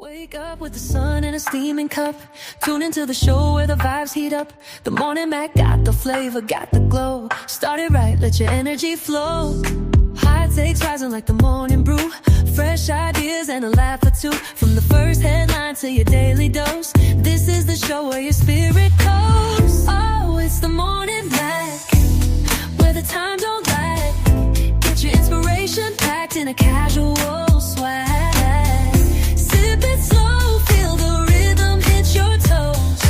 Wake up with the sun in a steaming cup. Tune into the show where the vibes heat up. The Morning Mac got the flavor, got the glow. Start it right, let your energy flow. High takes rising like the morning brew. Fresh ideas and a laugh or two. From the first headline to your daily dose. This is the show where your spirit goes. Oh, it's the Morning Mac, where the time don't lag. Get your inspiration packed in a casual swag. Sip it slow, feel the rhythm hit your toes.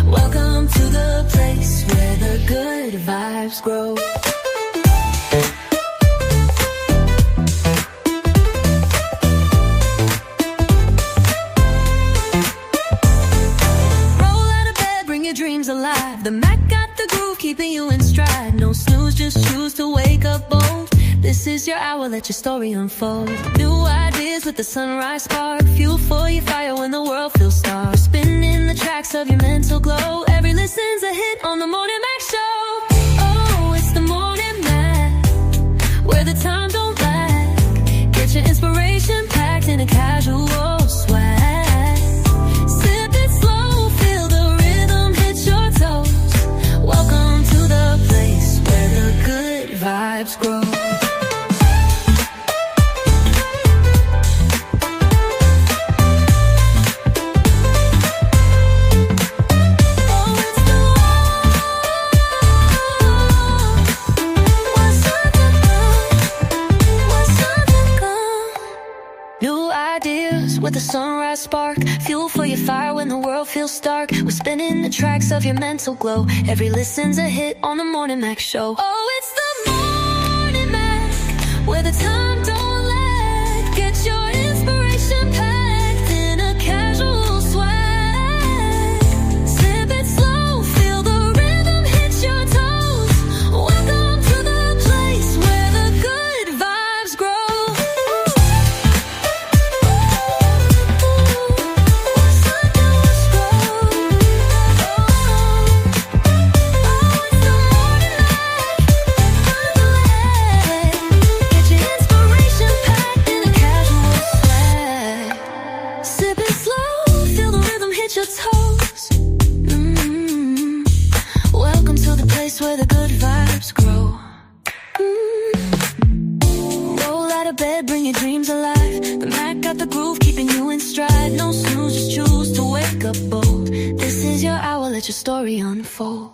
Welcome to the place where the good vibes grow. Dreams alive. The Mac got the groove, keeping you in stride. No snooze, just choose to wake up bold. This is your hour, let your story unfold. New ideas with the sunrise spark. Fuel for your fire when the world feels stark. Spinning the tracks of your mental glow. Every listen's a hit on the Morning Mac Show. Oh, it's the Morning Mac, where the time don't lag. Get your inspiration packed in a casual swag. Welcome to the place where the good vibes grow. With the sunrise spark, fuel for your fire when the world feels stark. We're spinning the tracks of your mental glow. Every listen's a hit on the Morning Mac Show. Oh, it's the Morning Mac, where the time don't lag. Get your inspiration packed in a casual swag. Sip it slow, feel the rhythm hit your toes. Welcome to the place where the good vibes grow. Welcome to the place where the good vibes grow. Roll out of bed, bring your dreams alive. The Mac got the groove, keeping you in stride. No snooze, just choose to wake up bold. This is your hour, let your story unfold.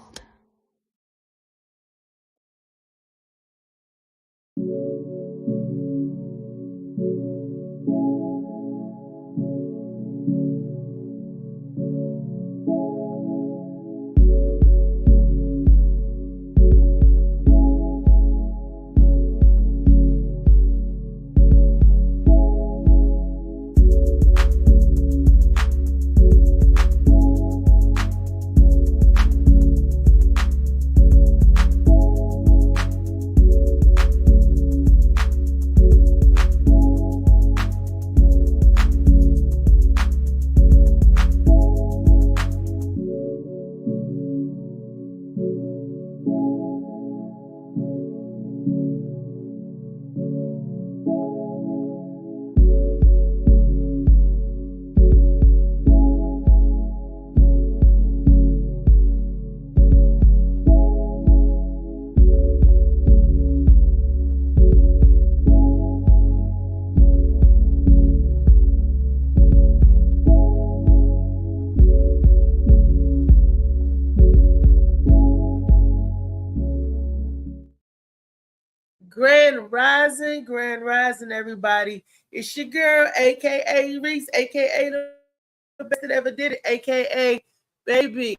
Grand Rising, everybody. It's your girl, aka Reese, aka the best that ever did it, aka baby.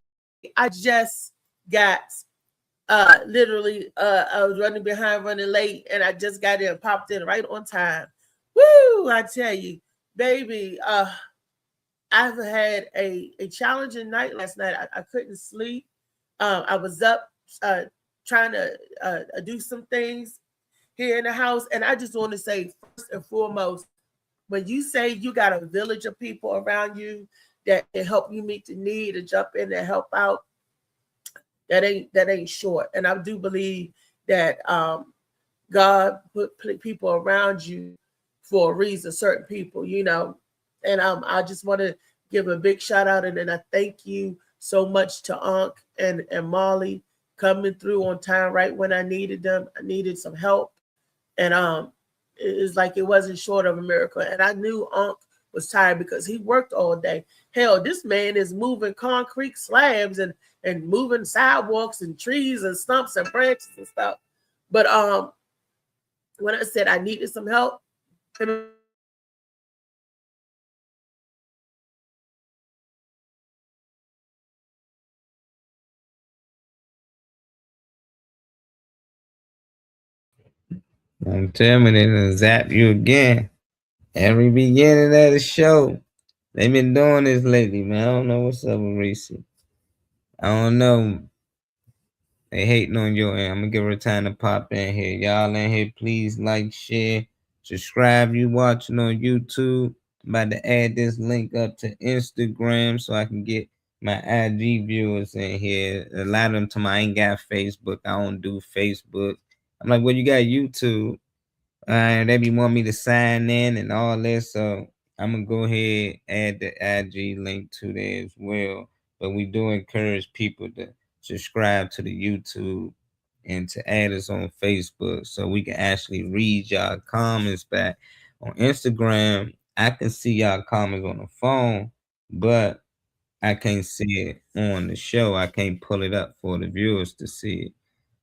I just got literally I was running behind, running late, and I just got in, popped in right on time. Woo! I tell you, baby, I've had a challenging night last night. I couldn't sleep. I was up trying to do some things here in the house. And I just want to say, first and foremost, when you say you got a village of people around you that can help you meet the need to jump in and help out, that ain't short. And I do believe that God put people around you for a reason, certain people, you know. And I just want to give a big shout out, and then I thank you so much to Ankh and Molly coming through on time right when I needed them. I needed some help, and it's like it wasn't short of a miracle. And I knew Ankh was tired because he worked all day. Hell, this man is moving concrete slabs and moving sidewalks and trees and stumps and branches and stuff. But when I said I needed some help, I'm telling you, they done zap you again. Every beginning of the show. They've been doing this lately, man. I don't know what's up with Reese. I don't know. They hating on your end. I'm gonna give her time to pop in here. Y'all in here, please like, share, subscribe. You watching on YouTube. I'm about to add this link up to Instagram so I can get my IG viewers in here. A lot of them to my I ain't got Facebook. I don't do Facebook. I'm like, well, you got YouTube. They be want me to sign in and all this, so I'm gonna go ahead add the IG link to there as well. But we do encourage people to subscribe to the YouTube and to add us on Facebook so we can actually read y'all comments back. On Instagram, I can see y'all comments on the phone, but I can't see it on the show. I can't pull it up for the viewers to see it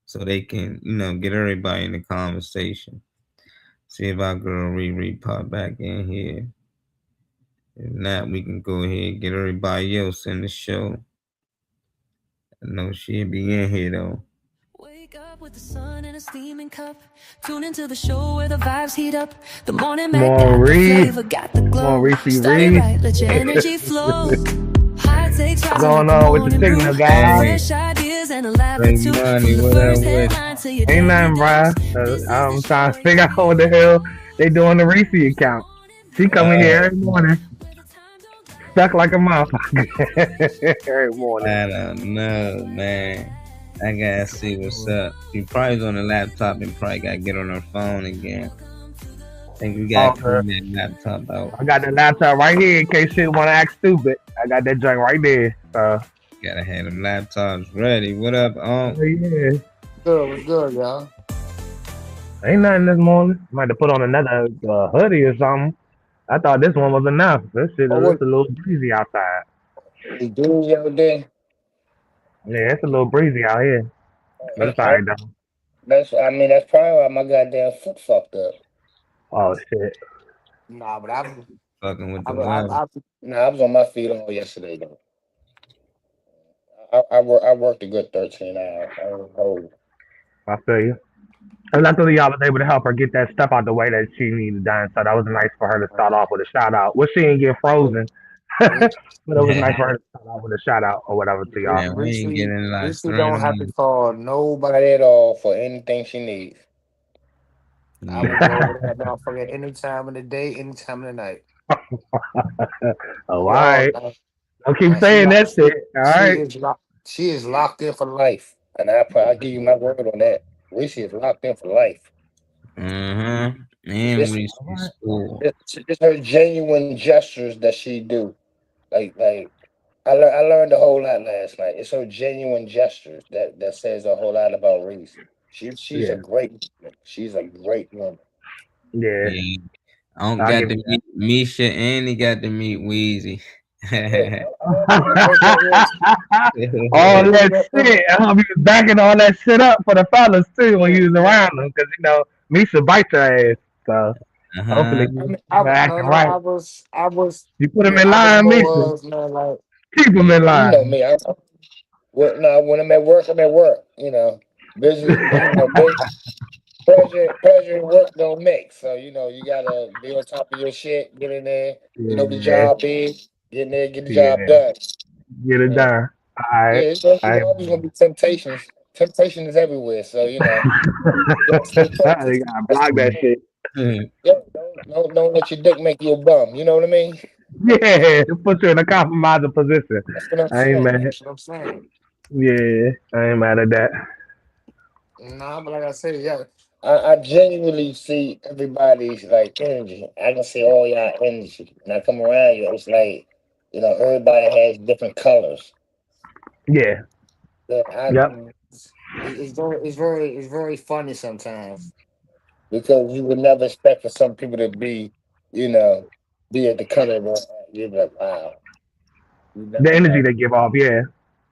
so they can, get everybody in the conversation. See if our girl Riri pop back in here. If not, we can go ahead and get everybody else in the show. I know she'll be in here though. Wake up with the sun in a steaming cup. Tune into the show where the vibes heat up. The morning man got the flavor, got the glow. Start it right, let your energy flow. High takes What's going on with the signal, guys? Fresh ideas and a laugh or two. From the first headline to your Ain't nothing, bro. I'm trying to figure out what the hell they doing the Reese account. She coming here every morning, stuck like a motherfucker every morning. I don't know, man. I gotta see what's up. She probably's on the laptop and probably gotta get on her phone again. I think we gotta clean that laptop out. I got the laptop right here in case she wanna act stupid. I got that joint right there. So gotta have them laptops ready. What up, yeah. Good, what's good, y'all? Ain't nothing this morning. Might have put on another hoodie or something. I thought this one was enough. This shit is a little breezy outside. You breezy out there? Yeah, it's a little breezy out here. That's alright though. That's probably why my goddamn foot fucked up. Oh shit. Nah, but I fucking with the weather. I was on my feet all yesterday though. I worked a good 13 hours. I was old. I feel you. And luckily y'all was able to help her get that stuff out the way that she needed done. So that was nice for her to start off with a shout out. Well, she didn't get frozen. But it was nice for her to start off with a shout out or whatever to y'all. Yeah, we ain't getting like She don't have to call nobody at all for anything she needs. I will go over that motherfucker any time of the day, any time of the night. Oh, all right. Don't keep saying that shit. All right. She is locked in for life. And I'll give you my word on that. Reese is locked in for life. Mm-hmm. And Reese is cool. It's her genuine gestures that she do. Like I learned a whole lot last night. It's her genuine gestures that says a whole lot about Reese. She's a great woman. She's a great woman. Yeah. I don't got to meet Misha and he got to meet Weezy. All that shit. I hope you was backing all that shit up for the fellas too when you was around them, because Misha bites her ass. So hopefully I was. You put him in line, Misha. Keep him in line. You know me. When I'm at work, I'm at work. Busy. Pleasure and work don't mix. So you gotta be on top of your shit. Get in there. The job is. Get in there, get the job done. Get it done. All right. Yeah, there's always gonna be temptations. Temptation is everywhere, so you gotta block that shit. Yeah, don't let your dick make you a bum. You know what I mean? Yeah, put you in a compromising position. That's what I'm saying. That's what I'm saying. Yeah, I ain't mad at that. Nah, but like I said, yeah, I genuinely see everybody's like energy. I can see all y'all energy. When I come around you, it's like, everybody has different colors. Yeah. Yeah, Yep. it's very funny sometimes because you would never expect for some people to you know, be at the color of you're like, wow, you The never energy know. they give off. Yeah.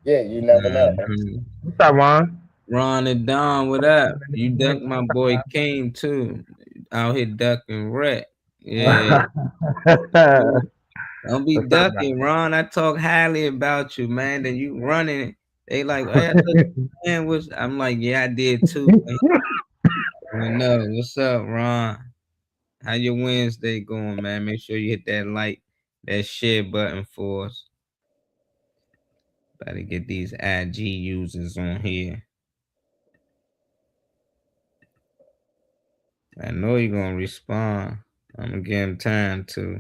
Yeah, you never know. Mhm. What's up, Ron? Ron and Don, what up? You duck my boy King too. Out here ducking wreck. Yeah. Don't be What's up, man? ducking, Ron. I talk highly about you, man. Then you running. They like, hey, I thought man was. I'm like, yeah, I did too. Man. I know. What's up, Ron? How your Wednesday going, man? Make sure you hit that share button for us. About to get these IG users on here. I know you're gonna respond. I'm gonna give him time to.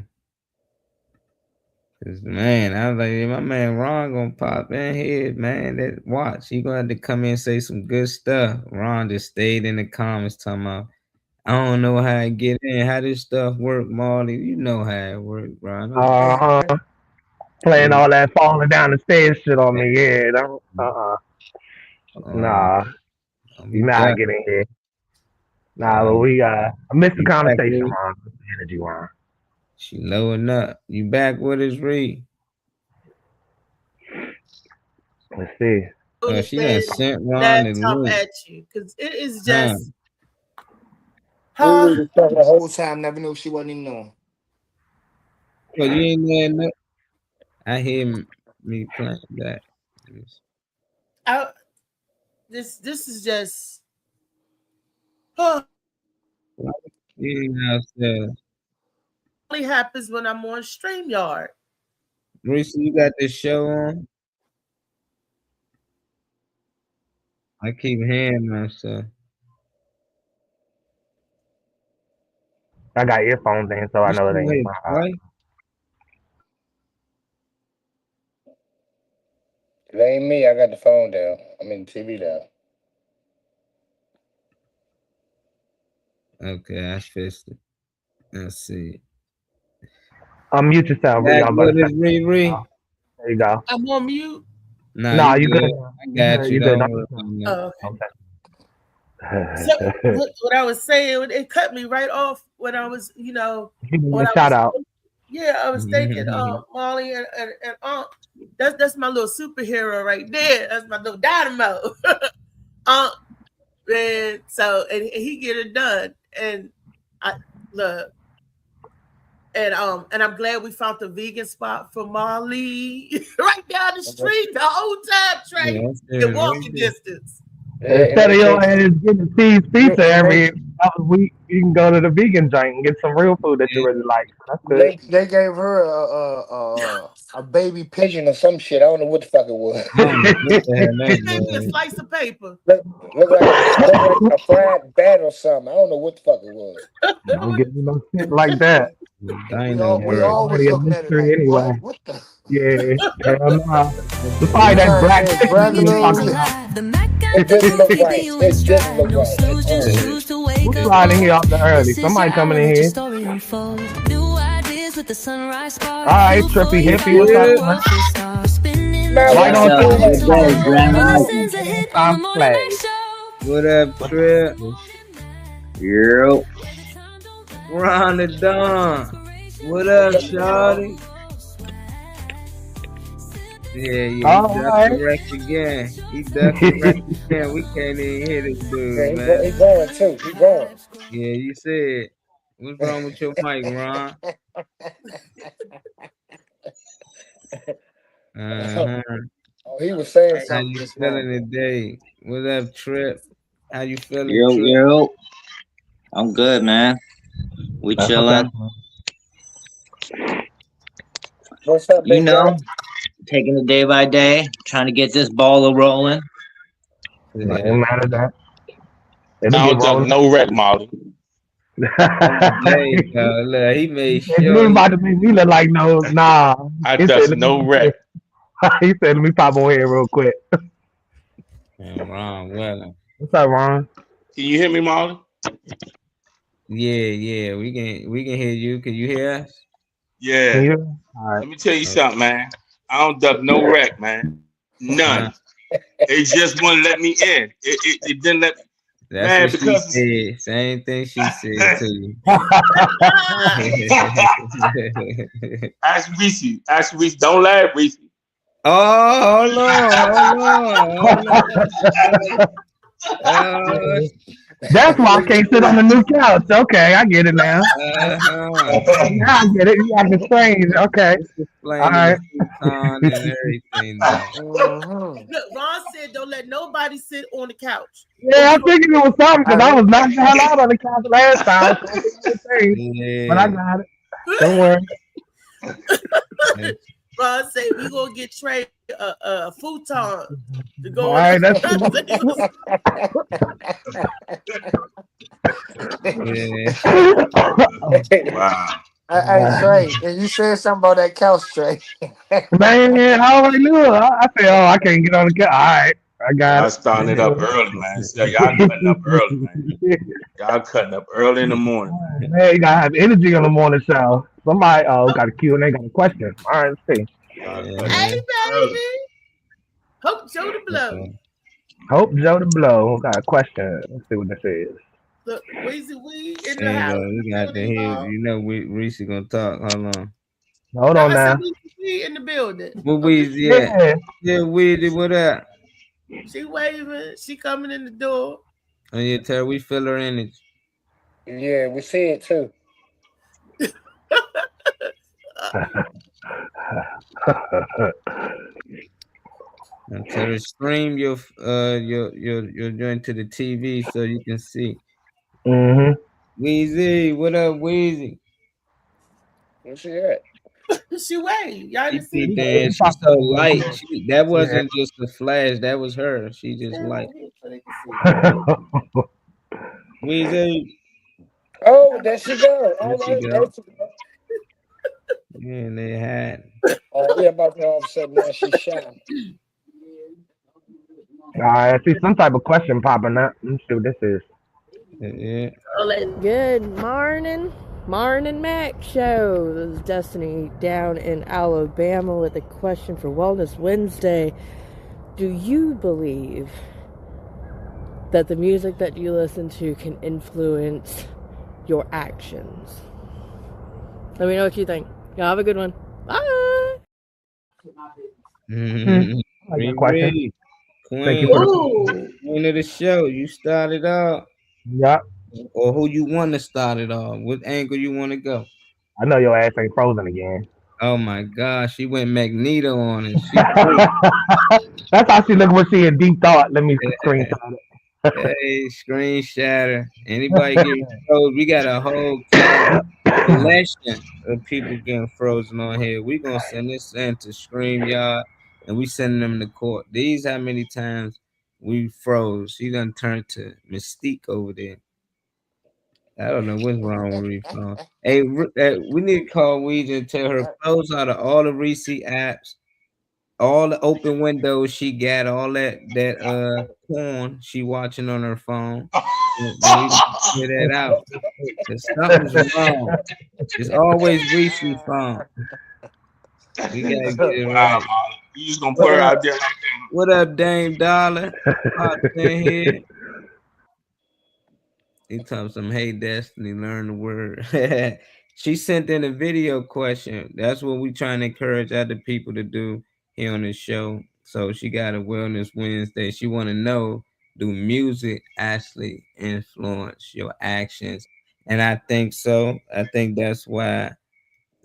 Cause man, I was like, yeah, my man Ron gonna pop in here, man. That watch, he gonna have to come in and say some good stuff. Ron just stayed in the comments talking about, I don't know how I get in, how this stuff work, Marley. You know how it work, Ron. Uh-huh. Playing Don't, all that falling down the stairs shit on me. Yeah. Don't, um, Nah. don't be You know how I ducking. get in here. Nah, but I missed the You back, conversation, Reed? Ron. The energy, Ron. She loading up. You back with us, Reed? Let's see. Oh, she done Says sent Ron the laptop link. at you because it is Huh? just, We huh? was talking the whole time, never knew she wasn't even knowing. Well, you ain't there. No. I hear me playing that. I, this is just, huh? You ain't outside. Only happens when I'm on StreamYard. Reese, you got this show on? I keep hearing myself. I got earphones in, so I You know it still ain't here my. twice? It ain't me. I got the phone down. I mean, the TV down. Okay, I fixed it. Let's see. Unmute yourself, Ree. Back I'm about with to us, say. Riri? There you go. I'm on mute. Nah, Nah, you you good. good. I got you. You good. Don't worry about that. Oh, okay. Okay. So what I was saying, it cut me right off when I was, Give me when a I shout was, out. yeah, I was thinking, Molly and Aunt, that's my little superhero right there. That's my little dynamo. And so and he get it done, and I look. And I'm glad we found the vegan spot for Molly right down the street, the old time train in walking distance. Instead of your ass getting cheese pizza every other week, you can go to the vegan joint and get some real food that you really like. That's good. They gave her a baby pigeon or some shit. I don't know what the fuck it was. I don't know what the hell that Give me a was. slice of paper. Look like a fried bat or something. I don't know what the fuck it was. Don't give me no shit like that. Dino We bird. always Already a looking at it mystery like, anyway. what the? Yeah, hell no. It's probably that black It's chicken you regular. talking about. The Mac got It the didn't look coffee, right. you It in didn't stride. look No right. snooze, just choose to wake Who's up. sliding here off the early? This is Somebody your coming hour, in let your here. story unfold. New ideas with the sunrise spark. All right, trippy hippie, what's up, man? Right on Now, through. Innocence a hit on the Time morning flag. Mac show. What up, Trip? Yo, Ron the Don. What up, Shawty? Yeah, he ducked wreck again. He ducked wreck again. We can't even hear this dude, man. He's going too. He's going. Yeah, you said. What's wrong with your mic, Ron? Oh, he was saying How something you this feeling morning. today? What up, Trip? How you feeling, yo, Trip? yo. I'm good, man. We That's chilling. What's up, You big know, guy? taking it day by day, trying to get this baller rolling. I ain't mad at that. I don't duck no wreck, Molly. There you go. Look, he made You sure. about to make me look like no, nah. I He duck said, no wreck. he said, let me pop on here real quick. Man, Ron, well, What's up, Ron? Can you hear me, Molly? Yeah, we can hear you. Can you hear us? Yeah. You? All right. Let me tell you something, man. I don't duck no wreck, man. None. It just wouldn't let me in. It didn't let me. That's Man, what she because said. Same thing she said to you. ask Reese. Ask Reese. Don't laugh, Reese. Oh, hold on. That's why I can't sit on the new couch. Okay, I get it now. Now I get it. You acting strange. Okay. It's All explaining right. the futon and everything, though. Mhm. Look, Ron said, "Don't let nobody sit on the couch." Yeah, I figured it was something because I was knocked the hell out on the couch last time. So but I Yeah. got it. Don't worry. Ron said, "We gonna get Trey a futon to All go in right, that's the." Wow. Hey, Trey, and you said something about that couch, Trey. Man, I already knew it. I said, oh, I can't get on the couch. All right, I got Y'all starting it up early, man. So y'all cutting up early, man. it. Y'all cutting up early in the morning. Man, you gotta have energy on the morning show. Somebody got a Q&A, got a question. All right, let's see. Y'all cutting Hey, up early. baby, hope Joe the blow. Hope Joe the Blow got a question. Let's see what this is. Look, Weezy Wee in the Hang house. on, we got to hear. You know, Reese gonna talk. Hold on. Hold on I said now. Weezy Wee in the building. What Okay, Weezy at? Yeah. Yeah, Weezy, what up? she waving. She coming in the door. Oh yeah, Terry, we feel her energy. Yeah, we see it too. Now, Terry, stream your joint to the TV so you can see. Mm-hmm. Weezy, what up, Weezy? Where's she at? She wave. Y'all She didn't see peeped me. in. He She's popped so up real light. quick. That Yeah. wasn't just a flash. That was her. She just Stand light. right here so they can see. Weezy. Oh, there she go. There All she right, go. there she go. Yeah, and they had. Oh, yeah, about to all of a sudden now she's shy. All right, I see some type of question popping up. Let's see what this is. Yeah. Good morning. Morning Mac Show. This is Destiny down in Alabama with a question for Wellness Wednesday. Do you believe that the music that you listen to can influence your actions? Let me know what you think. Y'all have a good one. Bye. Mm-hmm. I like that question. Thank you Queen, for the Ooh, queen of the show. You started off, yeah. or who you want to start it off? What angle you want to go? I know your ass ain't frozen again. Oh my gosh, she went Magneto on it. She threw. That's how she look when she in deep thought. Let me screenshot it. Hey, screen shatter. Anybody get froze? We got a whole collection of people getting frozen on here. We gonna send this in to StreamYard, and we sending them to court. These how many times we froze? She done turned to Mystique over there. I don't know what's wrong with Refund. Hey, we need to call Weezy and tell her close out of all the receipt apps, all the open windows she got, all that porn she watching on her phone. We need to clear that out. Cause something's wrong. It's always Reese's phone. We gotta get it Wow, right. Molly. You just gonna put What her up? out there like that? What up, Dame Dollar? Pop in here. He told some hey Destiny, learn the word. She sent in a video question. That's what we trying to encourage other people to do here on the show. So she got a Wellness Wednesday. She want to know, do music actually influence your actions? And I think so. I think that's why,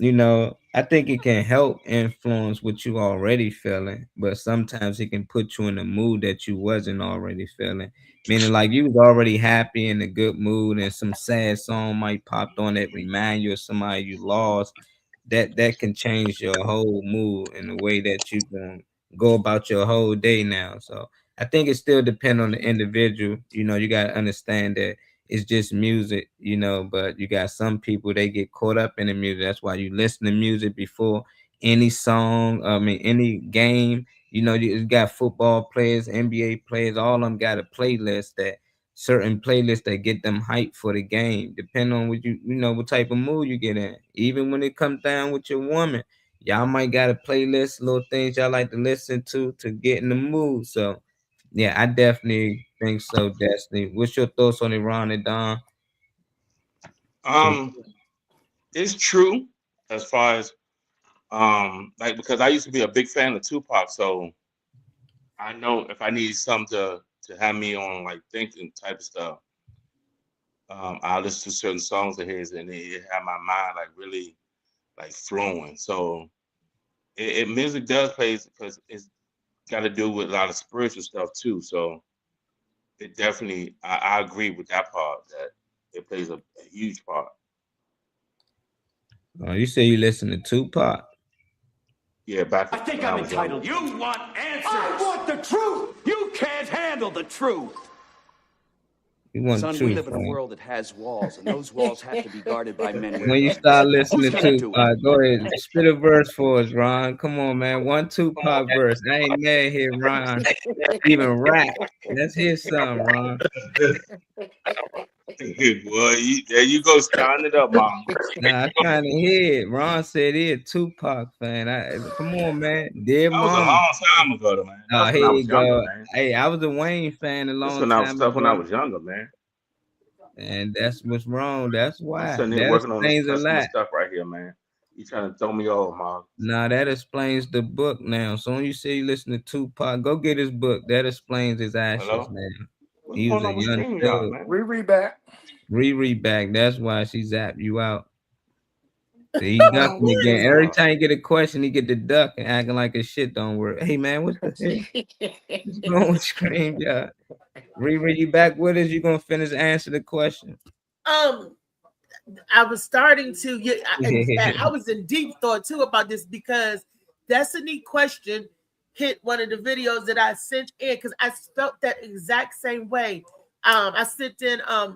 I think it can help influence what you already feeling, but sometimes it can put you in a mood that you wasn't already feeling. Meaning like you was already happy in a good mood and some sad song might pop on that remind you of somebody you lost. That can change your whole mood and the way that you can go about your whole day now. So I think it still depends on the individual. You gotta understand that it's just music, but you got some people they get caught up in the music. That's why you listen to music before any song, any game. You got football players, NBA players, all of them got a playlist that certain playlists that get them hyped for the game, depending on what you know what type of mood you get in. Even when it comes down with your woman, y'all might got a playlist, little things y'all like to listen to get in the mood. So yeah, I definitely think so, Destiny. What's your thoughts on it, Ron and Don? It's true as far as like, because I used to be a big fan of Tupac, so I know if I need something to have me on like thinking type of stuff, I'll listen to certain songs of his, and it have my mind like really like flowing. So music does play, because it's got to do with a lot of spiritual stuff too. So it definitely, I agree with that part, that it plays a huge part. You say you listen to Tupac? Yeah, back. I think I'm entitled. You want answers. I want the truth. You can't handle the truth. You want Son, truth, we live in a man. world that has walls, and those walls have to be guarded by men. When you start listening to Tupac, go ahead, spit a verse for us, Ron. Come on, man. One Tupac verse. I ain't mad here, Ron. Even rap. Let's hear some, Ron. Boy, there you go, starting it up, Mom. Nah, I kind of hear it. Ron said he a Tupac fan. Come on, man. Dear That was a Mama. long time ago, though, man. Oh, here you go. Hey, I was a Wayne fan a long time ago. When I was younger, man. And that's what's wrong. That's why. I'm sitting here working on this customer stuff right here, man. You trying to throw me off, Mom? Nah, that explains the book now. So when you say you listen to Tupac, go get his book. That explains his actions, man. He was a young dude. Riri back. Riri back. That's why she zapped you out. So he ducked me again. Every time you get a question, he get the duck and acting like his shit don't work. Hey man, what's the heck? What's going with Scream, y'all? Riri, you back with us? You gonna finish answer the question? I was starting to I was in deep thought too about this, because Destiny question hit one of the videos that I sent in, because I felt that exact same way. I sent in a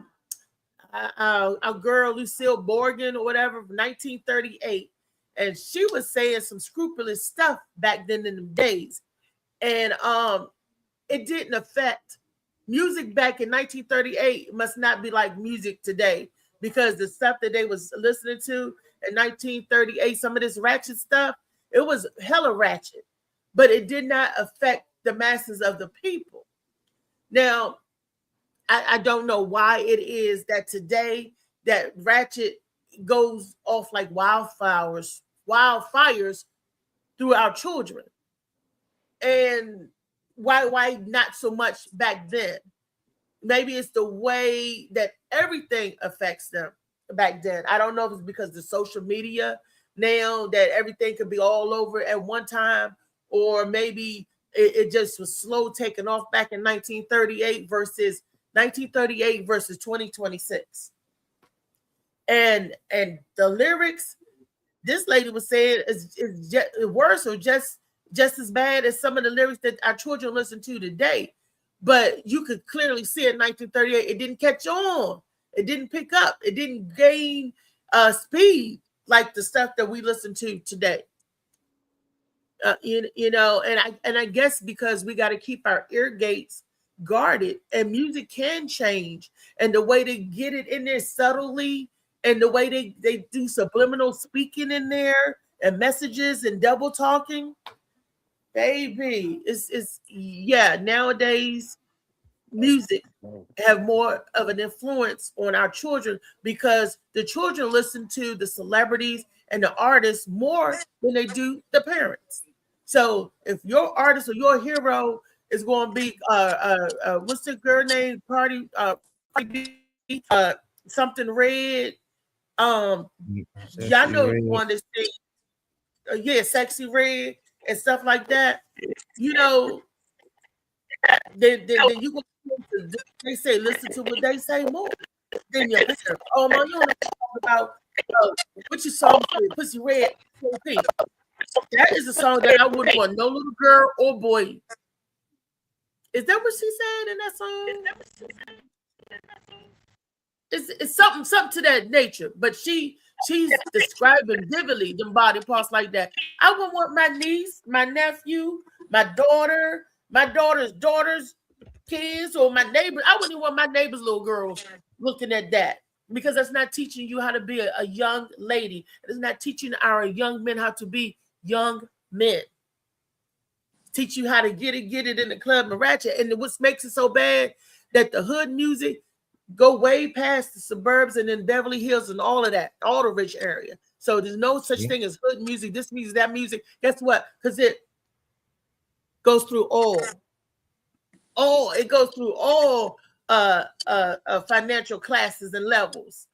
girl, Lucille Morgan or whatever, from 1938, and she was saying some scrupulous stuff back then in the days, and it didn't affect music back in 1938. Must not be like music today, because the stuff that they was listening to in 1938, some of this ratchet stuff, it was hella ratchet, but it did not affect the masses of the people. Now, I don't know why it is that today that ratchet goes off like wildfires through our children, and why not so much back then? Maybe it's the way that everything affects them back then. I don't know if it's because the social media now that everything could be all over at one time, or maybe it just was slow taking off back in 1938 versus 2026. And the lyrics, this lady was saying, is just worse or just as bad as some of the lyrics that our children listen to today. But you could clearly see in 1938, it didn't catch on. It didn't pick up. It didn't gain speed like the stuff that we listen to today. You know, and I guess because we got to keep our ear gates guarded, and music can change, and the way they get it in there subtly, and the way they do subliminal speaking in there, and messages and double talking, baby, it's nowadays music have more of an influence on our children, because the children listen to the celebrities and the artists more than they do the parents. So if your artist or your hero is going to be what's the girl name? Party something red. Y'all know the one that sings, Sexy Red and stuff like that. You know, then you go. They say listen to what they say more than your parents. Oh my, you want to talk about what your song is, Pussy Red, Pink. That is a song that I wouldn't want no little girl or boy. Is that what she said in that song? It's something to that nature, but she's describing vividly them body parts like that. I wouldn't want my niece, my nephew, my daughter, my daughter's daughters kids or my neighbors. I wouldn't even want my neighbor's little girls looking at that, because that's not teaching you how to be a young lady. It's not teaching our young men how to be young men. Teach you how to get it in the club and ratchet. And what makes it so bad that the hood music go way past the suburbs and then Beverly Hills and all of that, all the rich area. So there's no such thing as hood music, this music, that music. Guess what? Because it goes through all. It goes through all financial classes and levels.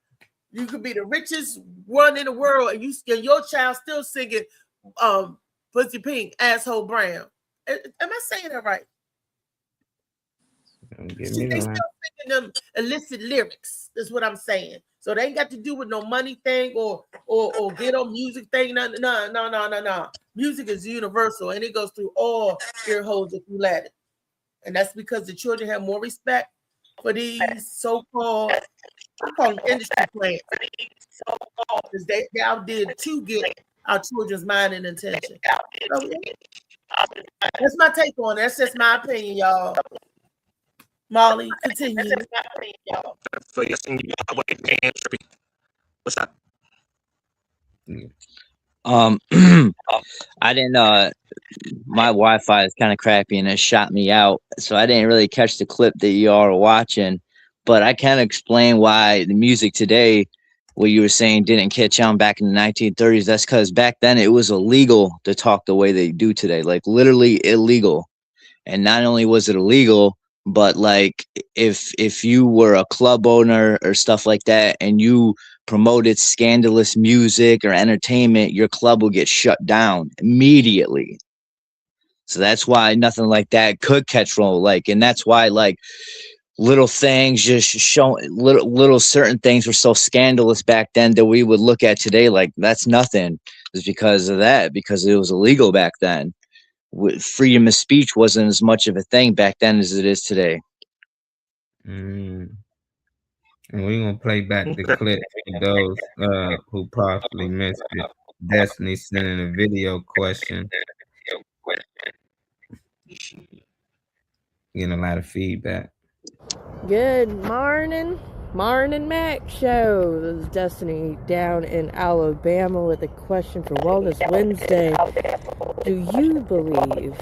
You could be the richest one in the world, and your child still singing Pussy Pink, Asshole Brown. Am I saying that right? They still singing them illicit lyrics. That's what I'm saying. So they ain't got to do with no money thing or ghetto music thing. No. Music is universal, and it goes through all ear holes if you let it. And that's because the children have more respect for these so-called, I call them industry plants, because they outdid to get our children's mind and attention. So, that's my take on it. That's just my opinion, y'all. Molly, continue. What's up? I didn't. My Wi-Fi is kind of crappy and it shot me out, so I didn't really catch the clip that y'all are watching. But I can't explain why the music today, what you were saying, didn't catch on back in the 1930s. That's because back then it was illegal to talk the way they do today, like literally illegal. And not only was it illegal, but like if you were a club owner or stuff like that and you promoted scandalous music or entertainment, your club will get shut down immediately. So that's why nothing like that could catch roll. Like, and that's why like little things just show little certain things were so scandalous back then that we would look at today like that's nothing. It's because of that, because it was illegal back then. Freedom of speech wasn't as much of a thing back then as it is today. And we're gonna play back the clip for those who possibly missed it. Destiny sending a video question. Getting a lot of feedback. Good morning. Morning Mac Show. This is Destiny down in Alabama with a question for Wellness Wednesday. Do you believe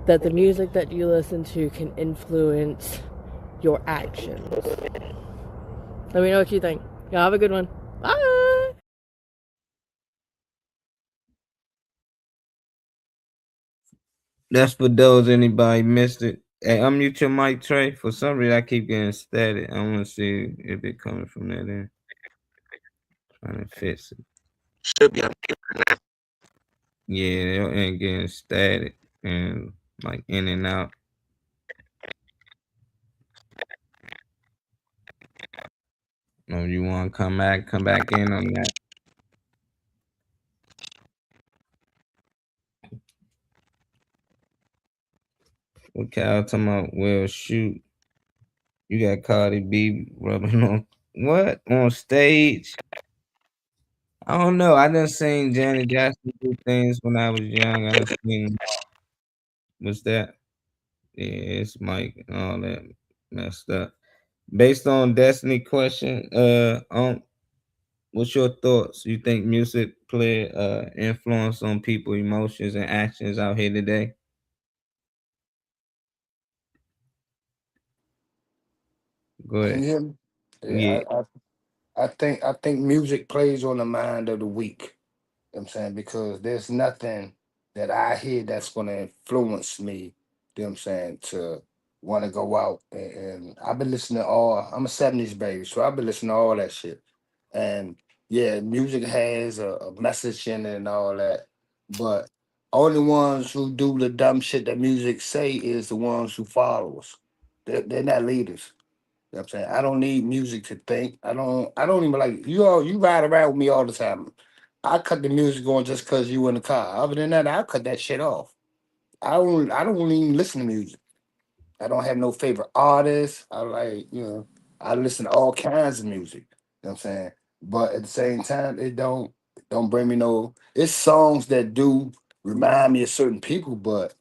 that the music that you listen to can influence your actions? Let me know what you think. Y'all have a good one. Bye! That's for those anybody missed it. Hey, unmute your mic, Trey. For some reason, I keep getting static. I want to see if it coming from that end. Trying to fix it. Should be unmuted now. Yeah, they ain't getting static and like in and out. No, you want to come back in on that. What Cal talking about? Well, shoot. You got Cardi B rubbing on what? On stage? I don't know. I done seen Janet Jackson do things when I was young. I done seen what's that? Yeah, it's Mike and all that messed up. Based on Destiny question, what's your thoughts? You think music play influence on people emotions and actions out here today? Go ahead. Can you hear me? Yeah. I think music plays on the mind of the weak. You know what I'm saying? Because there's nothing that I hear that's gonna influence me, you know what I'm saying, to want to go out and I've been listening to I'm a 70s baby, so I've been listening to all that shit. And yeah, music has a message in it and all that. But only ones who do the dumb shit that music say is the ones who follow us. They're not leaders. You know what I'm saying? I don't need music to think. I don't even like you ride around with me all the time. I cut the music on just cause you in the car. Other than that, I'll cut that shit off. I don't even listen to music. I don't have no favorite artists. I listen to all kinds of music. You know what I'm saying? But at the same time, it don't bring me no. It's songs that do remind me of certain people, but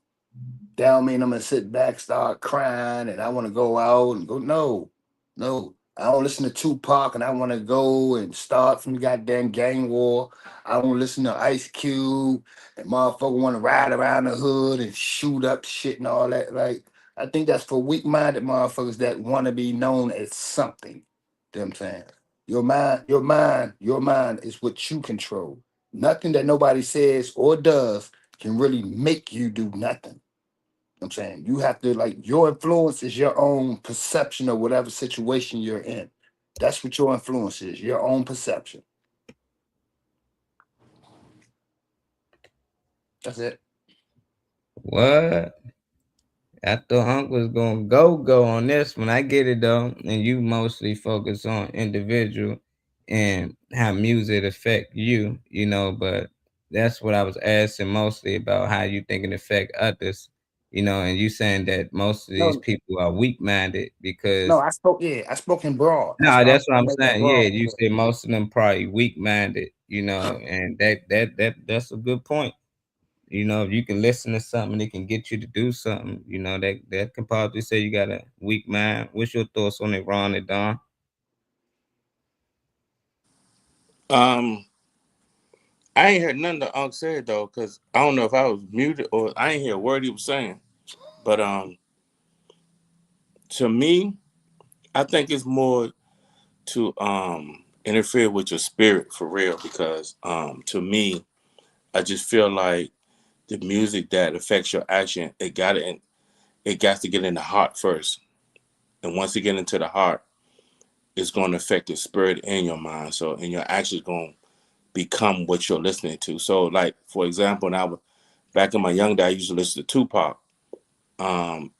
that don't mean I'm gonna sit back, start crying, and I want to go out and go. No, no. I don't listen to Tupac, and I want to go and start from the goddamn gang war. I don't listen to Ice Cube, and motherfucker want to ride around the hood and shoot up shit and all that. Like, I think that's for weak-minded motherfuckers that want to be known as something. You know what I'm saying? Your mind is what you control. Nothing that nobody says or does can really make you do nothing. I'm saying you have to, like, your influence is your own perception of whatever situation you're in. That's what your influence is, your own perception. That's it. What? I thought Unc was gonna go on this one. I get it though, and you mostly focus on individual and how music affect you, but that's what I was asking mostly about how you think it affect others, and you saying that most of these No, people are weak minded no, because I spoke in broad. no, I that's what I'm made that saying. Yeah, broad. you say most of them probably weak minded, and that's a good point. If you can listen to something, it can get you to do something. That can probably say you got a weak mind. What's your thoughts on it, Ron and Don? I ain't heard nothing that Unc said though, because I don't know if I was muted or I ain't hear a word he was saying. But to me, I think it's more to interfere with your spirit for real, because to me, I just feel like the music that affects your action, it got to get in the heart first. And once it get into the heart, it's going to affect your spirit and your mind. So, and your actions going to become what you're listening to. So, like, for example, back in my young days, I used to listen to Tupac.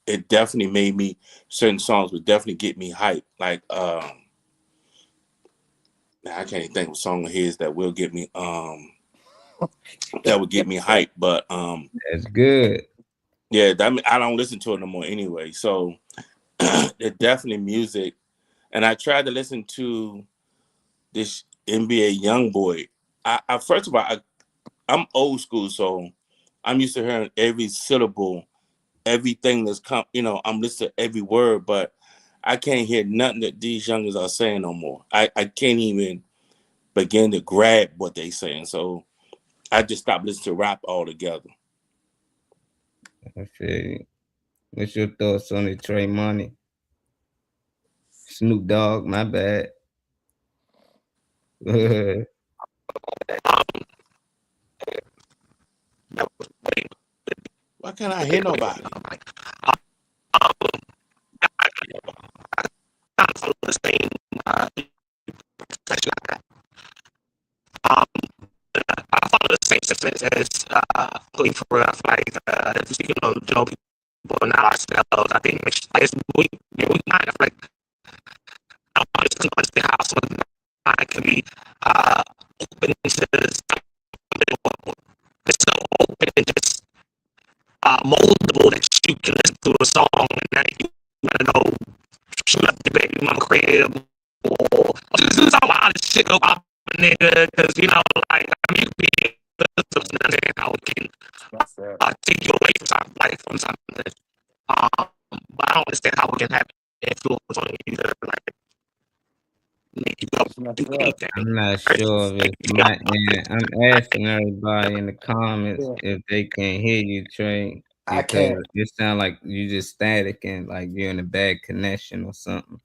It definitely made me, certain songs would definitely get me hyped. Like, I can't even think of a song of his that will get me, that would get me hyped. But that's good. Yeah, I don't listen to it no more anyway. So it's definitely music. And I tried to listen to this NBA YoungBoy. I first of all, I'm old school, so I'm used to hearing every syllable, everything that's I'm listening to every word, but I can't hear nothing that these youngers are saying no more. I can't even begin to grab what they saying. So I just stopped listening to rap altogether. I feel you. What's your thoughts on it, Trey Money? Snoop Dogg, my bad. Why can't I hear nobody? I follow the same sense as Glee for real. Joe people and not ourselves. I think it's we mind. Like I don't just understand how someone's mind can be open to something. It's so open and just moldable that you can listen to a song and that you want to go shoot up the baby mama crib or just do some wild shit about nigga, because like you be understand how it can take you away from something. But I don't understand how it can have influence on you to like make you go do anything. I'm not sure if it's my end. I'm asking everybody in the comments if they can hear you, Trey, because it sounds like you just static and like you're in a bad connection or something.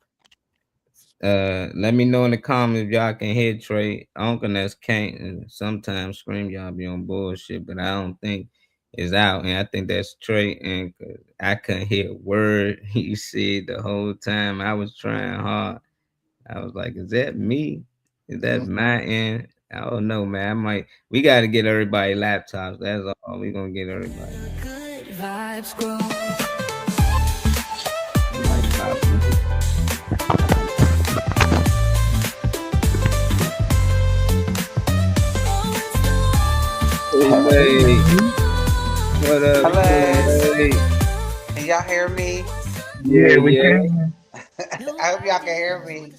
Let me know in the comments if y'all can hear Trey. Uncle that's can't, and sometimes Scream y'all be on bullshit, but I don't think it's out, and I think that's Trey. And I couldn't hear a word he said the whole time. I was trying hard. I was like, "Is that me? Is that my end?" I don't know, man. We got to get everybody laptops. That's all. We gonna get everybody. Good vibes grow. Hey, what up? Hello. Hey. Can y'all hear me? Yeah, we can. I hope y'all can hear me.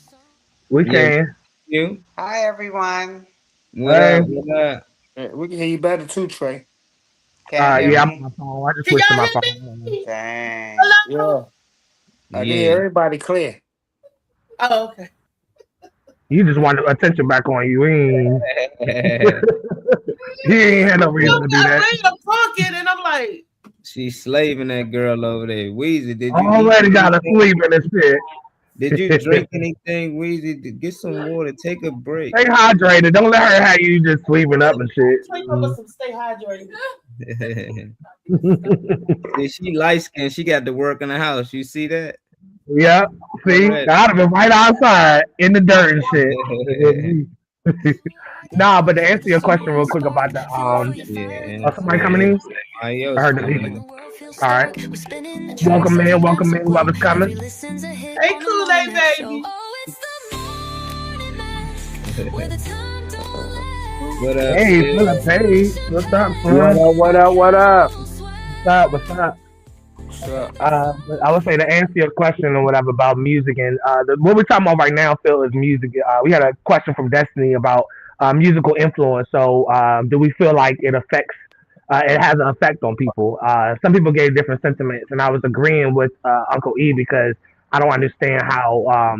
We can. You? Hi, everyone. What up? What up? We can hear you better too, Trey. Can't hear Yeah, I'm on me. my phone. I just Can switched to y'all my hear phone. me? Dang. Hello? Yeah, I can hear everybody clear. Oh, okay. You just wanted attention back on you. He ain't had no reason to do Got that. way up talking, and I'm like, She's slaving that girl over there. Weezy, did you Already eat got a anything? sleep in this shit. Did you drink anything, Weezy? Get some water. Take a break. Stay hydrated. Don't let her have you just sleeping up and shit. Trey Papa, some stay hydrated. See, she light skinned. She got to work in the house. You see that? Yep. See, Already. I'd have been right outside in the dirt and shit. Nah, but to answer your question real quick about the Yeah. somebody coming in? Adios, I heard the man. people. All right. Welcome in, whoever's coming. Hey, Kool-Aid baby. What up? Hey, sis? Philip, hey. What's up, son? What up? What's up? But I would say to answer your question or whatever about music and what we're talking about right now, Phil, is music. We had a question from Destiny about musical influence. So, do we feel like it affects? It has an effect on people. Some people gave different sentiments, and I was agreeing with Uncle E because I don't understand how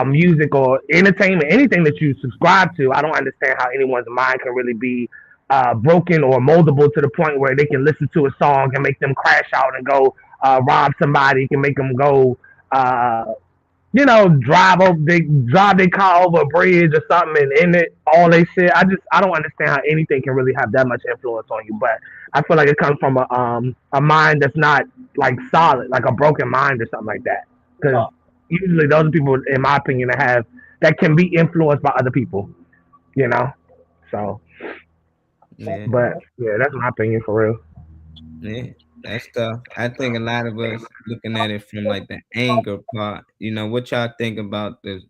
music or entertainment, anything that you subscribe to, I don't understand how anyone's mind can really be broken or moldable to the point where they can listen to a song and make them crash out and go rob somebody, can make them go, drive their car over a bridge or something and end it all they shit. I don't understand how anything can really have that much influence on you. But I feel like it comes from a mind that's not like solid, like a broken mind or something like that. Because usually those are people, in my opinion, that can be influenced by other people, you know. So, Yeah. but yeah, that's my opinion for real. Yeah, that's tough. I think a lot of us looking at it from like the anger part. You know, what y'all think about the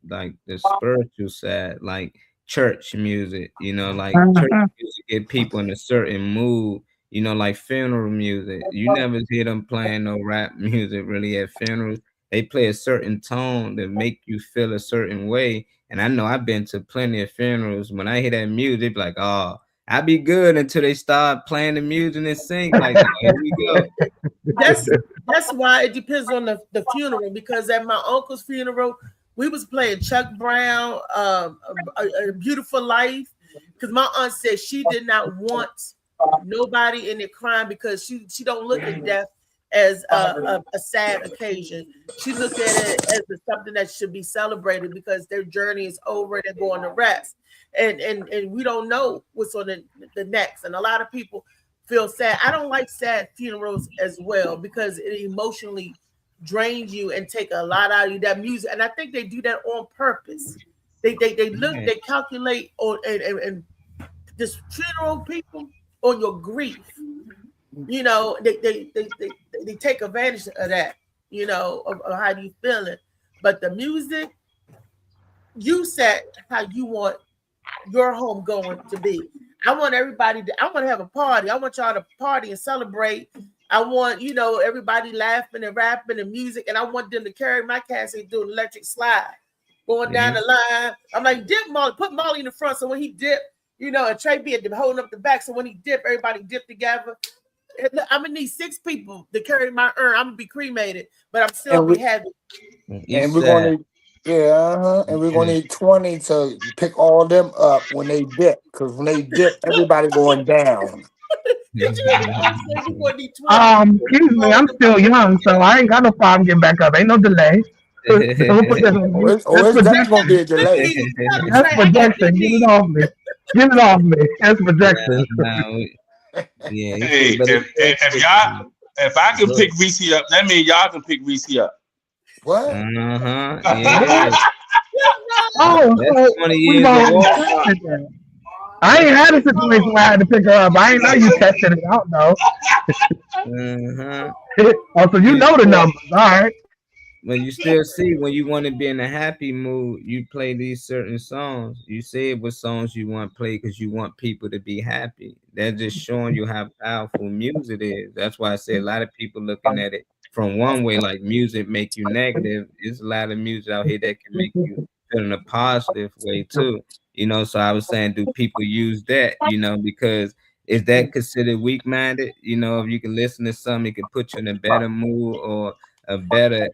spiritual side, like church music. You know, like church music get people in a certain mood. You know, like funeral music. You never hear them playing no rap music really at funerals. They play a certain tone that make you feel a certain way. And I know I've been to plenty of funerals. When I hear that music, be like, oh, I be good until they start playing the music and sing like, oh, here we go. That's why it depends on the funeral, because at my uncle's funeral, we was playing Chuck Brown, a Beautiful Life, because my aunt said she did not want nobody in there crying because she don't look at death as a sad occasion. She looked at it as something that should be celebrated because their journey is over and they're going to rest. And we don't know what's on the next. And a lot of people feel sad. I don't like sad funerals as well because it emotionally drains you and take a lot out of you, that music. And I think they do that on purpose. They look, they calculate on and this funeral people on your grief. You know, they take advantage of that, you know, of how you feeling. But the music, you set how you want your home going to be. I want everybody I want to have a party. I want y'all to party and celebrate. I want, you know, everybody laughing and rapping and music, and I want them to carry my casket doing electric slide, going down the line. I'm like, dip Molly, put Molly in the front, so when he dip, you know, and Trey be holding up the back, so when he dip, everybody dip together. I'm gonna need 6 people to carry my urn. I'm gonna be cremated, but I'm still be heavy. And we're gonna and we're gonna need 20 to pick all them up when they dip, because when they dip, everybody going down. Did you hear what I said? We're gonna need 20. Excuse me, I'm still young, so I ain't got no problem getting back up. Ain't no delay. That's That's gonna be a delay. That's projection. Get it off me. Get it off me. That's projection. Yeah. Hey, if I can pick Reese up, that means y'all can pick Reese up. What? Yeah. Oh, that's 20 years ago. I ain't had a situation where I had to pick her up. I ain't know you tested it out though. Oh, so you know the numbers, all right. But you still see, when you want to be in a happy mood, you play these certain songs. You say what songs you want to play because you want people to be happy. They're just showing you how powerful music is. That's why I say a lot of people looking at it from one way, like music make you negative. There's a lot of music out here that can make you feel in a positive way too. You know, so I was saying, do people use that? You know, because is that considered weak-minded? You know, if you can listen to something, it can put you in a better mood or a better,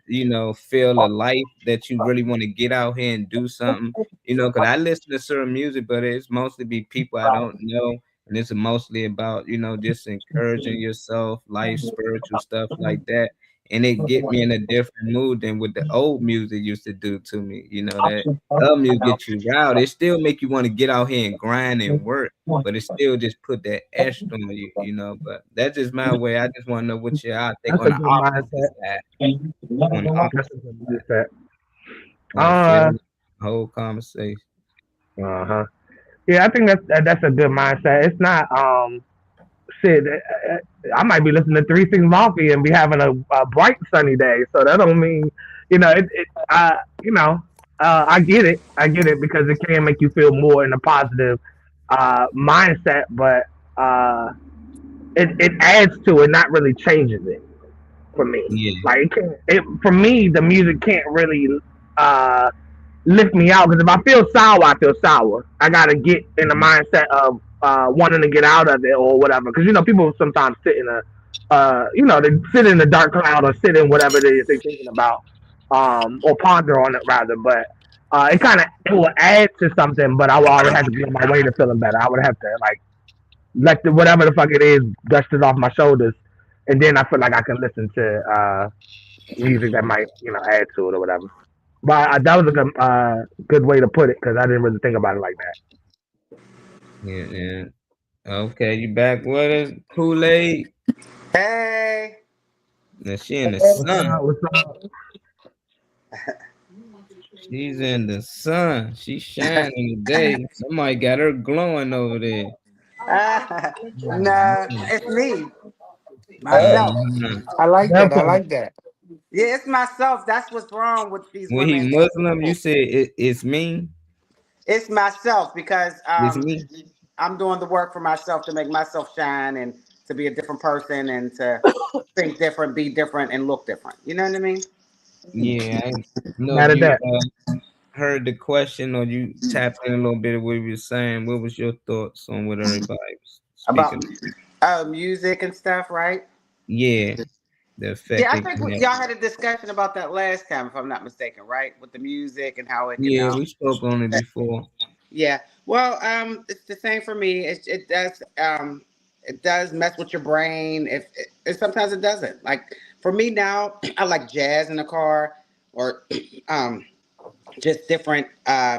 feel of life that you really want to get out here and do something. Because I listen to certain music, but it's mostly be people I don't know, and it's mostly about, just encouraging yourself, life, spiritual stuff like that. And it get me in a different mood than what the old music used to do to me. That old music get you riled. It still make you want to get out here and grind and work, but it still just put that extra on you. But that's just my way. I just want to know what y'all think That's on a the good opposite mindset. side. On the That's opposite a good side. mindset. Whole conversation. Uh-huh. Yeah, I think that's a good mindset. It's not shit. I might be listening to 3 6 Mafia and be having a bright sunny day. So that don't mean, I get it. I get it because it can make you feel more in a positive mindset, but it adds to it, not really changes it for me. Yeah. Like for me, the music can't really uh lift me out because if I feel sour, I feel sour. I gotta get in the mindset of wanting to get out of it or whatever. Because people sometimes sit in they sit in the dark cloud or sit in whatever it is they're thinking about, or ponder on it rather. But it will add to something, but I will always have to be on my way to feeling better. I would have to like let whatever the fuck it is dust it off my shoulders, and then I feel like I can listen to music that might add to it or whatever. But that was a good way to put it because I didn't really think about it like that. Yeah. Okay, you back with us, Kool-Aid? Hey. Now she in the sun. What's up? She's in the sun. She's shining today. Somebody got her glowing over there. Nah, it's me. Myself. I like that. I like that. Yeah, it's myself. That's what's wrong with these When he women. Muslim, you said it's me. It's myself because It's me. I'm doing the work for myself to make myself shine and to be a different person and to think different, be different, and look different. You know what I mean? Yeah, I know Mad at you that. heard the question or you tapped in a little bit of what we were saying. What was your thoughts on what everybody was About speaking? music and stuff, right? Yeah, the effect. Yeah, I think y'all had a discussion about that last time, if I'm not mistaken, right? With the music and how it can. Yeah, we spoke on it before. Yeah. Well, it's the same for me. It does mess with your brain. If sometimes it doesn't. Like for me now, I like jazz in the car or just different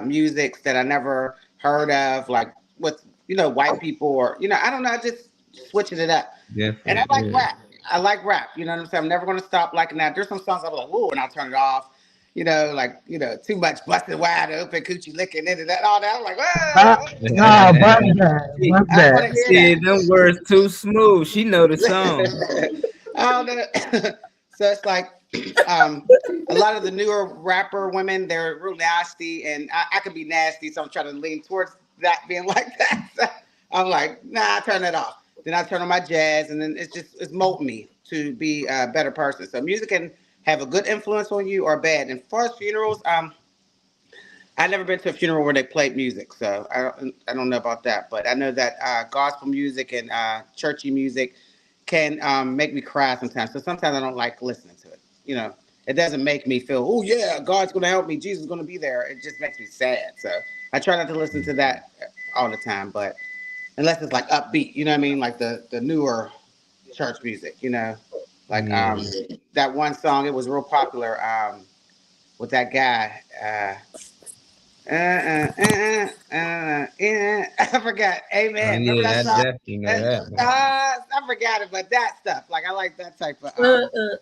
musics that I never heard of, like with white people or I don't know, just switching it up. Definitely. And I like rap. I like rap. You know what I'm saying? I'm never gonna stop liking that. There's some songs I'm like, whoa, and I'll turn it off. Too much busted wide open, coochie licking into that, all that. I'm like, No, bust that. I want to hear See, that. them words too smooth. She know the song. I don't know. So it's like a lot of the newer rapper women, they're real nasty, and I could be nasty, so I'm trying to lean towards that being like that. So I'm like, nah, I turn it off. Then I turn on my jazz, and then it's molding me to be a better person. So music can have a good influence on you or bad. And as far as funerals, I've never been to a funeral where they played music, so I don't know about that. But I know that gospel music and churchy music can make me cry sometimes. So sometimes I don't like listening to it. It doesn't make me feel, oh yeah, God's going to help me, Jesus is going to be there. It just makes me sad. So I try not to listen to that all the time, but unless it's like upbeat, you know what I mean, like the newer church music, like that one song. It was real popular with that guy. I forgot. Amen. Remember Yeah, that I song? definitely know that. I forgot it, but that stuff. Like I like that type of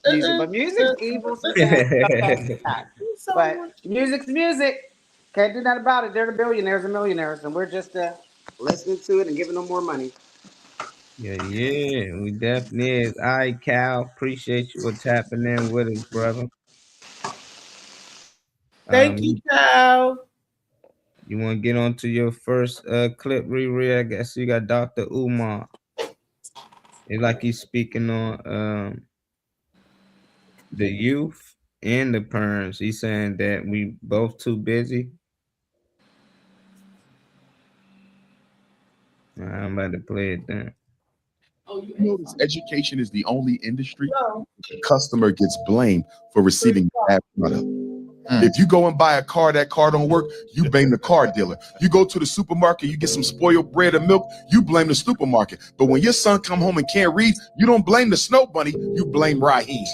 music. But music's evil sometimes. But music's music. Can't do nothing about it. They're the billionaires and millionaires, and we're just listening to it and giving them more money. Yeah, we definitely is. All right, Cal, appreciate you for tapping in with us, brother. Thank you, Cal. You want to get on to your first clip, Riri? I guess you got Dr. Umar. It's like he's speaking on the youth and the parents. He's saying that we both too busy. I'm about to play it then. You notice education is the only industry the customer gets blamed for receiving a bad product. If you go and buy a car, that car don't work, you blame the car dealer. You go to the supermarket, you get some spoiled bread and milk, you blame the supermarket. But when your son come home and can't read, you don't blame the snow bunny, you blame Raheem.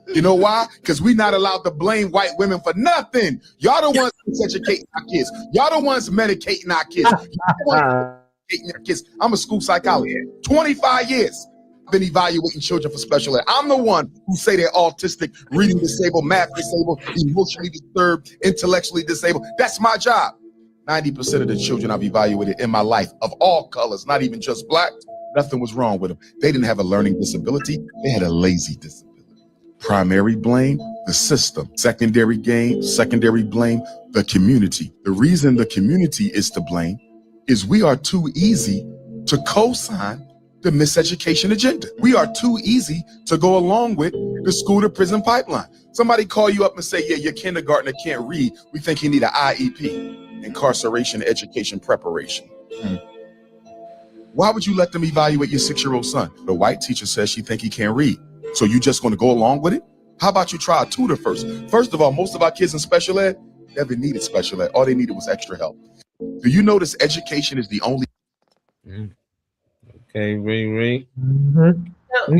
You know why? Because we're not allowed to blame white women for nothing. Y'all the ones educating our kids. Y'all the ones medicating our kids. Y'all the ones educating our kids. I'm a school psychologist. 25 years. Been evaluating children for special ed. I'm the one who say they're autistic, reading disabled, math disabled, emotionally disturbed, intellectually disabled. That's my job. 90% of the children I've evaluated in my life of all colors, not even just black, nothing was wrong with them. They didn't have a learning disability. They had a lazy disability. Primary blame, the system. Secondary blame, the community. The reason the community is to blame is we are too easy to co-sign the miseducation agenda. We are too easy to go along with the school to prison pipeline. Somebody call you up and say, yeah, your kindergartner can't read. We think he need an IEP, incarceration education preparation. Why would you let them evaluate your 6-year-old son? The white teacher says she think he can't read. So you just going to go along with it? How about you try a tutor first? First of all, most of our kids in special ed never needed special ed. All they needed was extra help. Do you notice education is the only... Okay, Ray.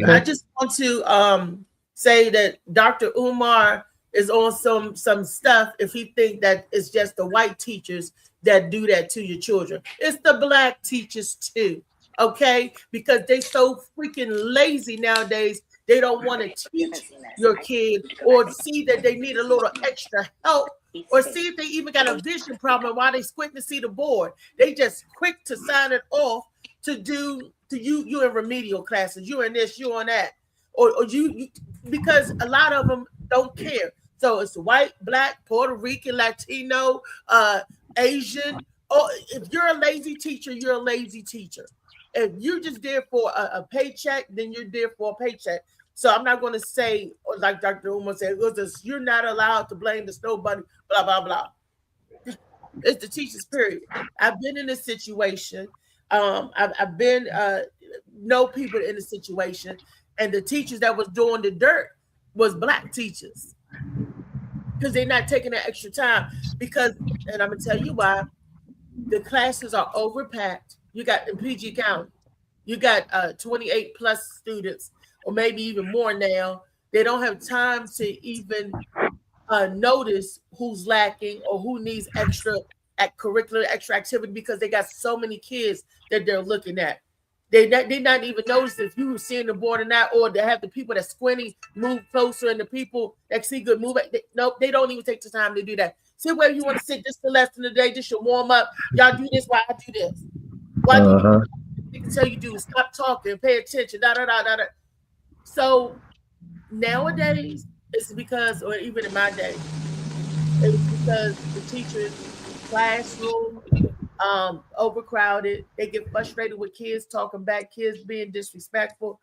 I just want to say that Dr. Umar is on some stuff if he think that it's just the white teachers that do that to your children. It's the black teachers too, okay? Because they so freaking lazy nowadays. They don't want to teach your kid or see that they need a little extra help or see if they even got a vision problem while they squinting to see the board. They just quick to sign it off to do to you in remedial classes, you in this, you on that, or you because a lot of them don't care. So it's white, black, Puerto Rican, Latino, Asian. Or if you're a lazy teacher, you're a lazy teacher. If you're just there for a paycheck, then you're there for a paycheck. So I'm not going to say, like Dr. Umar said, you're not allowed to blame the snow bunny, blah, blah, blah. It's the teachers, period. I've been in this situation. I've been know people in the situation, and the teachers that was doing the dirt was black teachers because they're not taking that extra time. And I'm gonna tell you why. The classes are overpacked. You got in PG County, you got 28 plus students, or maybe even more now. They don't have time to even notice who's lacking or who needs extra curricular, extra activity because they got so many kids that they're looking at. They not even notice if you were seeing the board or not, or they have the people that squinting move closer and the people that see good move. Nope, they don't even take the time to do that. Sit where you want to sit. This is the lesson today. This should warm up. Y'all do this while I do this. Why do you can tell you do stop talking, pay attention, da da da da da. So nowadays it's because, or even in my day, it's because the teachers classroom overcrowded. They get frustrated with kids talking back, kids being disrespectful.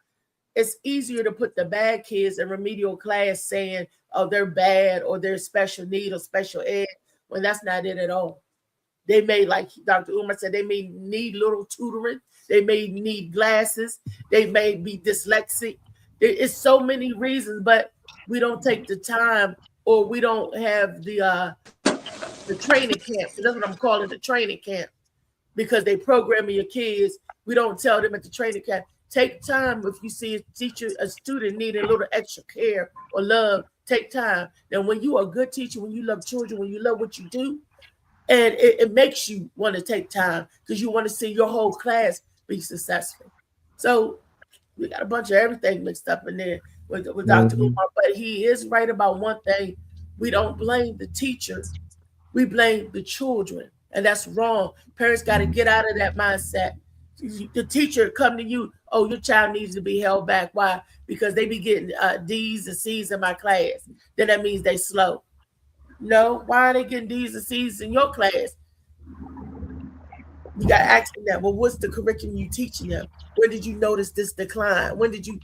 It's easier to put the bad kids in remedial class saying, oh, they're bad or they're special need or special ed, when that's not it at all. They may, like Dr. Umar said, they may need little tutoring. They may need glasses. They may be dyslexic. It's so many reasons, but we don't take the time, or we don't have the training camp. So that's what I'm calling the training camp, because they programming your kids. We don't tell them at the training camp, take time. If you see a student needing a little extra care or love, take time. Then when you are a good teacher, when you love children, when you love what you do, and it makes you want to take time because you want to see your whole class be successful. So we got a bunch of everything mixed up in there with Dr. Umar, but he is right about one thing. We don't blame the teachers. We blame the children, and that's wrong. Parents got to get out of that mindset. The teacher come to you, oh, your child needs to be held back. Why? Because they be getting D's and C's in my class. Then that means they slow. No, why are they getting D's and C's in your class? You got to ask them that. Well, what's the curriculum you teaching them? When did you notice this decline? When did you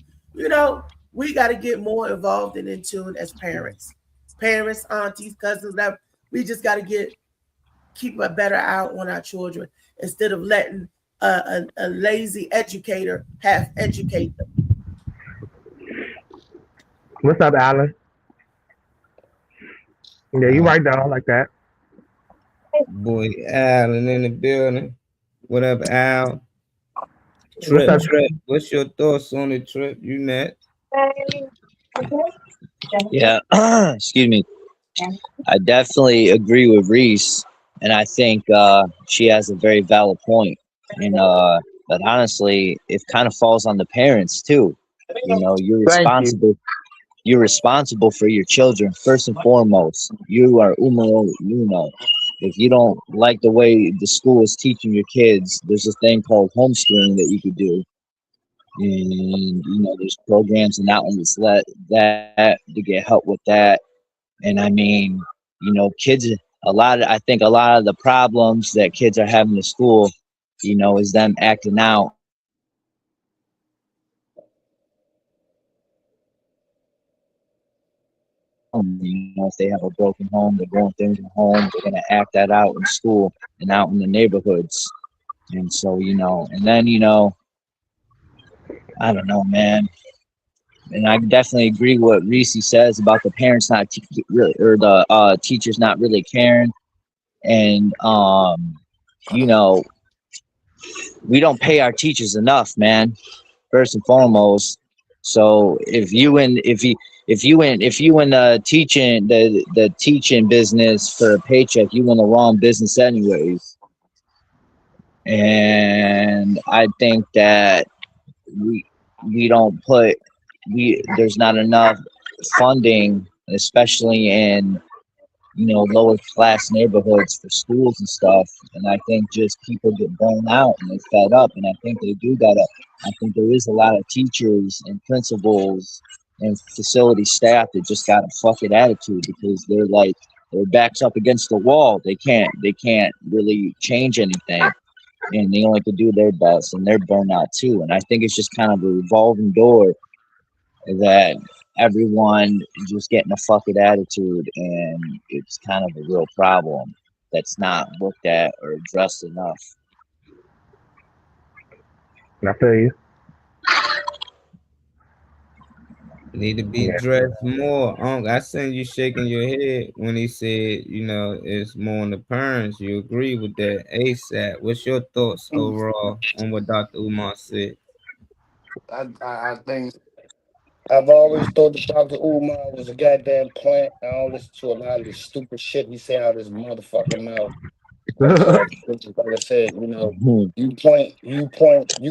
we got to get more involved and in tune as parents, aunties, cousins. We just got to keep a better eye on our children instead of letting a lazy educator half educate them. What's up, Alan? Yeah, you right there. I like that. Boy, Alan in the building. What up, Al? What's up? Trip. What's your thoughts on the Trip? You met? Yeah, excuse me. I definitely agree with Reese, and I think she has a very valid point. And but honestly, it kind of falls on the parents too. You know, you're Thank you. responsible. You're responsible for your children first and foremost. You are umaro uno. If you don't like the way the school is teaching your kids, there's a thing called homeschooling that you could do. And you know, there's programs and outlets that to get help with that. And I mean, you know, kids, I think a lot of the problems that kids are having in school, you know, is them acting out. You know, if they have a broken home, they're going things in home, they're going to act that out in school and out in the neighborhoods. And so, you know, and then, you know, I don't know, man. And I definitely agree with what Reese says about the parents not really, or the teachers not really caring. And, you know, we don't pay our teachers enough, man, first and foremost. So if you in the teaching business for a paycheck, you in the wrong business anyways. And I think that there's not enough funding, especially in, you know, lower class neighborhoods for schools and stuff. And I think just people get burned out and they're fed up. And I think they do gotta. I think there is a lot of teachers and principals and facility staff that just got a fuck it attitude because they're like their backs up against the wall. They can't really change anything. And they only can do their best, and they're burned out too. And I think it's just kind of a revolving door that everyone is just getting a fuck it attitude, and it's kind of a real problem that's not looked at or addressed enough. I feel you. Need to be dressed more. I seen you shaking your head when he said, you know, it's more on the parents. You agree with that ASAP. What's your thoughts overall on what Dr. Umar said? I think I've always thought that Dr. Umar was a goddamn plant. I don't listen to a lot of this stupid shit he say out of his motherfucking mouth. Like I said, you know, you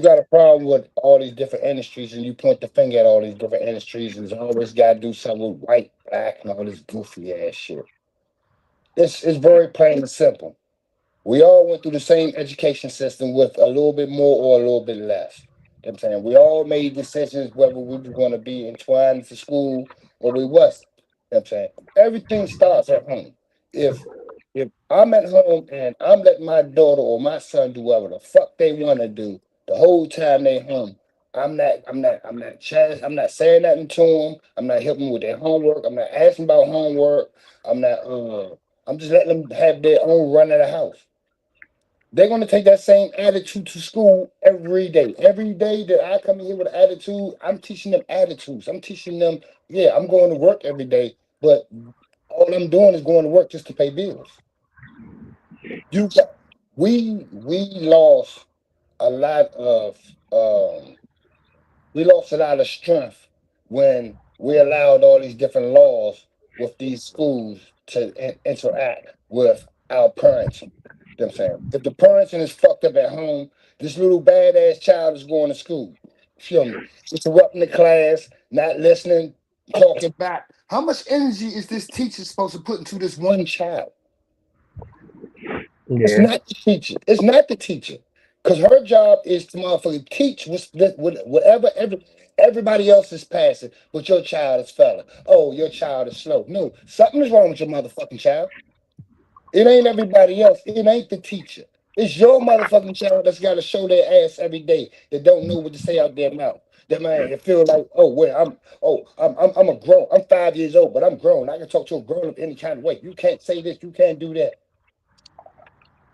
got a problem with all these different industries and you point the finger at all these different industries and it's always got to do something with white, black, and all this goofy ass shit. It's very plain and simple. We all went through the same education system with a little bit more or a little bit less. You know what I'm saying? We all made decisions whether we were going to be entwined to school or we wasn't. You know what I'm saying? Everything starts at home. If I'm at home and I'm letting my daughter or my son do whatever the fuck they want to do the whole time they home, I'm not saying nothing to them. I'm not helping with their homework. I'm not asking about homework. I'm just letting them have their own run of the house. They're going to take that same attitude to school every day. Every day that I come in here with an attitude, I'm teaching them attitudes. I'm teaching them, yeah, I'm going to work every day, but all I'm doing is going to work just to pay bills. We lost a lot of strength when we allowed all these different laws with these schools to interact with our parents. You know what I'm saying? If the parents is fucked up at home, this little badass child is going to school. Feel me? Interrupting the class, not listening, talking back. How much energy is this teacher supposed to put into this one child? Yeah. It's not the teacher. It's not the teacher. Because her job is to motherfucking teach whatever everybody else is passing, but your child is failing. Oh, your child is slow. No, something is wrong with your motherfucking child. It ain't everybody else. It ain't the teacher. It's your motherfucking child that's got to show their ass every day that don't know what to say out their mouth. That man, it feel like, I'm a grown. I'm 5 years old, but I'm grown. I can talk to a grown up any kind of way. You can't say this. You can't do that.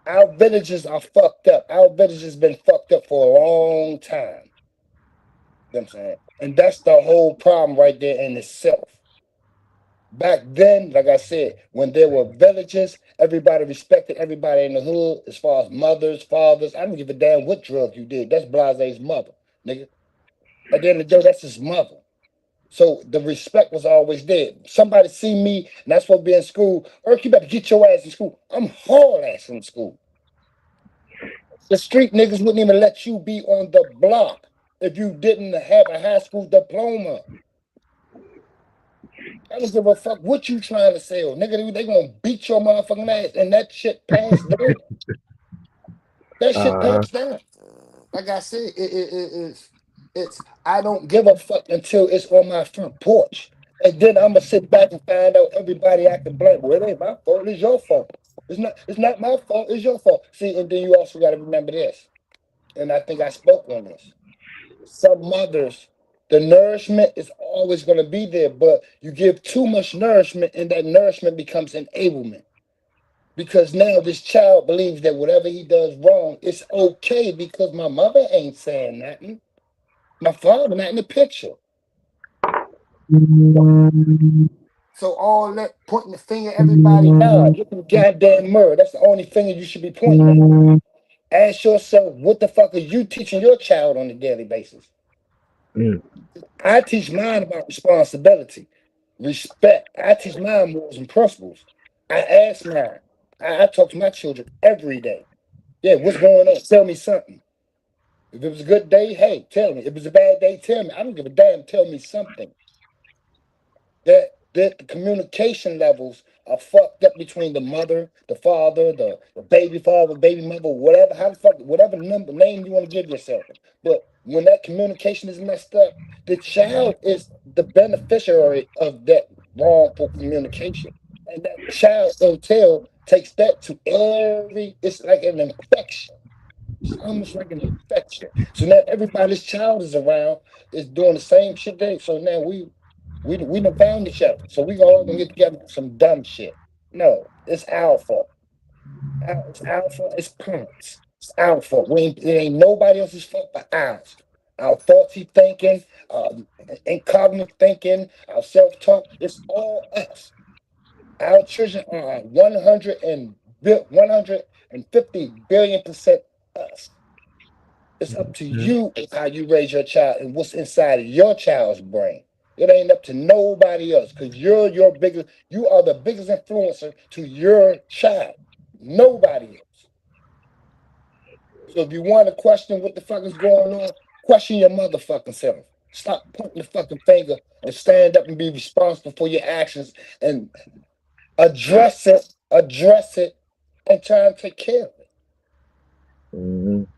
Our villages are fucked up. Our villages been fucked up for a long time. You know what I'm saying? And that's the whole problem right there in itself. Back then, like I said, when there were villages, everybody respected everybody in the hood as far as mothers, fathers. I don't give a damn what drug you did. That's Blase's mother, nigga. At the end of the day, that's his mother. So the respect was always there. Somebody see me, and that's what be in school. Erk, you better get your ass in school. I'm hard ass in school. The street niggas wouldn't even let you be on the block if you didn't have a high school diploma. I don't give a fuck what you trying to sell. Nigga, they gonna beat your motherfucking ass, and that shit passed down. That shit passed down. Like I said, it's I don't give a fuck until it's on my front porch. And then I'm gonna sit back and find out everybody I can blame. Well, it ain't my fault, it's your fault. It's not my fault, it's your fault. See, and then you also gotta remember this. And I think I spoke on this. Some mothers, the nourishment is always gonna be there, but you give too much nourishment, and that nourishment becomes enablement. Because now this child believes that whatever he does wrong, it's okay because my mother ain't saying nothing. My father not in the picture. So all that pointing the finger at everybody, nah, look at the goddamn mirror. That's the only finger you should be pointing at. Ask yourself, what the fuck are you teaching your child on a daily basis? I teach mine about responsibility, respect. I teach mine morals and principles. I ask mine. I talk to my children every day. Yeah, what's going on? Tell me something. If it was a good day, hey, tell me. If it was a bad day, tell me. I don't give a damn. Tell me something. That the communication levels are fucked up between the mother, the father, the baby father, baby mother, whatever. How the fuck, whatever name you want to give yourself. But when that communication is messed up, the child is the beneficiary of that wrongful communication, and that child until takes that to every. It's like an infection. It's almost like an infection. So now everybody's child is around, is doing the same shit. So now we done found each other. So we all gonna get together for some dumb shit. No, it's our fault. It's our fault. It's parents. It's our fault. It ain't nobody else's fault but ours. Our faulty thinking, incognitive thinking, our self-talk. It's all us. Our children are 150 billion% us. It's up to you how you raise your child and what's inside of your child's brain. It ain't up to nobody else because you are the biggest influencer to your child. Nobody else. So if you want to question what the fuck is going on, question your motherfucking self. Stop pointing the fucking finger and stand up and be responsible for your actions and address it, and try and take care of it.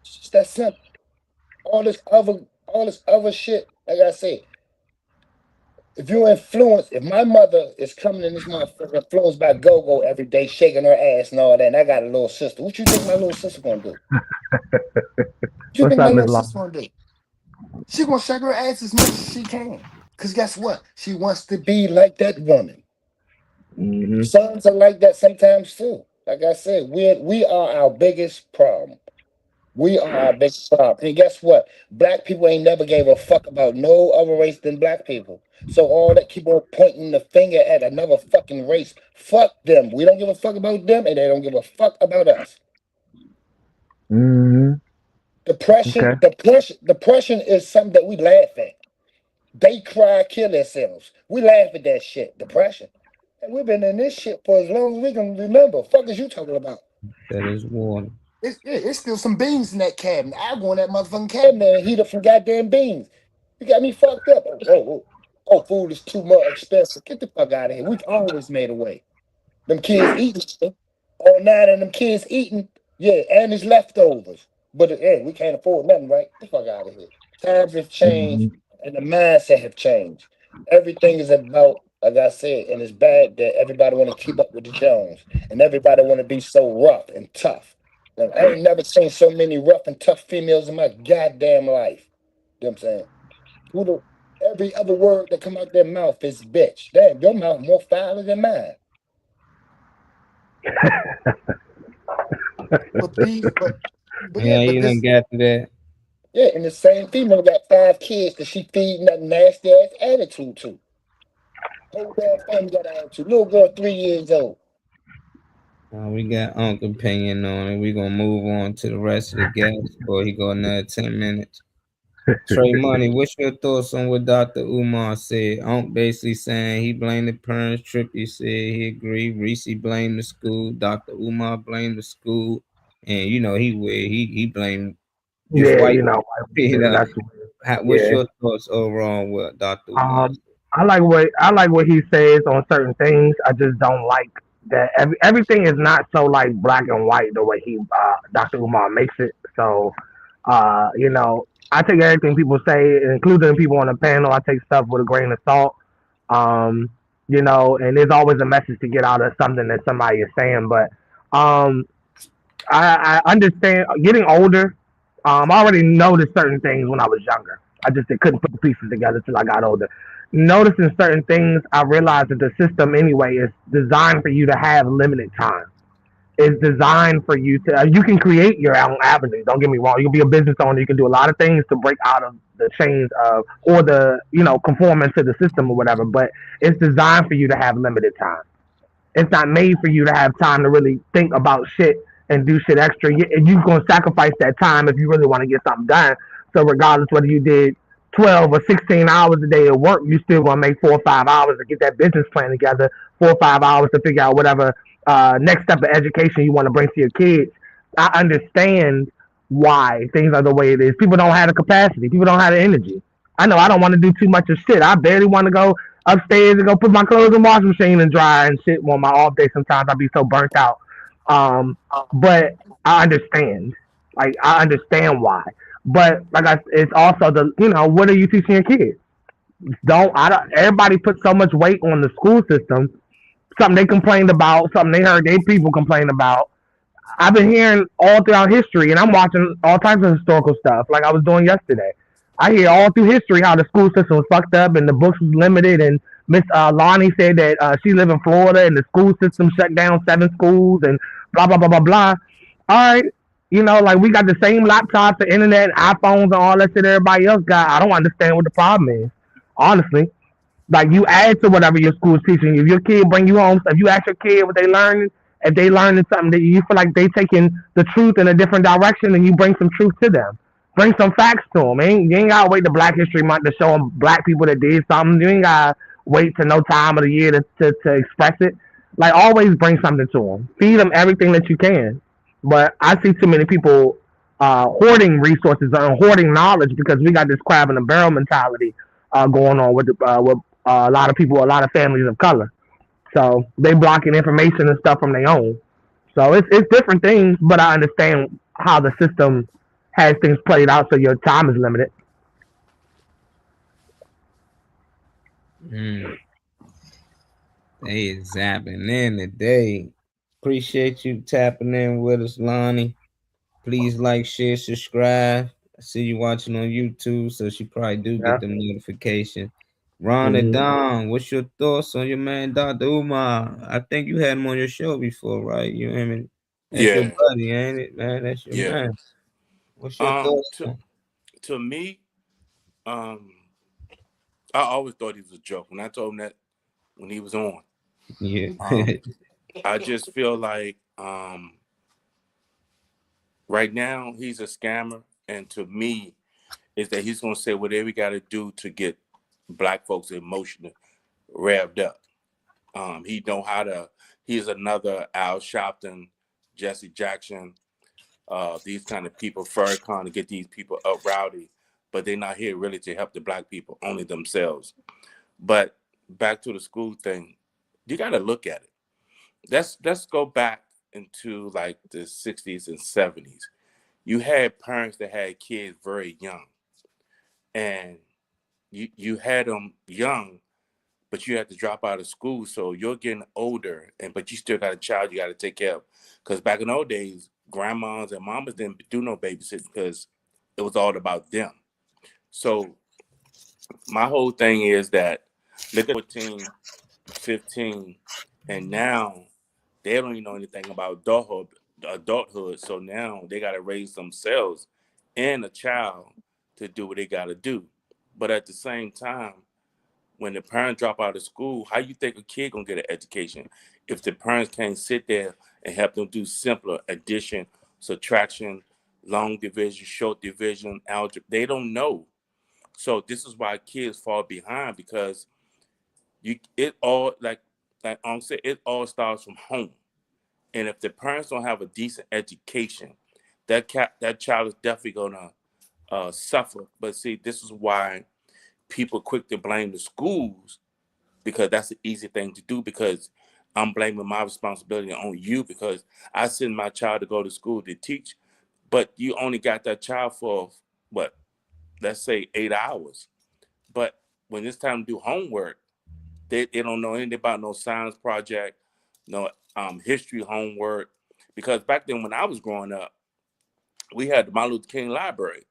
It's just that simple. All this other shit, like I said, if my mother is coming in this motherfucker influenced by Go-Go every day, shaking her ass and all that, and I got a little sister, what you think my little sister gonna do? What you think my little sister gonna do? She gonna shake her ass as much as she can. Because guess what? She wants to be like that woman. Sons are like that sometimes too. Like I said, we are our biggest problem. We are our biggest problem. And guess what? Black people ain't never gave a fuck about no other race than black people. So all that keep on pointing the finger at another fucking race, fuck them. We don't give a fuck about them, and they don't give a fuck about us. Depression is something that we laugh at. They cry, kill themselves. We laugh at that shit. Depression. And we've been in this shit for as long as we can remember. Fuck is you talking about? That is water. It's still some beans in that cabinet. I go in that motherfucking cabinet and heat up some goddamn beans. You got me fucked up. Oh, food is too much expensive. Get the fuck out of here. We've always made a way. Them kids eating. All 9 of them kids eating. Yeah, and it's leftovers. But we can't afford nothing, right? Get the fuck out of here. Times have changed and the mindset have changed. Everything is about, like I said, and it's bad that everybody want to keep up with the Jones. And everybody want to be so rough and tough. And I ain't never seen so many rough and tough females in my goddamn life. You know what I'm saying? Every other word that come out their mouth is bitch. Damn, your mouth more foul than mine. But these, but Yeah, but you done this, got to that. yeah, and the same female got 5 kids that she feeding that nasty ass attitude to. Whole damn family got an attitude. Little girl, 3 years old. We got Uncle opinion on it. We gonna move on to the rest of the guests before he go another 10 minutes. Trey Money, what's your thoughts on what Dr. Umar said? Unc basically saying he blamed the parents. Trippy said he agreed. Reese blamed the school. Dr. Umar blamed the school. And you know he blamed just Yeah, white. you know, You know, that's what's yeah. your thoughts overall on what Dr. Umar said? I like what he says on certain things. I just don't like that everything is not so like black and white the way he Dr. Umar makes it. So you know, I take everything people say, including people on the panel. I take stuff with a grain of salt. Um, you know, and there's always a message to get out of something that somebody is saying. But um, I understand getting older. I already noticed certain things when I was younger. I just couldn't put the pieces together till I got older. Noticing certain things, I realized that the system anyway is designed for you to have limited time. It's designed for you to. You can create your own avenue. Don't get me wrong. You can be a business owner. You can do a lot of things to break out of the chains of or the conforming to the system or whatever. But it's designed for you to have limited time. It's not made for you to have time to really think about shit and do shit extra. And you're going to sacrifice that time if you really want to get something done. So regardless whether you did 12 or 16 hours a day at work, you still going to make 4 or 5 hours to get that business plan together, 4 or 5 hours to figure out whatever next step of education you want to bring to your kids. I understand why things are the way it is. People don't have the capacity. People don't have the energy. I know I don't want to do too much of shit. I barely want to go upstairs and go put my clothes in the washing machine and dry and shit on my off day. Sometimes I'll be so burnt out. But I understand. Like I understand why. But it's also what are you teaching your kids? Everybody puts so much weight on the school system. Something they complained about, something they heard their people complain about. I've been hearing all throughout history, and I'm watching all types of historical stuff, like I was doing yesterday. I hear all through history how the school system was fucked up and the books was limited. And Miss Lonnie said that she lived in Florida and the school system shut down 7 schools and blah blah blah blah blah. All right, like we got the same laptops, the internet, iPhones, and all that shit everybody else got. I don't understand what the problem is, honestly. Like you add to whatever your school is teaching you. If your kid bring you home, if you ask your kid what they learning, if they learning something that you feel like they taking the truth in a different direction, and you bring some truth to them. Bring some facts to them. You ain't gotta wait to Black History Month to show them black people that did something. You ain't gotta wait to no time of the year to express it. Like always bring something to them. Feed them everything that you can. But I see too many people hoarding resources and hoarding knowledge because we got this crab in the barrel mentality going on with a lot of people, a lot of families of color. So they blocking information and stuff from their own. So it's different things, but I understand how the system has things played out, so your time is limited. They is zapping in today. Appreciate you tapping in with us, Lonnie. Please like, share, subscribe. I see you watching on YouTube, so she probably do get the notification. Rhonda Don, what's your thoughts on your man Dr. Umar? I think you had him on your show before, right? You know him. That's your buddy, ain't it, man? That's your man. What's your thoughts? To me, I always thought he was a joke. When I told him that when he was on, I just feel like right now he's a scammer, and to me, is that he's gonna say whatever he got to do to get black folks emotional, revved up. He know how to. He's another Al Sharpton, Jesse Jackson. These kind of people, Farrakhan, to get these people up rowdy, but they're not here really to help the black people, only themselves. But back to the school thing, you got to look at it. Let's go back into like the 60s and 70s. You had parents that had kids very young, and you had them young, but you had to drop out of school, so you're getting older, but you still got a child you got to take care of. Because back in those days, grandmas and mamas didn't do no babysitting because it was all about them. So my whole thing is that look at 14, 15, and now they don't even know anything about adulthood adulthood. So now they got to raise themselves and a child to do what they got to do. But at the same time, when the parents drop out of school, how you think a kid gonna get an education if the parents can't sit there and help them do simpler addition, subtraction, long division, short division, algebra? They don't know. So this is why kids fall behind, because it all like said, it all starts from home. And if the parents don't have a decent education, that child is definitely gonna suffer. But see, this is why people quick to blame the schools, because that's the easy thing to do, because I'm blaming my responsibility on you because I send my child to go to school to teach, but you only got that child for what, let's say 8 hours. But when it's time to do homework, they don't know anything about no science project, no history homework. Because back then when I was growing up, we had the Martin Luther King Library.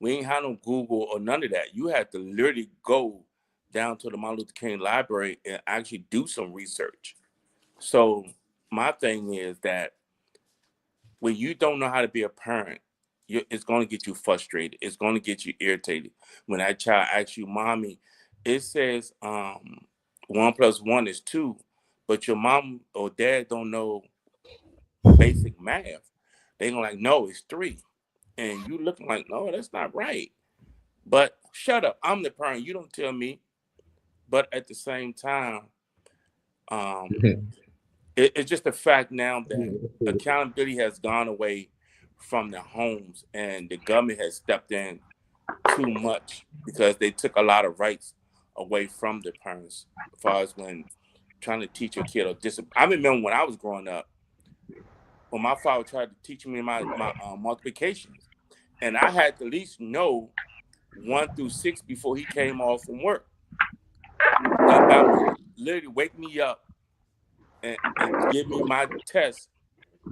We ain't had no Google or none of that. You had to literally go down to the Martin Luther King Library and actually do some research. So my thing is that when you don't know how to be a parent, it's going to get you frustrated. It's going to get you irritated. When that child asks you, mommy, it says 1 + 1 is 2, but your mom or dad don't know basic math. They gonna like, no, it's 3. And you looking like, no, that's not right. But shut up. I'm the parent. You don't tell me. But at the same time, it's just a fact now that accountability has gone away from the homes, and the government has stepped in too much because they took a lot of rights away from the parents as far as when trying to teach a kid or discipline. I remember when I was growing up, when my father tried to teach me my multiplications, and I had to at least know 1 through 6 before he came off from work. That would literally wake me up and give me my test.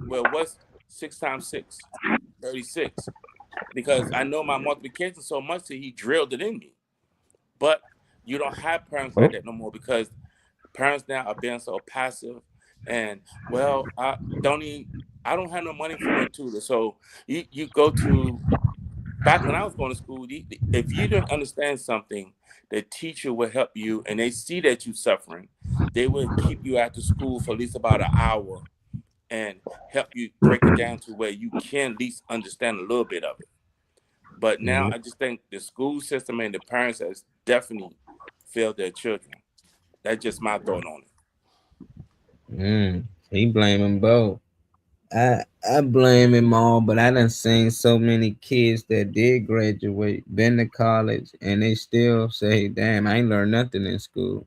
Well, what's 6 times 6? 36. Because I know my multiplication so much that he drilled it in me. But you don't have parents like that no more, because parents now are being so passive. And well, I don't have no money for a tutor. So you go to, back when I was going to school, if you didn't understand something, the teacher would help you, and they see that you're suffering. They would keep you after school for at least about an hour and help you break it down to where you can at least understand a little bit of it. But now I just think the school system and the parents has definitely failed their children. That's just my thought on it. He blame them both. I blame him all, but I done seen so many kids that did graduate, been to college, and they still say, damn, I ain't learned nothing in school.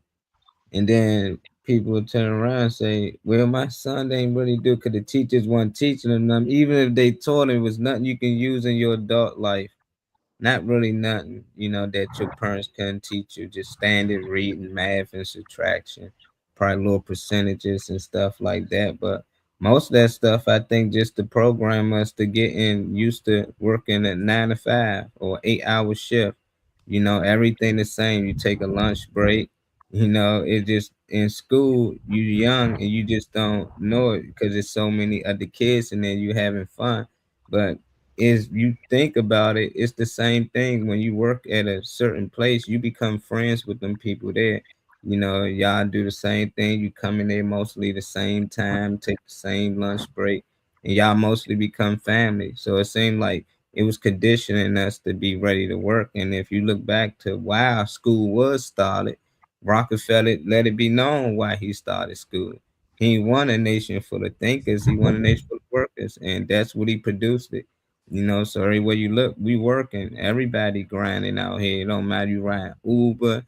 And then people will turn around and say, well, my son ain't really do, because the teachers weren't teaching them nothing. Even if they taught him, it was nothing you can use in your adult life. Not really nothing, that your parents couldn't teach you. Just standard reading, math, and subtraction, probably little percentages and stuff like that. But most of that stuff, I think, just to program us to get used to working at 9 to 5 or 8-hour shift. Everything the same. You take a lunch break. It just, in school, you young and you just don't know it because there's so many other kids and then you having fun. But you think about it, it's the same thing when you work at a certain place. You become friends with them people there. Y'all do the same thing. You come in there mostly the same time, take the same lunch break, and y'all mostly become family. So it seemed like it was conditioning us to be ready to work. And if you look back to why school was started, Rockefeller let it be known why he started school. He won a nation full of thinkers. He won a nation full of workers, and that's what he produced it. So everywhere you look, we working. Everybody grinding out here. It don't matter you ride Uber,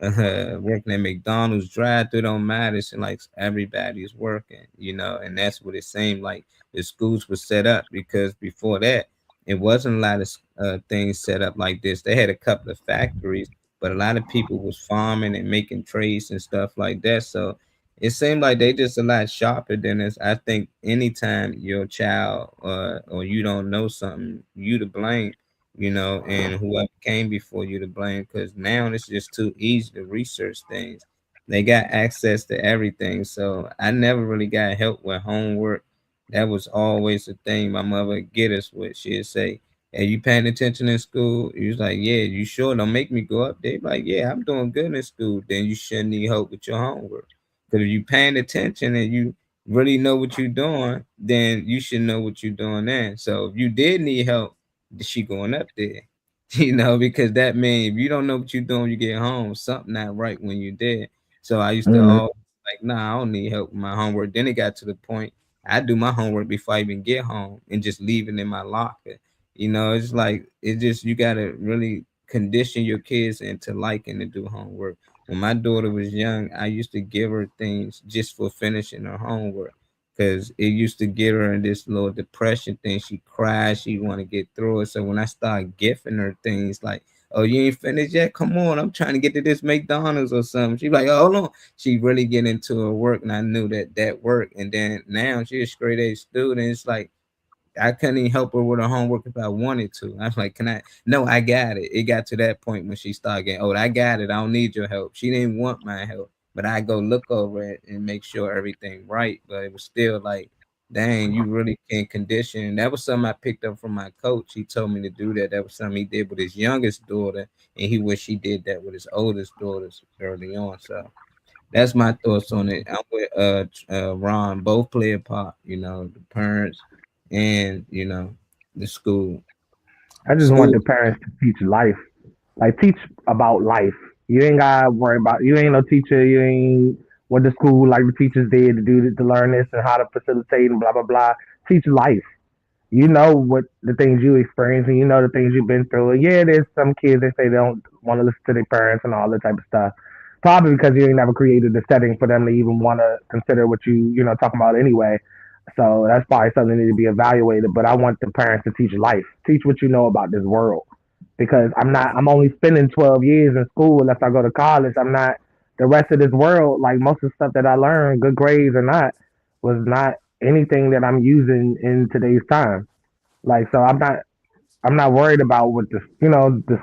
working at McDonald's, drive-through, don't matter. It's like everybody's working, and that's what it seemed like the schools were set up, because before that, it wasn't a lot of things set up like this. They had a couple of factories, but a lot of people was farming and making trades and stuff like that. So it seemed like they just a lot sharper than us. I think anytime your child or you don't know something, you to blame, and whoever came before you to blame, because now it's just too easy to research things. They got access to everything. So I never really got help with homework. That was always the thing my mother would get us with. She'd say, "Are you paying attention in school?" You was like, "Yeah." "You sure? Don't make me go up there." Like, "Yeah, I'm doing good in school." Then you shouldn't need help with your homework. Because if you paying attention and you really know what you're doing, then you should know what you're doing then. So if you did need help, she going up there. Because that means if you don't know what you're doing when you get home, something not right when you're there. So I used to always like, nah, I don't need help with my homework. Then it got to the point I do my homework before I even get home and just leave it in my locker. It's like it's just you gotta really condition your kids into liking to do homework. When my daughter was young, I used to give her things just for finishing her homework because it used to get her in this little depression thing. She cries, she want to get through it. So when I start gifting her things like, "Oh, you ain't finished yet? Come on, I'm trying to get to this McDonald's or something." She's like, "Oh, hold on." She really get into her work, and I knew that worked. And then now she's a straight A student. It's like I couldn't even help her with her homework if I wanted to. I was like, "Can I?" "No, I got it." It got to that point when she started getting, "Oh, I got it. I don't need your help." She didn't want my help, but I go look over it and make sure everything right. But it was still like, dang, you really can't condition. And that was something I picked up from my coach. He told me to do that. That was something he did with his youngest daughter, and he wished he did that with his oldest daughters early on. So that's my thoughts on it. I'm with Ron. Both play a part. The parents and the school. I just want the parents to teach life, like teach about life. You ain't gotta worry about. You ain't no teacher. You ain't went to school like the teachers did to learn this and how to facilitate and blah blah blah. Teach life. You know what the things you experience and you know the things you've been through. And yeah, there's some kids that say they don't want to listen to their parents and all that type of stuff. Probably because you ain't never created the setting for them to even want to consider what you know talking about anyway. So that's probably something that need to be evaluated. But I want the parents to teach life, teach what you know about this world. Because I'm only spending 12 years in school unless I go to college. I'm not the rest of this world. Like most of the stuff that I learned, good grades or not, was not anything that I'm using in today's time. Like so, I'm not worried about what the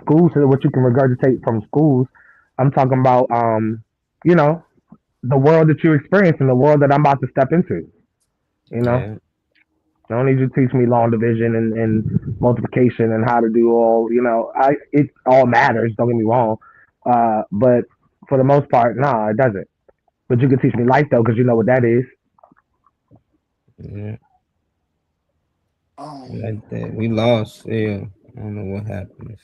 schools what you can regurgitate from schools. I'm talking about you know the world that you experience and the world that I'm about to step into. You know, Yeah. I don't need you to teach me long division and multiplication and how to do all. It all matters. Don't get me wrong, but for the most part, nah, it doesn't. But you can teach me life though, because you know what that is. Yeah. Like that. We lost. Yeah. I don't know what happened.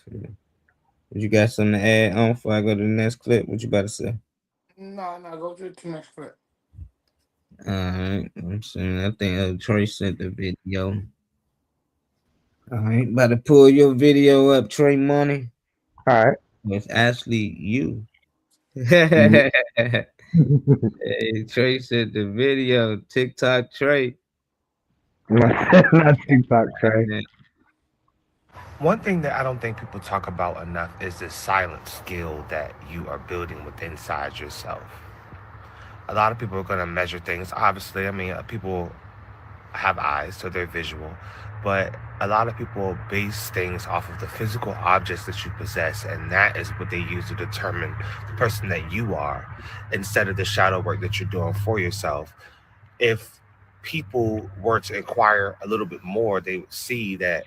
But you got something to add on before I go to the next clip? What you about to say? No, go to the next clip. All right. I'm saying I think Trey sent the video. All right. About to pull your video up, Trey Money. All right. It's actually you. Mhm. Hey, Trey sent the video. TikTok Trey. Not TikTok, Trey. One thing that I don't think people talk about enough is the silent skill that you are building within inside yourself. A lot of people are going to measure things. Obviously, I mean, people have eyes, so they're visual. But a lot of people base things off of the physical objects that you possess, and that is what they use to determine the person that you are, instead of the shadow work that you're doing for yourself. If people were to inquire a little bit more, they would see that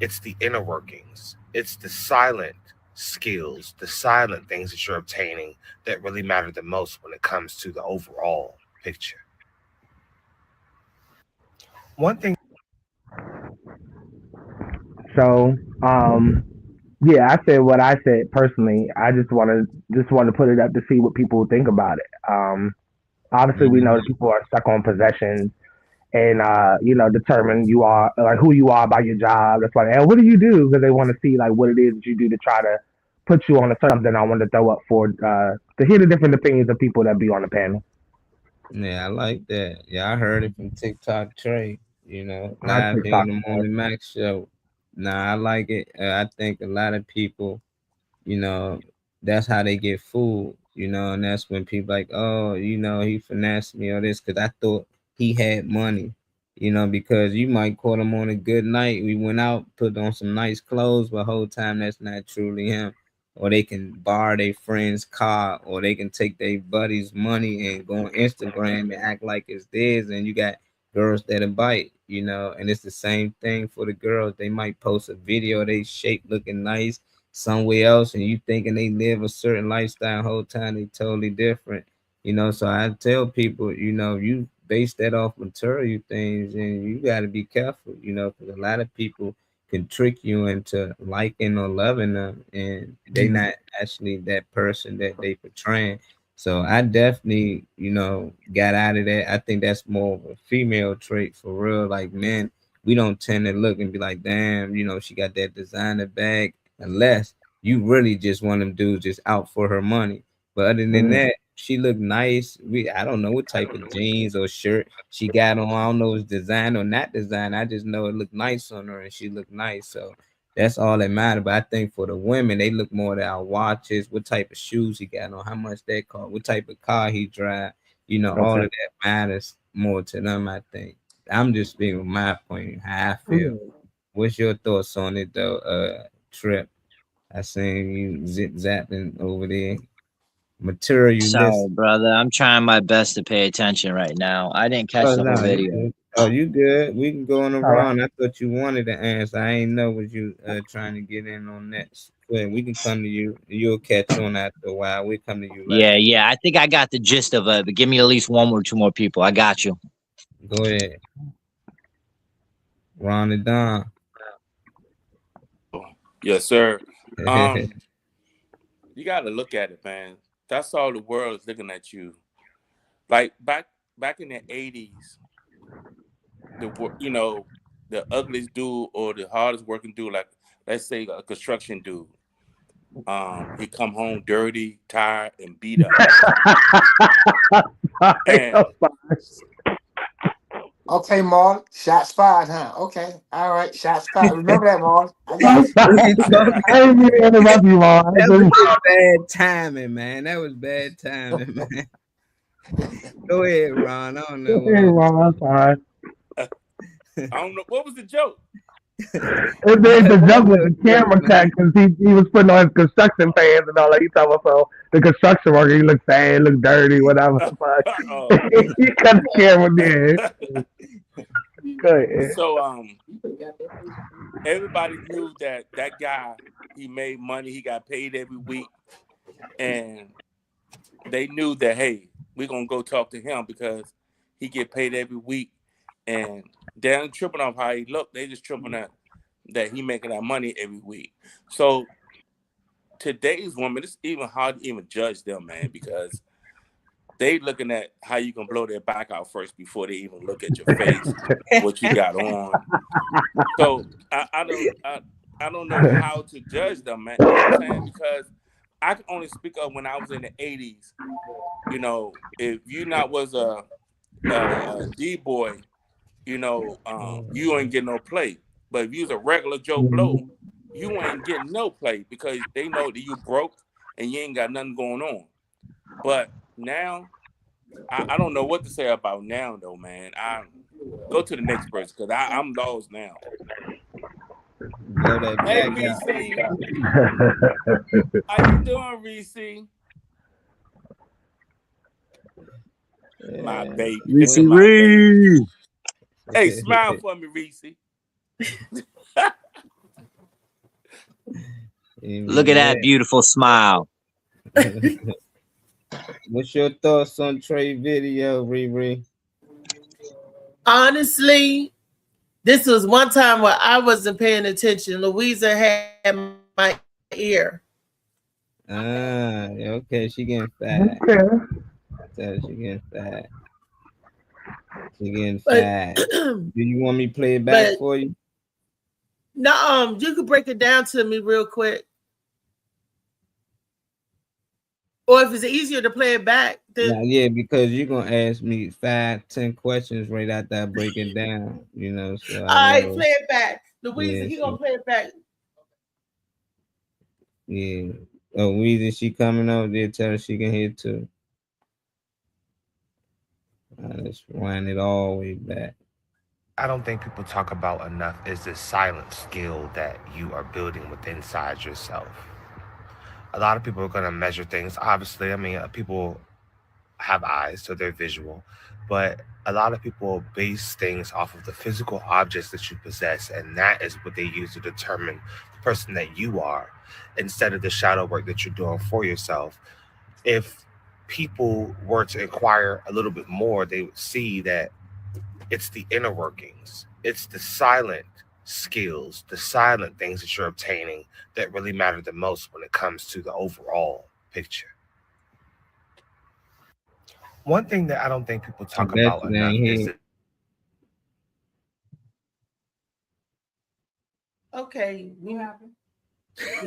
it's the inner workings, it's the silent skills, the silent things that you're obtaining that really matter the most when it comes to the overall picture. One thing. So, yeah, I said what I said personally. I just want to put it up to see what people think about it. Obviously, we know that people are stuck on possessions and determine you are like who you are by your job. That's why. And what do you do? Because they want to see like what it is that you do to try to put you on a something. I want to throw up for to hear the different opinions of people that be on the panel. Yeah, I like that. Yeah, I heard it from TikTok Trey. Live here TikTok on the Morning Max show. Nah, I like it. I think a lot of people, that's how they get fooled. And that's when people like, oh, he finessed me or this, because I thought he had money. Because you might call him on a good night. We went out, put on some nice clothes, but whole time that's not truly him. Or they can borrow their friend's car, or they can take their buddy's money and go on Instagram and act like it's theirs. And you got girls that'll bite, you know, and it's the same thing for the girls. They might post a video, they shape looking nice somewhere else, and you thinking they live a certain lifestyle, whole time they totally different, you know. So I tell people, you know, you base that off material things, and you got to be careful, you know, because a lot of people can trick you into liking or loving them, and they not actually that person that they portraying. So I definitely, you know, got out of that. I think that's more of a female trait for real. Like men, we don't tend to look and be like, damn, you know, she got that designer bag, unless you really just want them dudes just out for her money. But other than that, she looked nice. I don't know what type of jeans or shirt she got on. I don't know if it's design or not design. I just know it looked nice on her and she looked nice. So that's all that matters. But I think for the women, they look more at our watches, what type of shoes he got on, how much that cost, what type of car he drive. You know, all of that matters more to them, I think. I'm just speaking my point, how I feel. What's your thoughts on it though, Trip? I seen you zip zapping over there. Materialist. Sorry, brother. I'm trying my best to pay attention right now. I didn't catch the whole video. You good? We can go on around. I thought you wanted to answer. I ain't know was you trying to get in on that. We can come to you. You'll catch on after a while. We come to you. Yeah. I think I got the gist of it. But give me at least one or two more people. I got you. Go ahead. Ron and Don. Yes, sir. You got to look at it, man. That's all the world is looking at you. Like back in the 80s, the ugliest dude or the hardest working dude, like let's say a construction dude, he come home dirty, tired, and beat up. Okay, Marlon. Shots fired, huh? Okay. All right. Shots fired. Remember that, Marlon. I didn't mean to interrupt you, Marlon. That was bad timing, man. That was bad timing, man. Go ahead, Ron. I don't know. Go ahead, Ron. I'm sorry. I don't know. What was the joke? The joke was the camera cut because he was putting on his construction pants and all that. He talking about so the construction worker, he looked sad, looked dirty, whatever. He cut the camera there. Go ahead. So everybody knew that guy, he made money, he got paid every week, and they knew that, hey, we're gonna go talk to him because he get paid every week, and they ain't tripping off how he looked. They just tripping out that he making that money every week. So today's woman, it's even hard to even judge them, man, because they looking at how you can blow their back out first before they even look at your face, what you got on. So I don't know how to judge them, man. You know what I'm saying? Because I can only speak of when I was in the 80s. You know, if you not was a D-boy, you know, you ain't getting no play. But if you was a regular Joe Blow, you ain't getting no play because they know that you broke and you ain't got nothing going on. But now, I don't know what to say about now, though, man. I go to the next person because I'm lost now. Hey, Reese. How you doing, Reese? My baby. Reese. Hey, smile for me, Reese. Look at that beautiful smile. What's your thoughts on Trey video, Riri? Honestly, this was one time where I wasn't paying attention. Louisa had my ear. Okay, she getting fat. Okay. She getting fat. She getting fat. Do you want me to play it back for you? No, you could break it down to me real quick. Or if it's easier to play it back, then yeah, because you're gonna ask me 5-10 questions right after I break it down, you know. So all right, play it back. Louisa, he gonna play it back. Yeah. Oh, Louisa, she coming over there, tell her she can hear too. Let's wind it all the way back. I don't think people talk about enough is the silent skill that you are building within inside yourself. A lot of people are going to measure things. Obviously, I mean, people have eyes, so they're visual, but a lot of people base things off of the physical objects that you possess, and that is what they use to determine the person that you are, instead of the shadow work that you're doing for yourself. If people were to inquire a little bit more, they would see that it's the inner workings, it's the silent skills, the silent things that you're obtaining that really matter the most when it comes to the overall picture. One thing that I don't think people talk about enough is that Okay, we happened.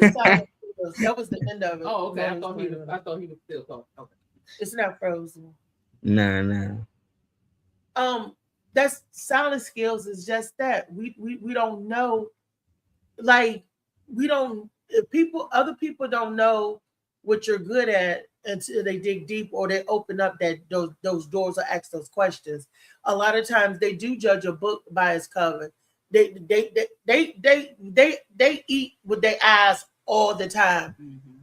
That was the end of it. Oh, okay. I thought he was still talking. Okay. It's not frozen. Nah. That's silent skills is just that. We don't know, like we don't other people don't know what you're good at until they dig deep or they open up those doors or ask those questions. A lot of times they do judge a book by its cover. They eat with their eyes all the time,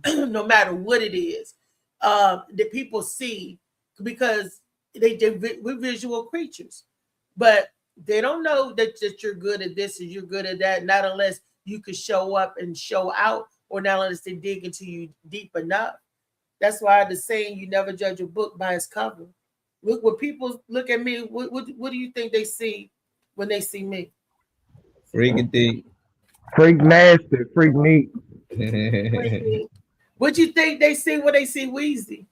no matter what it is. That people see because we're visual creatures, but they don't know that you're good at this and you're good at that. Not unless you could show up and show out, or not unless they dig into you deep enough. That's why the saying, "You never judge a book by its cover." Look, when people look at me, what do you think they see when they see me? Freaky, freak nasty, freak neat. What do you think they see when they see Weezy?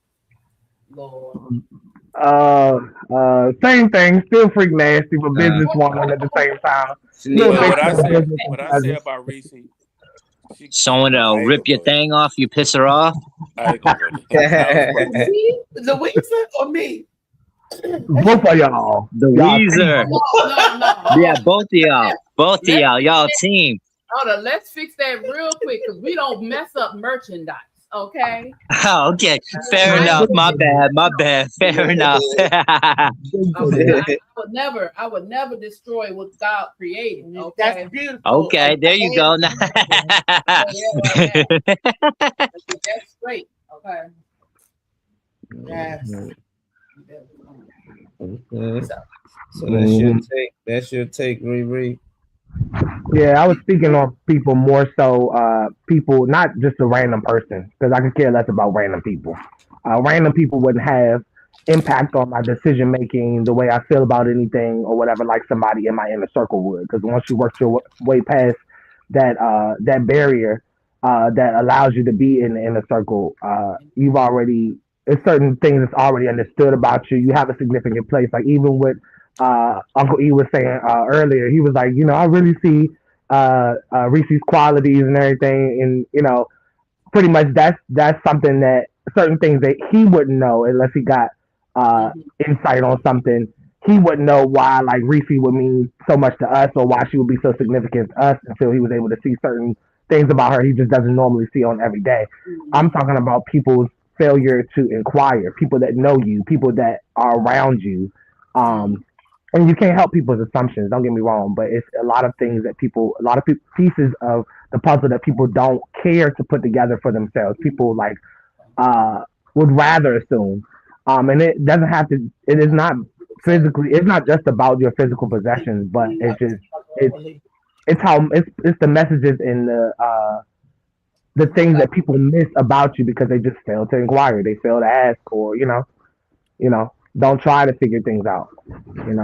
Lord. Same thing, still freak nasty, but businesswoman at the same time. What I say about Reese, someone to rip your thing off, you piss her off. Louisa or me? Both of y'all. The Weezer. No. Yeah, both of y'all. Both of y'all. Y'all team. Hold on, let's fix that real quick because we don't mess up merchandise. Okay. Oh, okay. Fair enough. My bad. Fair enough. I would never destroy what God created. Okay. That's beautiful. Okay, there you go. That's great. Okay. Yes. Okay. So that's your take, Riri. Yeah, I was speaking on people more so, people, not just a random person, because I could care less about random people. Random people wouldn't have impact on my decision making, the way I feel about anything or whatever, like somebody in my inner circle would. Because once you work your way past that barrier that allows you to be in the inner circle, it's certain things that's already understood about you. You have a significant place. Like even with Uncle E was saying earlier, he was like, I really see Reese's qualities and everything, and pretty much that's something that certain things that he wouldn't know unless he got insight on something. He wouldn't know why like Reese would mean so much to us or why she would be so significant to us until he was able to see certain things about her he just doesn't normally see on every day. I'm talking about people's failure to inquire, people that know you, people that are around you. And you can't help people's assumptions, don't get me wrong, but it's a lot of things that pieces of the puzzle that people don't care to put together for themselves. People like would rather assume. And it doesn't have to, it is not physically, it's not just about your physical possessions, but it's the messages and the things that people miss about you because they just fail to inquire, they fail to ask, or don't try to figure things out.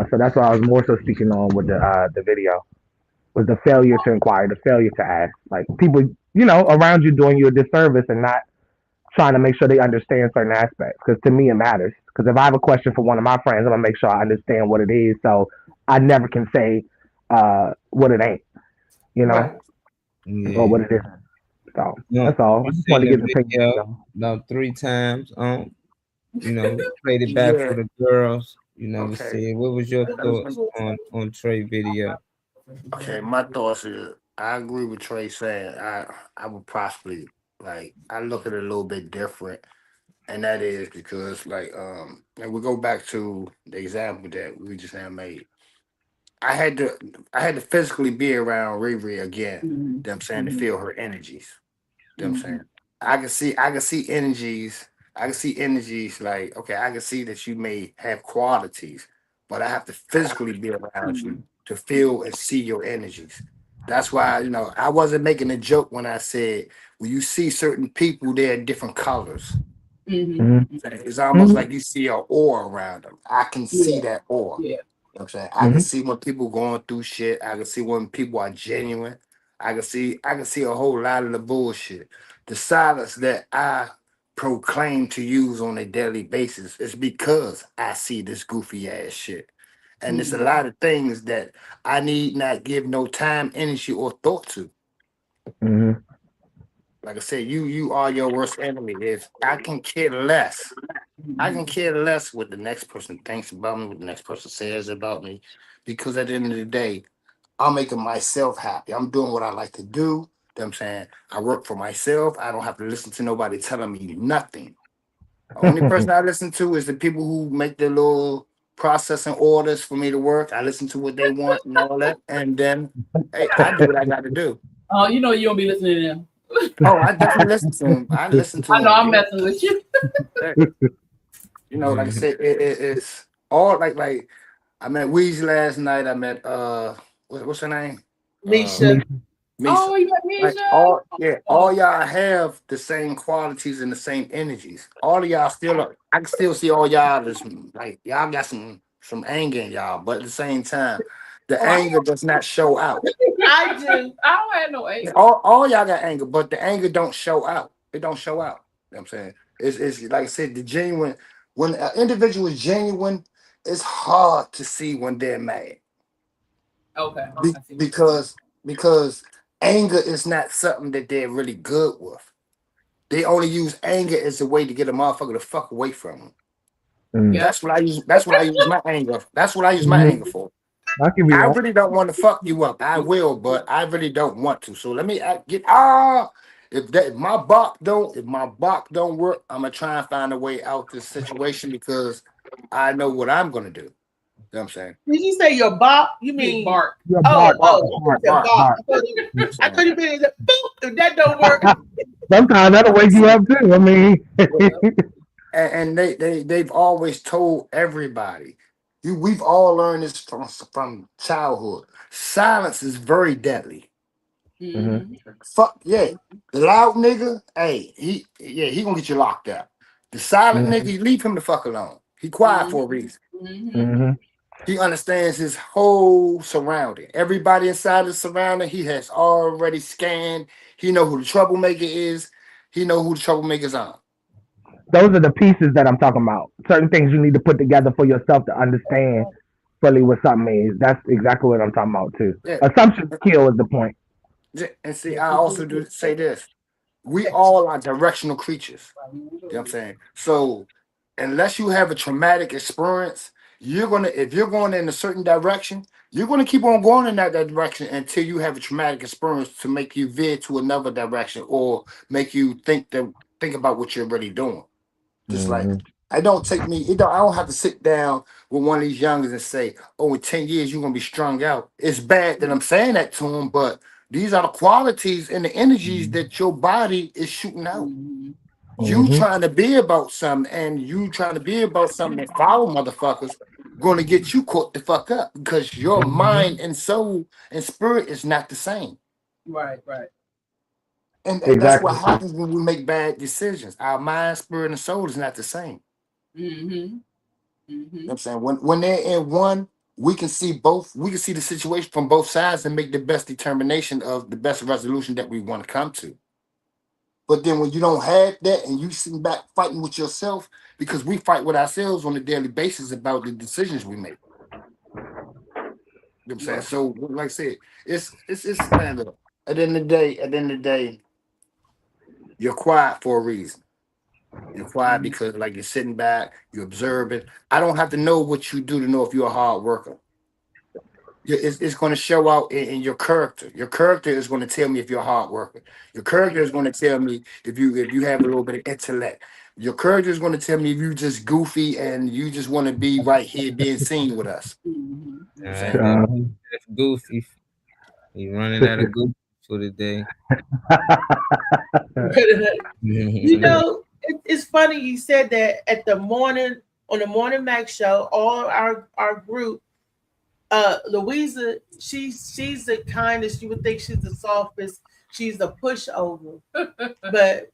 So that's what I was more so speaking on with the video, was the failure to inquire, the failure to ask. Like people, around you doing you a disservice and not trying to make sure they understand certain aspects. Because to me, it matters. Because if I have a question for one of my friends, I'm gonna make sure I understand what it is. So I never can say what it ain't, Right. or what it isn't. So that's all. I just want to get the picture. About 3 times. Played it back for the girls. To see what was your thoughts on Trey video? Okay, my thoughts is I agree with Trey saying I would possibly I look at it a little bit different, and that is because and we go back to the example that we just now made. I had to physically be around Riri again. You know what I'm saying, to feel her energies. You know what I'm saying? I can see energies I can see energies like, okay, I can see that you may have qualities, but I have to physically be around you to feel and see your energies. That's why, I wasn't making a joke when I said, when you see certain people, they're different colors. It's almost like you see an aura around them. I can see that aura. Yeah. You know what I'm saying? I can see when people going through shit. I can see when people are genuine. I can see a whole lot of the bullshit. The silence that I proclaim to use on a daily basis is because I see this goofy ass shit. And there's a lot of things that I need not give no time, energy, or thought to. Like I said, you are your worst enemy. If I can care less, what the next person thinks about me, what the next person says about me, because at the end of the day, I'm making myself happy. I'm doing what I like to do. You know what I'm saying? I work for myself. I don't have to listen to nobody telling me nothing. The only person I listen to is the people who make the little processing orders for me to work. I listen to what they want and all that. And then, hey, I do what I got to do. Oh, you don't be listening to them. Oh, I definitely listen to them. I listen to them. I know I'm messing with you. Like I said, it's all like I met Weezy last night. I met what's her name? Misha. Oh, you got Misha. All y'all have the same qualities and the same energies. All of y'all I can still see all y'all as like y'all got some anger in y'all, but at the same time, the anger does not show out. I do. I don't have no anger. All y'all got anger, but the anger don't show out. It don't show out. You know what I'm saying? It's like I said, the genuine. When an individual is genuine, it's hard to see when they're mad. Okay. Because anger is not something that they're really good with. They only use anger as a way to get a motherfucker to fuck away from them. That's what I use. That's what I use my anger. That's what I use my anger for. I really don't want to fuck you up. I will, but I really don't want to. So let me get if my bop don't work, I'm gonna try and find a way out this situation because I know what I'm gonna do. You know what I'm saying? Did you say your bop? You mean bark? Bark. Bark. I thought you meant boop. If that don't work, sometimes that'll wake you up too. I mean, and they've always told everybody. We've all learned this from childhood. Silence is very deadly. Fuck yeah. The loud nigga, hey, he gonna get you locked up. The silent nigga, you leave him the fuck alone. He quiet for a reason. He understands his whole surrounding. Everybody inside the surrounding, he has already scanned. He know who the troublemaker is. He know who the troublemakers are. those are the pieces that I'm talking about. Certain things you need to put together for yourself to understand fully what something is. That's exactly what I'm talking about too. Yeah. Assumptions kill is the point. And see, I also do say this. We all are directional creatures. You know what I'm saying? So unless you have a traumatic experience, if you're going in a certain direction, you're gonna keep on going in that direction until you have a traumatic experience to make you veer to another direction or make you think about what you're really doing. Just like I don't have to sit down with one of these youngers and say, oh, in 10 years you're gonna be strung out. It's bad that I'm saying that to them, but these are the qualities and the energies that your body is shooting out. You trying to be about something and you trying to be about something that follow motherfuckers gonna get you caught the fuck up because your mind and soul and spirit is not the same. Right. And that's what happens when we make bad decisions. Our mind, spirit, and soul is not the same. You know what I'm saying? When they're in one, we can see the situation from both sides and make the best determination of the best resolution that we want to come to. But then when you don't have that and you sitting back fighting with yourself, because we fight with ourselves on a daily basis about the decisions we make. You know what I'm saying? So like I said, it's man, look, at the end of the day, you're quiet for a reason. You're quiet because like you're sitting back, you're observing. I don't have to know what you do to know if you're a hard worker. It's going to show out in your character. Your character is going to tell me if you're a hard worker. Your character is going to tell me if you have a little bit of intellect. Your character is going to tell me if you just goofy and you just want to be right here being seen with us. That's goofy. You running out of goofy for the day. You know, it's funny you said that at the morning on the Morning Mac show. All our group, Louisa, she's the kindest. You would think she's the softest. She's a pushover, but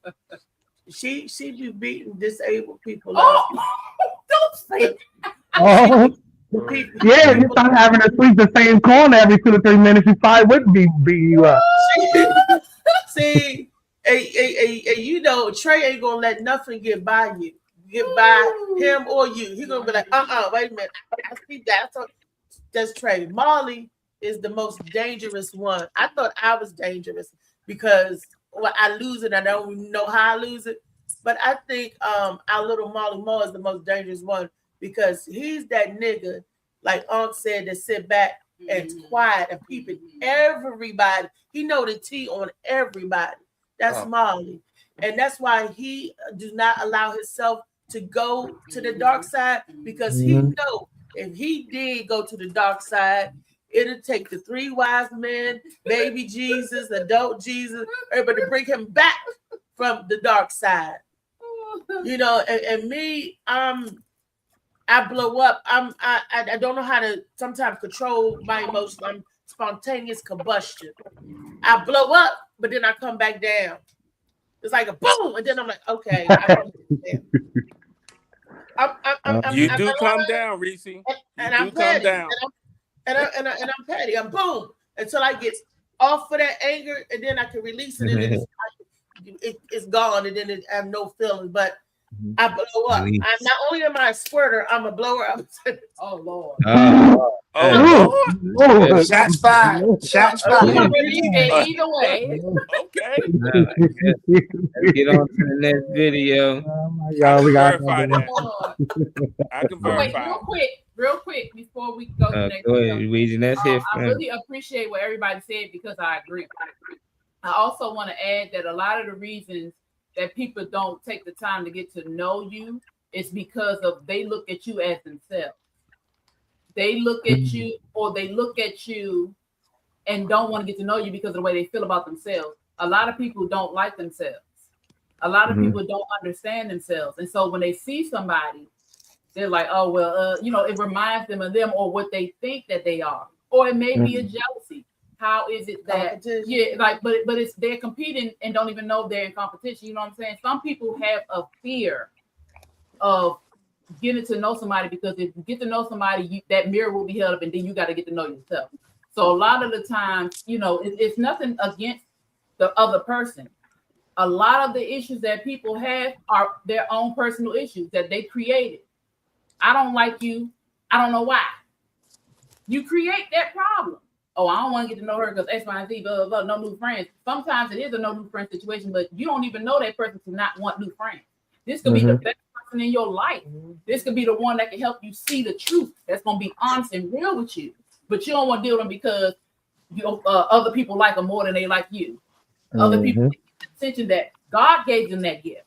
she be beating disabled people. Don't say that. Oh. Yeah, if you start having to sweep the same corner every 2 to 3 minutes, you probably wouldn't be beating you up. See, you know, Trey ain't gonna let nothing get by him or you. He gonna be like, wait a minute, I see that. That's Trey. Molly is the most dangerous one. I thought I was dangerous because I lose it. I don't even know how I lose it, but I think our little Molly Moore is the most dangerous one. Because he's that nigga, like Unc said, that sit back and quiet and peeping everybody. He know the tea on everybody. That's Molly. And that's why he does not allow himself to go to the dark side, because he know if he did go to the dark side, it'll take the 3 wise men, baby Jesus, adult Jesus, everybody to bring him back from the dark side. You know, and me, I blow up. I don't know how to sometimes control my emotions. I'm spontaneous combustion. I blow up, but then I come back down. It's like a boom, and then I'm like, okay. You do come down, Reese. And I'm petty. And I'm petty. I'm boom until I get off of that anger, and then I can release it, and it's gone, and then I have no feelings. But I blow up. I'm not only am I a squirter, I'm a blower up. Oh Lord. Lord. Shots fired. Shots fired. Either way. Okay. Let's get on to the next video. Oh my God, we got verify that. I can verify. Wait, real quick, before we go to the next Go video. ahead, Luigi. Let's hear I from really appreciate what everybody said because I agree. I also want to add that a lot of the reasons that people don't take the time to get to know you is because of they look at you as themselves. They look at you, or they look at you and don't want to get to know you because of the way they feel about themselves. A lot of people don't like themselves. A lot of people don't understand themselves. And so when they see somebody, they're like, oh, well, you know, it reminds them of them or what they think that they are. Or it may be a jealousy. How is it that, but it's they're competing and don't even know they're in competition. You know what I'm saying? Some people have a fear of getting to know somebody because if you get to know somebody, that mirror will be held up and then you got to get to know yourself. So a lot of the times, you know, it's nothing against the other person. A lot of the issues that people have are their own personal issues that they created. I don't like you. I don't know why. You create that problem. Oh, I don't want to get to know her because X, Y, and Z, blah, blah, blah, no new friends. Sometimes it is a no new friend situation, but you don't even know that person to not want new friends. This could be the best person in your life. This could be the one that can help you see the truth. That's going to be honest and real with you. But you don't want to deal with them because you know, other people like them more than they like you. Other people pay attention that God gave them that gift.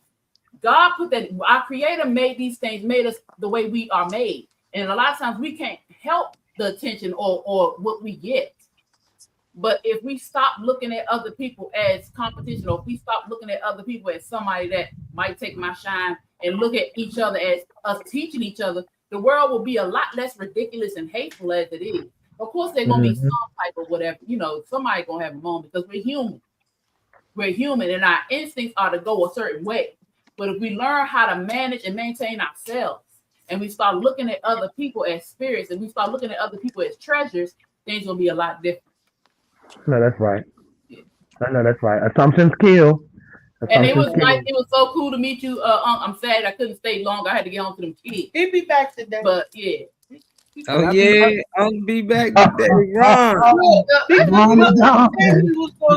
God put that, our creator made these things, made us the way we are made. And a lot of times we can't help the attention or what we get. But if we stop looking at other people as competition, or if we stop looking at other people as somebody that might take my shine and look at each other as us teaching each other, the world will be a lot less ridiculous and hateful as it is. Of course, there's going to be some type of whatever, you know, somebody going to have a moment because we're human. We're human and our instincts are to go a certain way. But if we learn how to manage and maintain ourselves, and we start looking at other people as spirits, and we start looking at other people as treasures, things will be a lot different. No, that's right. I know that's right. Assumptions kill. And it was like, it was so cool to meet you. I'm sad I couldn't stay long. I had to get home to them kids. He'll be back today. But yeah. Oh yeah, I'll be back today. Ron.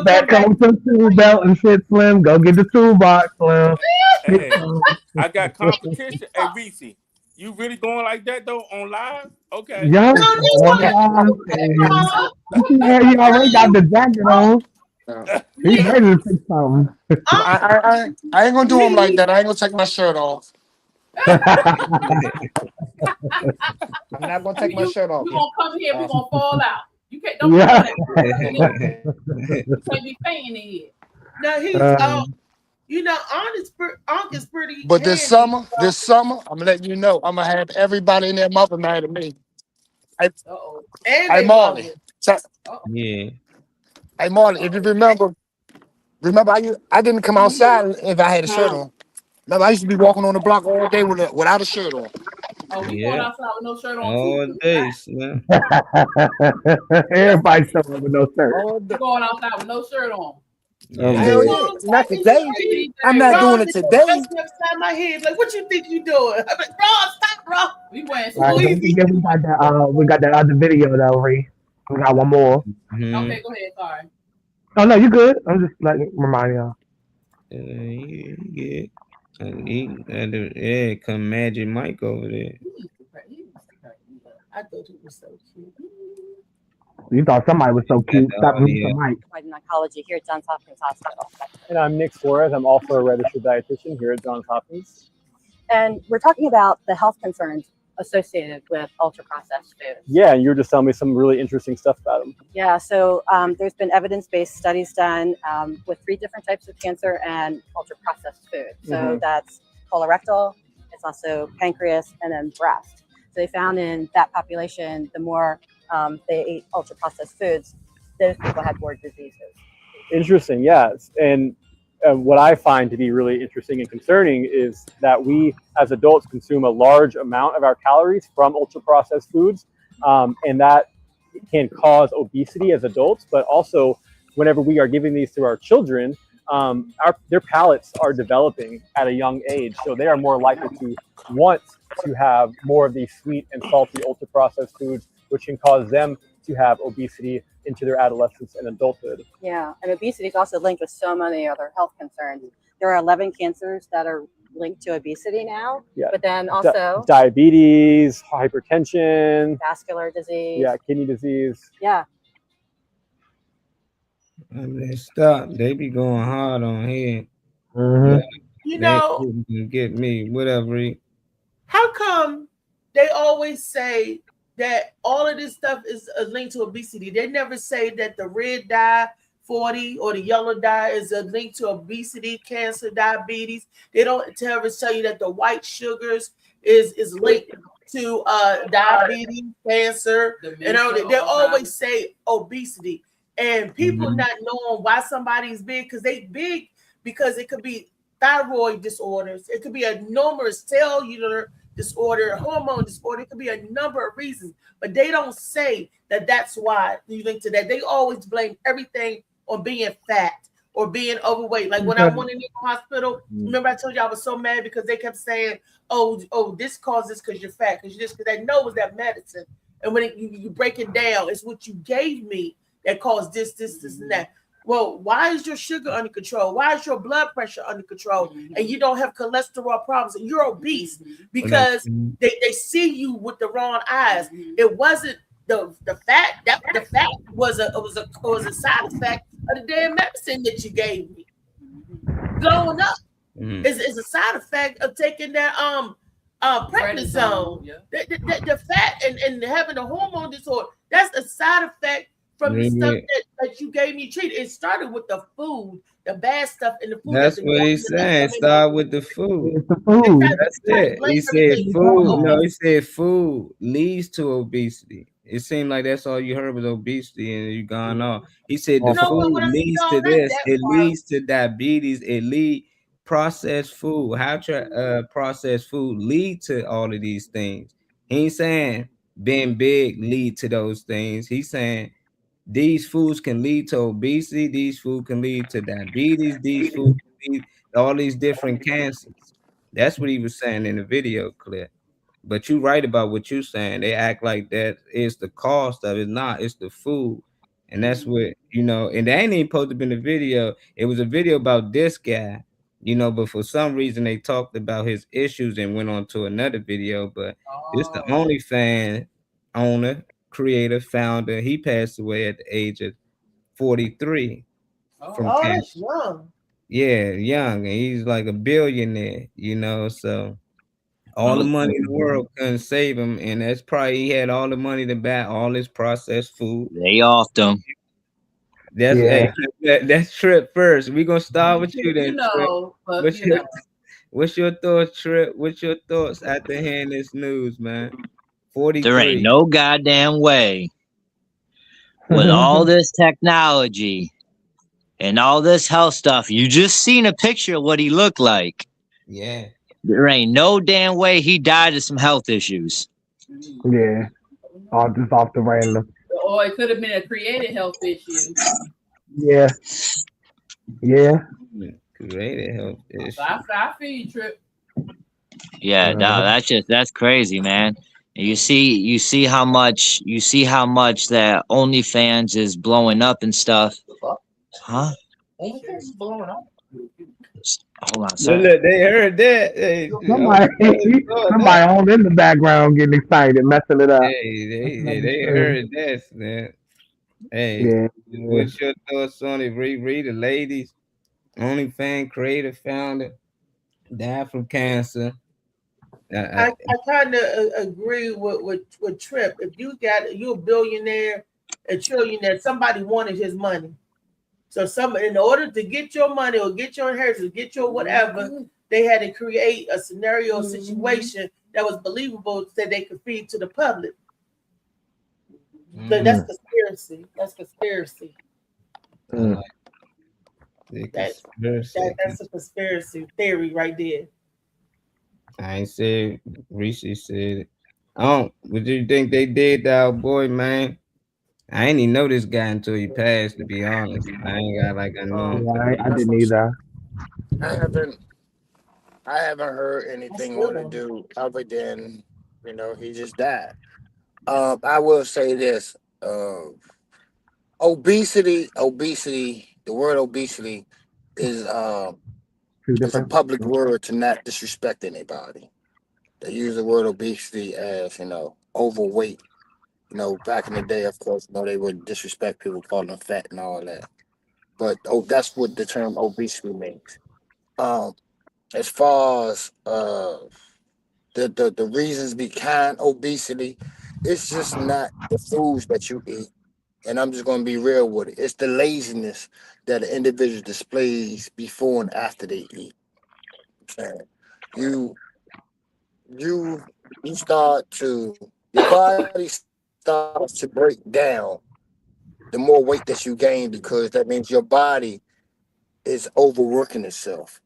Back home to the tool belt and shit, Slim. Go get the toolbox, Slim. Hey, I got competition. Hey, Reese, you really going like that though on live? Okay. Yeah. He already got the jacket on. He's ready to fix something. I ain't gonna do him like that. I ain't gonna take my shirt off. I'm not gonna take my shirt off. We're gonna come here, we're gonna fall out. You can't don't you can't be fainting in here. No, he's You know, Ankh is pretty. But this handy. summer, I'm letting you know, I'm gonna have everybody in their mother mad at me. Hey, And hey they Marley. mother. Yeah. Hey Marley, if you remember I didn't come outside if I had a shirt on. Remember, I used to be walking on the block all day without a shirt on. Oh, we going Yeah. outside with no shirt on All too. day, man. Everybody showing up with no shirt. We going outside with no shirt on. Hell yeah. Not today. I'm not doing it today. Upside my head, like, what you think you doing? I'm like, bro, stop, bro. We wearing All right, don't forget we got that other video though, Ree. We got one more. Okay, go ahead. Sorry. Oh no, you good. I'm just like reminding y'all. Yeah, come Magic Mike over there. I thought he was so cute. You thought somebody was so cute. Stop rooting for Mike. In oncology here at Johns Hopkins Hospital. And I'm Nick Suarez. I'm also a registered dietitian here at Johns Hopkins. And we're talking about the health concerns associated with ultra-processed foods. Yeah, and you were just telling me some really interesting stuff about them. Yeah, so there's been evidence-based studies done with 3 different types of cancer and ultra-processed food. So that's colorectal, it's also pancreas, and then breast. So they found in that population, the more they ate ultra-processed foods, those people had more diseases. Interesting, yes. And what I find to be really interesting and concerning is that we as adults consume a large amount of our calories from ultra-processed foods, and that can cause obesity as adults, but also whenever we are giving these to our children, their palates are developing at a young age, so they are more likely to want to have more of these sweet and salty ultra-processed foods, which can cause them to have obesity into their adolescence and adulthood. Yeah, and obesity is also linked with so many other health concerns. There are 11 cancers that are linked to obesity now, Yeah. but then also diabetes, hypertension, vascular disease. yeah, kidney disease. Yeah. Stop. They be going hard on here. You know, They get me, whatever. how come they always say that all of this stuff is linked to obesity? They never say that the red dye 40 or the yellow dye is a link to obesity, cancer, diabetes. They don't ever tell you that the white sugars is linked to diabetes, cancer. You know, they always say obesity. And people not knowing why somebody's big, because they big because it could be thyroid disorders, it could be a numerous cellular disorder, hormone disorder, it could be a number of reasons, but they don't say that that's why you link to that. They always blame everything on being fat or being overweight. Like when I went in the hospital, remember I told you I was so mad because they kept saying, oh, this causes because you're fat, because they know it was that medicine. And when you break it down, it's what you gave me that caused this, and that. Well, why is your sugar under control? Why is your blood pressure under control? And you don't have cholesterol problems and you're obese because they see you with the wrong eyes. It wasn't the fat. The fat was a side effect of the damn medicine that you gave me. Glowing up is a side effect of taking that prednisone. The fat and having a hormone disorder, that's a side effect from the stuff that you gave me treat. It started with the food, the bad stuff in the food. That's what he's saying. Start with the food. It's the food. That's it. He said food. No, he said food leads to obesity. It seemed like that's all you heard was obesity, and you gone off. He said the food leads to this. It leads to diabetes. It leads processed food. How processed food lead to all of these things? He ain't saying being big lead to those things. He's saying these foods can lead to obesity. These foods can lead to diabetes. These foods can lead to all these different cancers. That's what he was saying in the video clip. But you're right about what you're saying. They act like that is the cost of it. Not, it's the food. And that's what, and they ain't even supposed to be in the video. It was a video about this guy, but for some reason they talked about his issues and went on to another video. But it's the OnlyFans owner, creator, founder. He passed away at the age of 43 from cancer. That's young. Yeah, young, and he's like a billionaire, so all the money in the world couldn't save him, and that's probably he had all the money to buy all this processed food. They offed him. That's Yeah. that's Trip first. We gonna start with you You then, Trip. know, but What's you your know, what's your thoughts, Trip? What's your thoughts after hearing this news, man? There ain't 43. no goddamn way with all this technology and all this health stuff. You just seen a picture of what he looked like. Yeah. There ain't no damn way he died of some health issues. Yeah. All just off the random. or it could have been a created health issue. Yeah. Yeah. Created health issue. So I feel you, Trip. Yeah, no, that's crazy, man. And you see how much that OnlyFans is blowing up and stuff. Huh? OnlyFans is blowing up. Hold on, sir. Look, they heard that. Hey, Somebody on in the background getting excited, messing it up. Hey, they heard that, man. Hey, Yeah. what's your thoughts on it? Read the ladies, OnlyFans creator, founder, died from cancer. I kind of agree with Trip. If you're a billionaire, a trillionaire, somebody wanted his money. So in order to get your money or get your inheritance, get your whatever, they had to create a scenario, situation that was believable that they could feed to the public. So that's conspiracy. That's conspiracy. That's a conspiracy theory right there. I ain't said Reese said it. What do you think they did to our boy, man? I ain't even know this guy until he passed, to be honest. I ain't got like I know him. I didn't either. I haven't heard anything on the dude other than he just died. I will say this: obesity. The word obesity is a public word to not disrespect anybody. They use the word obesity as overweight. Back in the day, of course, they would disrespect people, calling them fat and all that. But that's what the term obesity means. As far as the reasons behind obesity, it's just not the foods that you eat. And I'm just going to be real with it. It's the laziness that an individual displays before and after they eat. You start to, your body starts to break down the more weight that you gain, because that means your body is overworking itself.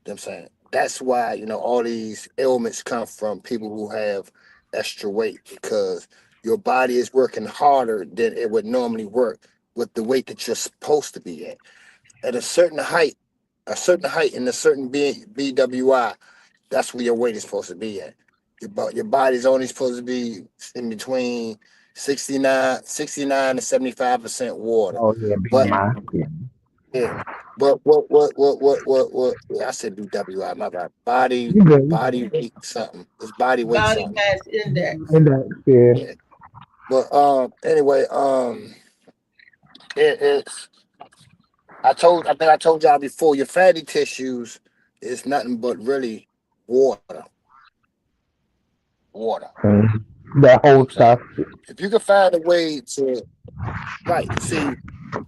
You know what I'm saying? That's why, all these ailments come from people who have extra weight, because your body is working harder than it would normally work with the weight that you're supposed to be at. At a certain height in a certain BWI, that's where your weight is supposed to be at. Your body's only supposed to be in between 69 to 75% water. Oh yeah, Yeah. But what I said BWI, my bad. Body weight something. It's body weight Body something. mass index. Yeah. But anyway, it's I think I told y'all before, your fatty tissues is nothing but really water. That whole stuff. If you can find a way to see,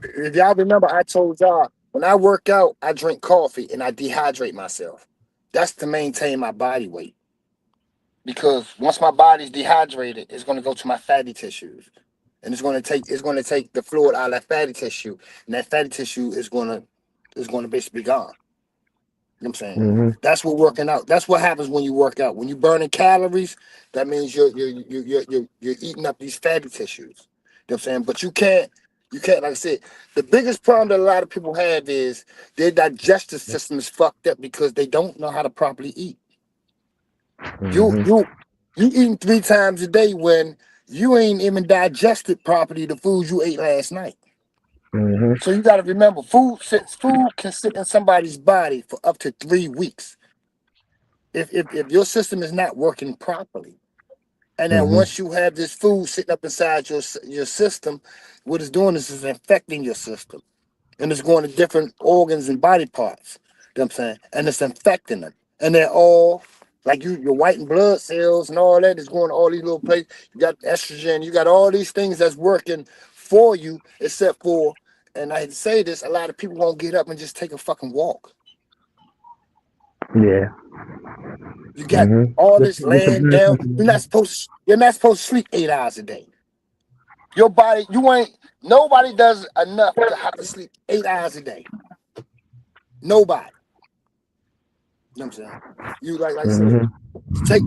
if y'all remember, I told y'all when I work out, I drink coffee and I dehydrate myself. That's to maintain my body weight. Because once my body's dehydrated, it's going to go to my fatty tissues, and it's going to take the fluid out of that fatty tissue, and that fatty tissue is going to basically be gone. You know what I'm saying? That's what working out. That's what happens when you work out. When you're burning calories, that means you're eating up these fatty tissues. You know what I'm saying? But you can't, like I said, the biggest problem that a lot of people have is their digestive system is fucked up because they don't know how to properly eat. You eating 3 times a day when you ain't even digested properly the food you ate last night. So you got to remember, food can sit in somebody's body for up to 3 weeks if your system is not working properly. And then once you have this food sitting up inside your system, what it's doing is it's infecting your system, and it's going to different organs and body parts. You know what I'm saying? And it's infecting them, and they're all like your white and blood cells and all that is going to all these little places. You got estrogen, you got all these things that's working for you, except for and I say this, a lot of people won't get up and just take a fucking walk. Yeah. You got all this laying down. You're not supposed to sleep 8 hours a day. Your body, nobody does enough to have to sleep 8 hours a day. Nobody. You know what I'm saying? You like I said,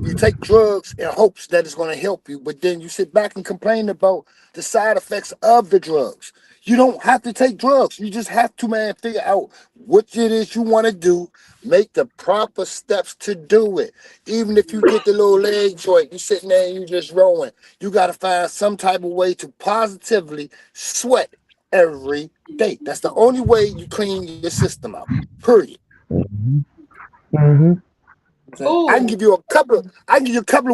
you take drugs in hopes that it's going to help you, but then you sit back and complain about the side effects of the drugs. You don't have to take drugs. You just have to, man, figure out what it is you want to do, make the proper steps to do it. Even if you get the little leg joint, you sitting there and you just rolling. You got to find some type of way to positively sweat every day. That's the only way you clean your system out. Period. I can give you a couple of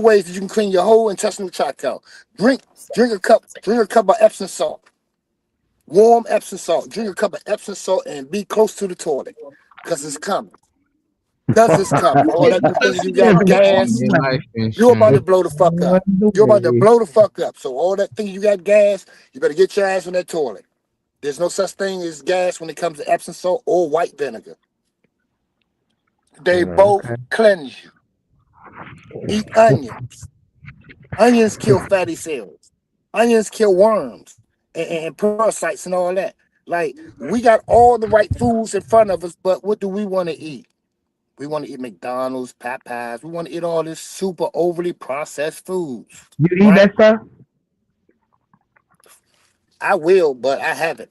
ways that you can clean your whole intestinal tract out. Drink a cup of Epsom salt. Warm Epsom salt. Drink a cup of Epsom salt and be close to the toilet. Because it's coming. All that things you got gas. You're about to blow the fuck up. So all that thing you got gas, you better get your ass on that toilet. There's no such thing as gas when it comes to Epsom salt or white vinegar. They both cleanse you. Eat onions. Onions kill fatty cells. Onions kill worms and parasites and all that. Like, we got all the right foods in front of us, but what do we want to eat? We want to eat McDonald's, Popeyes. We want to eat all this super overly processed foods. You eat that stuff? I will, but I haven't.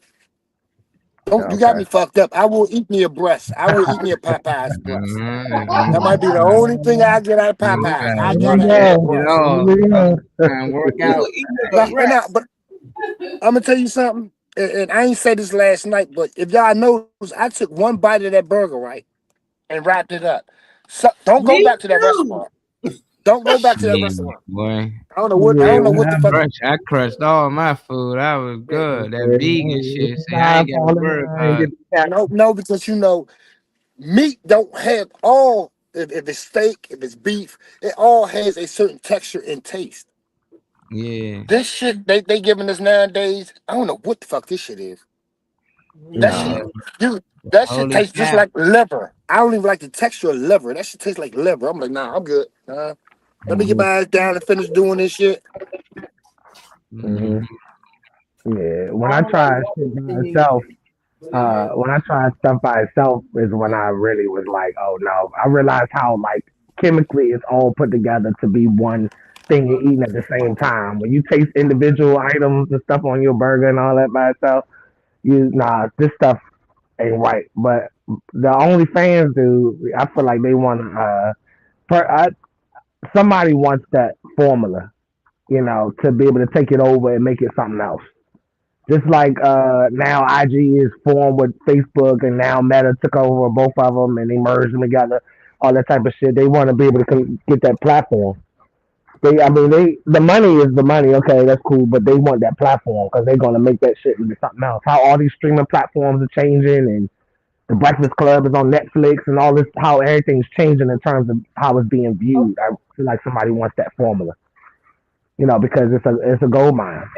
You got me fucked up. I will eat me a breast. I will eat me a Popeyes breast. That might be the only thing I get out of Popeyes. I gotta work out. But I'm gonna tell you something, and I ain't said this last night, but if y'all notice, I took one bite of that burger, right, and wrapped it up. So don't go back to that restaurant. Don't go back to that restaurant. Boy. I don't know what the fuck. I crushed all my food. I was good. That vegan shit. See, I ain't got to worry about it. No, because meat don't have all. If it's steak, if it's beef, it all has a certain texture and taste. Yeah. This shit they giving us nowadays, I don't know what the fuck this shit is. That shit tastes just like liver. I don't even like the texture of liver. That shit tastes like liver. I'm like, nah, I'm good. Let me get my ass down and finish doing this shit. Yeah, when I try shit by itself, stuff by itself is when I really was like, oh no. I realized how like chemically it's all put together to be one thing you're eating at the same time. When you taste individual items and stuff on your burger and all that by itself, this stuff ain't right. But the OnlyFans do, I feel like they want somebody wants that formula, to be able to take it over and make it something else. Just like now IG is formed with Facebook, and now Meta took over both of them and they merged them together, all that type of shit. They want to be able to get that platform. The money is the money. Okay, that's cool, but they want that platform because they're gonna make that shit into something else. How all these streaming platforms are changing, and the Breakfast Club is on Netflix, and all this, how everything's changing in terms of how it's being viewed. I feel like somebody wants that formula, because it's a gold mine,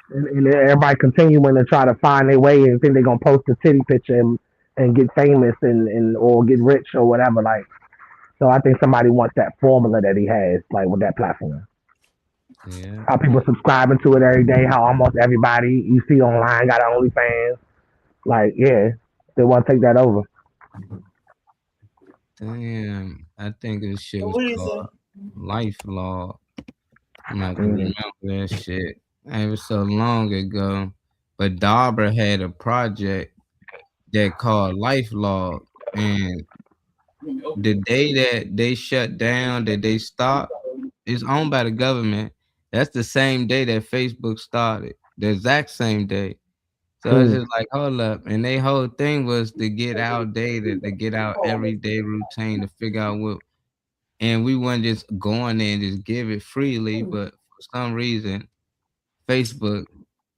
and everybody continuing to try to find their way and think they're gonna post a titty picture and get famous and or get rich or whatever. Like, so I think somebody wants that formula that he has, like with that platform. Yeah. How people subscribing to it every day. How almost everybody you see online got OnlyFans. Like, yeah. They want to take that over. Damn, I think this shit was called Life Law. I'm not gonna remember that shit. It was so long ago. But Dauber had a project that called Life Law, and the day that they shut down, that they stopped, it's owned by the government. That's the same day that Facebook started. The exact same day. So it's just like, hold up. And their whole thing was to get our data, to get our everyday routine, to figure out what. And we weren't just going there and just give it freely, but for some reason, Facebook,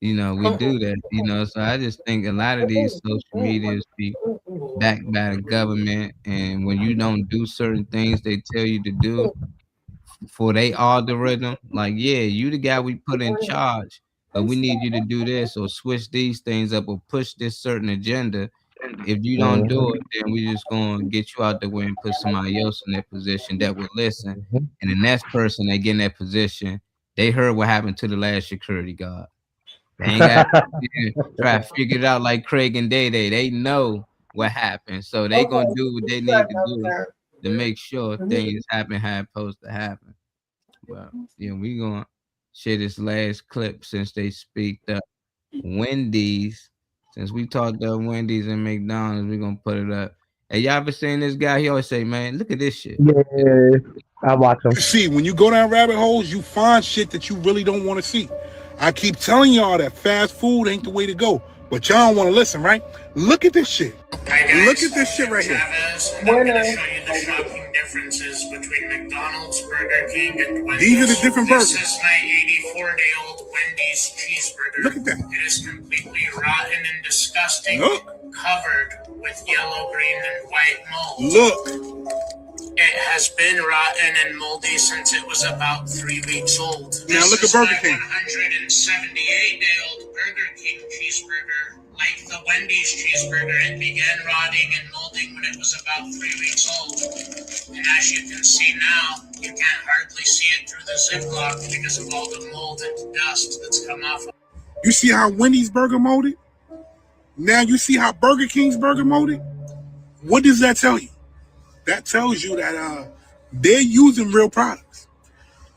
we do that, So I just think a lot of these social medias be backed by the government. And when you don't do certain things they tell you to do for their algorithm, like, yeah, you the guy we put in charge. but we need you to do this or switch these things up or push this certain agenda. If you don't do it, then we just gonna get you out the way and put somebody else in that position that will listen. And the next person that get in that position, they heard what happened to the last security guard. They ain't got to try to figure it out like Craig and Day Day. They know what happened, so they gonna do what they need to do to make sure things happen how it's supposed to happen. Well, yeah, we gonna share this last clip since they speaked up. Wendy's, since we talked about Wendy's and McDonald's, we gonna put it up. Hey, y'all ever seen this guy? He always say, "Man, look at this shit." Yeah, I watch him. See, when you go down rabbit holes, you find shit that you really don't want to see. I keep telling y'all that fast food ain't the way to go, but y'all don't want to listen, right? Look at this shit. Look at this shit right here. I'm going to show you the shocking differences between McDonald's, Burger King, and Wendy's. These are the different burgers. This is my 84-day-old Wendy's cheeseburger. Look at that. It is completely rotten and disgusting, covered with yellow, green, and white mold. Look. It has been rotten and moldy since it was about 3 weeks old. Now look at Burger King. 178-day-old Burger King cheeseburger. Like the Wendy's cheeseburger, it began rotting and molding when it was about 3 weeks old. And as you can see now, you can't hardly see it through the Ziploc because of all the mold and dust that's come off of it. You see how Wendy's burger molded? Now you see how Burger King's burger molded? What does that tell you? That tells you that they're using real products.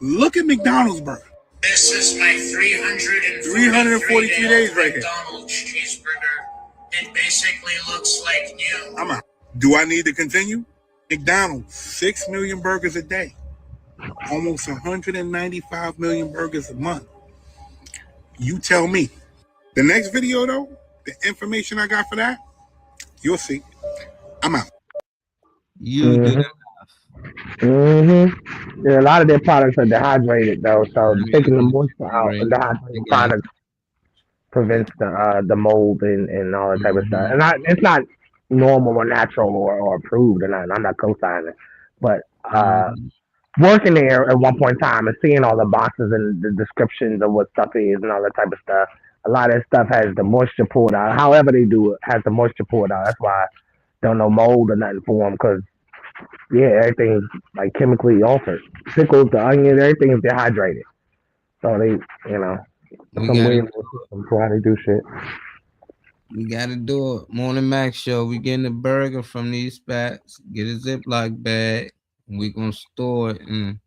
Look at McDonald's burger. This is my 343 days right here. McDonald's cheeseburger. It basically looks like new. I'm out. Do I need to continue? McDonald's, 6 million burgers a day. Almost 195 million burgers a month. You tell me. The next video, though, the information I got for that, you'll see. I'm out. You do Yeah, a lot of their products are dehydrated though, so taking the moisture out of dehydrated products prevents the mold and all that type of stuff. And it's not normal or natural or approved or nothing. I'm not co-signing, but working there at one point in time and seeing all the boxes and the descriptions of what stuff is and all that type of stuff. A lot of that stuff has the moisture pulled out. However they do it, has the moisture pulled out. That's why I don't know mold or nothing for them because, yeah, everything's like chemically altered. Pickles, the onion, everything is dehydrated. So they, some weird system for how they do shit. We gotta do it. Morning Max show. We getting the burger from these spots. Get a Ziploc bag. And we gonna store it. And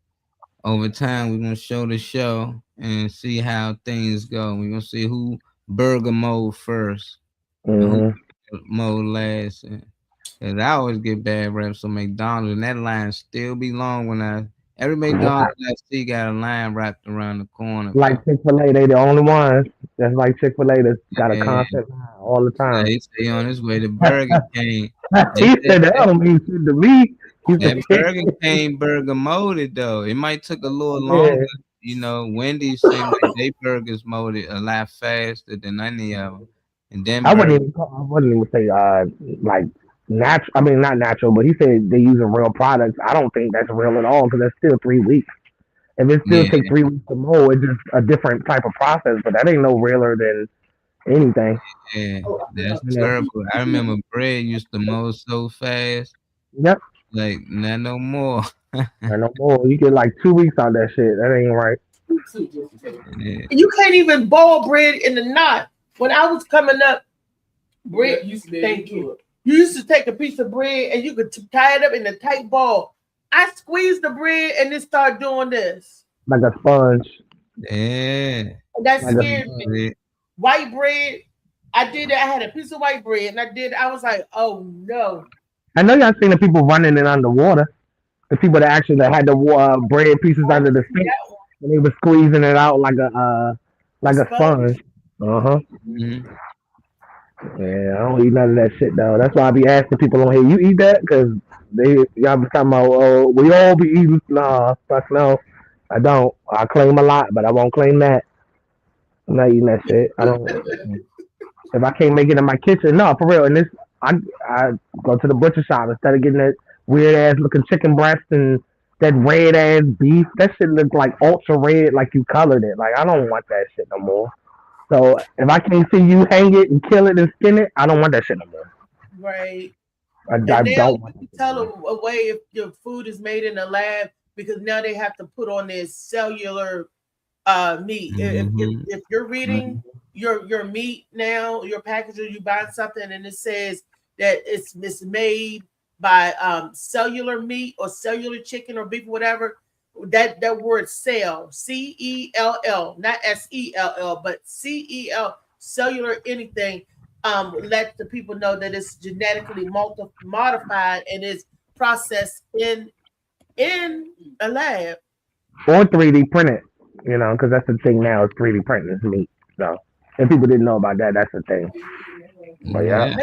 over time, we're gonna show the show and see how things go. We're gonna see who burger mold first. Who mold last. Cause I always get bad reps on McDonald's, and that line still be long when every McDonald's I see got a line wrapped around the corner. Like Chick-fil-A, they the only ones that's like Chick-fil-A that's got a constant line all the time. They stay on his way to Burger King. He said that don't mean shit to me. That Burger King burger molded though. It might took a little longer. Wendy's seem like they burgers molded a lot faster than any of them. And then I wouldn't even say like natural. I mean, not natural, but he said they're using real products. I don't think that's real at all because that's still 3 weeks. If it still takes 3 weeks to mold, it's just a different type of process. But that ain't no realer than anything. Yeah, that's terrible. I remember bread used to mold so fast. Yep. Like not no more. Not no more. You get like 2 weeks out that shit. That ain't right. Yeah. You can't even boil bread in the knot. When I was coming up, bread thank you. You used to take a piece of bread and you could tie it up in a tight ball. I squeezed the bread and it started doing this. Like a sponge. Yeah. And that scared me. White bread. I did it. I had a piece of white bread and I was like, oh no. I know y'all seen the people running it underwater. The people that actually had the bread pieces under the sink. And they were squeezing it out like a sponge. Yeah, I don't eat none of that shit though. That's why I be asking people on here, you eat that? Because y'all be talking about, oh, we all be eating. Nah, fuck no. I don't. I claim a lot, but I won't claim that. I'm not eating that shit. I don't. If I can't make it in my kitchen, no, for real. And this, I go to the butcher shop instead of getting that weird ass looking chicken breast and that red ass beef. That shit looks like ultra red, like you colored it. Like I don't want that shit no more. So if I can't see you hang it and kill it and skin it, I don't want that shit no more. Right. I And now don't want you tell away if your food is made in a lab because now they have to put on this cellular meat. If you're reading your meat now, your package, or you buy something and it says that it's made by cellular meat or cellular chicken or beef, whatever, that word cell, CELL, not SELL, but CEL, cellular anything, let the people know that it's genetically modified and is processed in a lab. Or 3D printed, you know, because that's the thing now is 3D printing is meat. So if people didn't know about that, that's the thing. But yeah.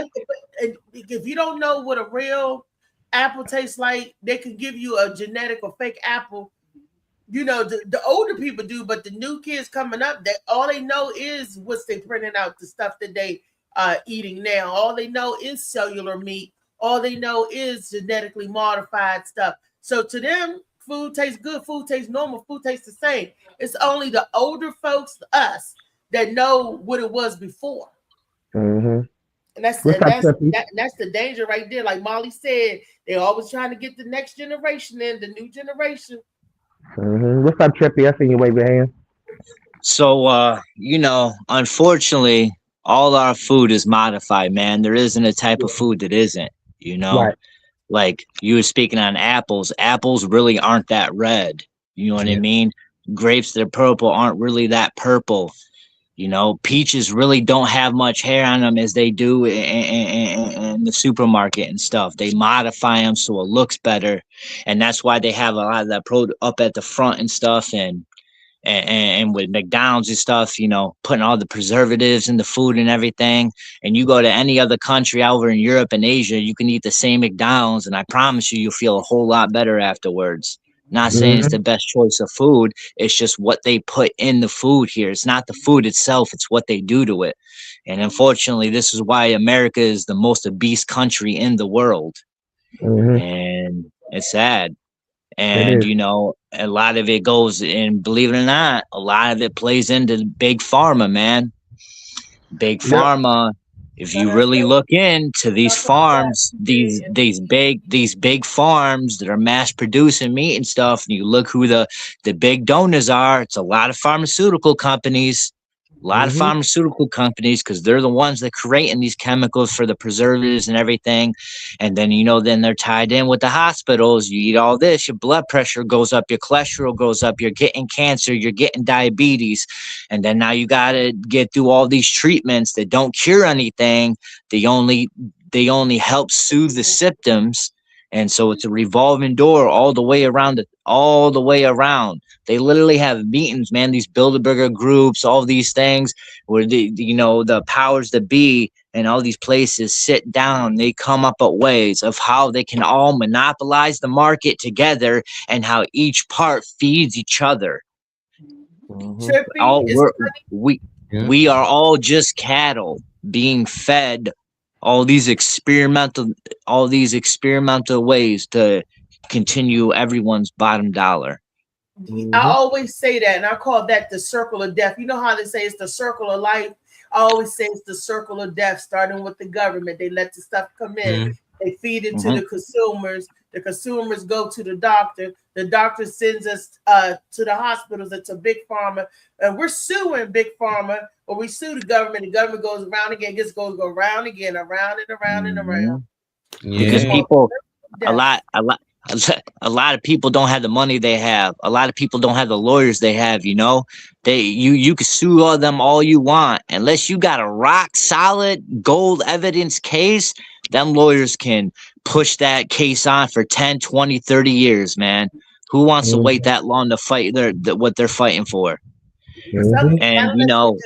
If you don't know what a real apple tastes like, they can give you a genetic or fake apple. You know, the older people do, but the new kids coming up, that all they know is what's they printing out, the stuff that they eating now. All they know is cellular meat. All they know is genetically modified stuff. So to them, food tastes good, food tastes normal, food tastes the same. It's only the older folks, us, that know what it was before. Mm-hmm. And that's the danger right there. Like Molly said, they're always trying to get the next generation in, the new generation. Mm-hmm. What's up, Trippy? I seen you wave your hand. So, you know, unfortunately, all our food is modified, man. There isn't a type of food that isn't, you know. Right. Like you were speaking on apples. Apples really aren't that red. You know what I mean? Grapes that are purple aren't really that purple. You know, peaches really don't have much hair on them as they do in the supermarket and stuff. They modify them so it looks better, and that's why they have a lot of that up at the front and stuff. And with McDonald's and stuff, you know, putting all the preservatives in the food and everything. And you go to any other country over in Europe and Asia, you can eat the same McDonald's, and I promise you, you'll feel a whole lot better afterwards. Not saying it's the best choice of food. It's just what they put in the food here. It's not the food itself. It's what they do to it. And unfortunately, this is why America is the most obese country in the world. And it's sad. And, you know, a lot of it goes, and believe it or not, a lot of it plays into big pharma, man. Big pharma. If you really look into these farms, these big farms that are mass producing meat and stuff, and you look who the big donors are, it's a lot of pharmaceutical companies. Because they're the ones that creating these chemicals for the preservatives and everything. And then, you know, then they're tied in with the hospitals. You eat all this, your blood pressure goes up, your cholesterol goes up, you're getting cancer, you're getting diabetes. And then now you got to get through all these treatments that don't cure anything. They only help soothe the symptoms. And so it's a revolving door all the way around. They literally have meetings, man, these Bilderberger groups, all these things where the powers that be and all these places sit down. They come up with ways of how they can all monopolize the market together and how each part feeds each other. We are all just cattle being fed all these experimental ways to continue everyone's bottom dollar. I always say that, and I call that the circle of death. You know how they say it's the circle of life? I always say it's the circle of death, starting with the government. They let the stuff come in. They feed it to the consumers. The consumers go to the doctor. The doctor sends us to the hospitals. It's a big pharma. And we're suing big pharma, or we sue the government. The government goes around again, go around again, around and around and around. Because people, a lot of people don't have the money they have. A lot of people don't have the lawyers they have, you know. You can sue all them all you want. Unless you got a rock solid gold evidence case, them lawyers can push that case on for 10, 20, 30 years, man. Who wants to wait that long to fight what they're fighing for? And you know,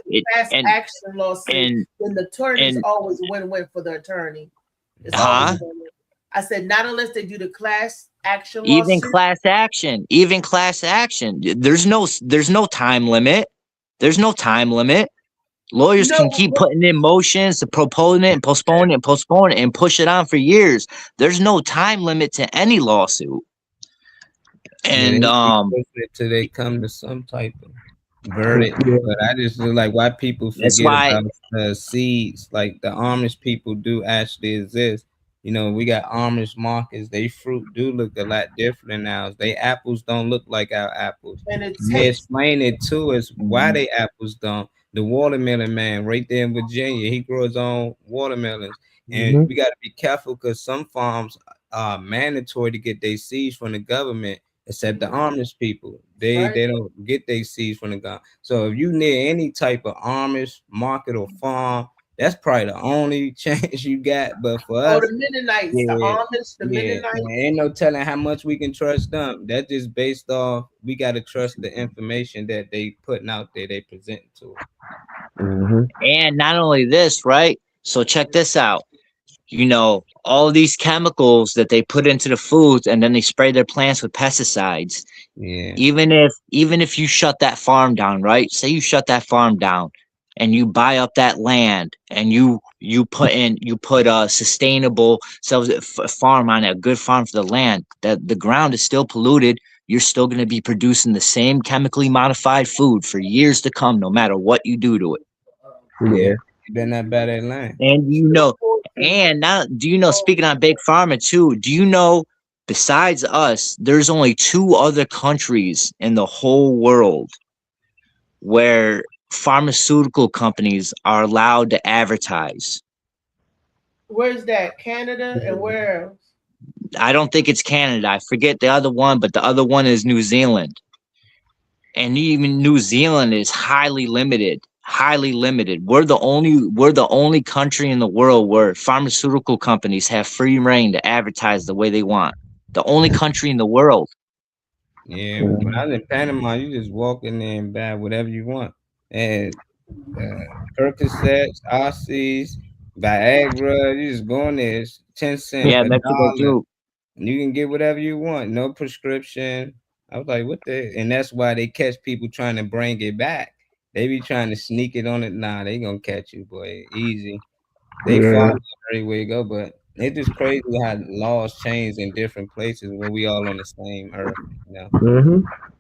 action lawsuit, then the attorney is always win-win for the attorney. I said not unless they do the class action lawsuit. Even class action. There's no time limit. There's no time limit. Lawyers can keep putting in motions to postpone it and push it on for years. There's no time limit to any lawsuit. And till they come to some type of verdict. But I just feel like why people That's forget why about the seeds. Like the Amish people do actually exist. You know, we got Amish markets. They fruit do look a lot different than ours. They apples don't look like our apples. And it They tastes explain it to us why they apples don't. The watermelon man right there in Virginia, he grows his own watermelons. And we got to be careful because some farms are mandatory to get their seeds from the government, except the Amish people. They don't get their seeds from the government. So if you near any type of Amish market or farm, that's probably the only chance you got. But for us, the Mennonites, the Amish, the Mennonites. man, ain't no telling how much we can trust them. That's just based off we got to trust the information that they putting out there, they present to us. And not only this, right? So check this out. You know, all of these chemicals that they put into the foods and then they spray their plants with pesticides. Yeah. Even if you shut that farm down, right? Say you shut that farm down and you buy up that land and you put a sustainable farm on a good farm for the land, that the ground is still polluted. You're still going to be producing the same chemically modified food for years to come, no matter what you do to it. Yeah. You better not buy that land. And now, do you know, speaking on Big Pharma too, do you know, besides us, there's only 2 other countries in the whole world where pharmaceutical companies are allowed to advertise? Where's that? Canada and where else? I don't think it's Canada. I forget the other one, but the other one is New Zealand. And even New Zealand is highly limited. We're the only country in the world where pharmaceutical companies have free reign to advertise the way they want. The only country in the world. Yeah, when I was in Panama, you just walk in there and buy whatever you want. And Percocets, Aussies, Viagra, you just go in there, it's 10 cents. Yeah, Mexico too. And you can get whatever you want, no prescription. I was like, what the? And that's why they catch people trying to bring it back. They be trying to sneak it on it. Nah, they gonna catch you, boy. Easy. They follow everywhere you go, but it's just crazy how laws change in different places when we all on the same earth. You know?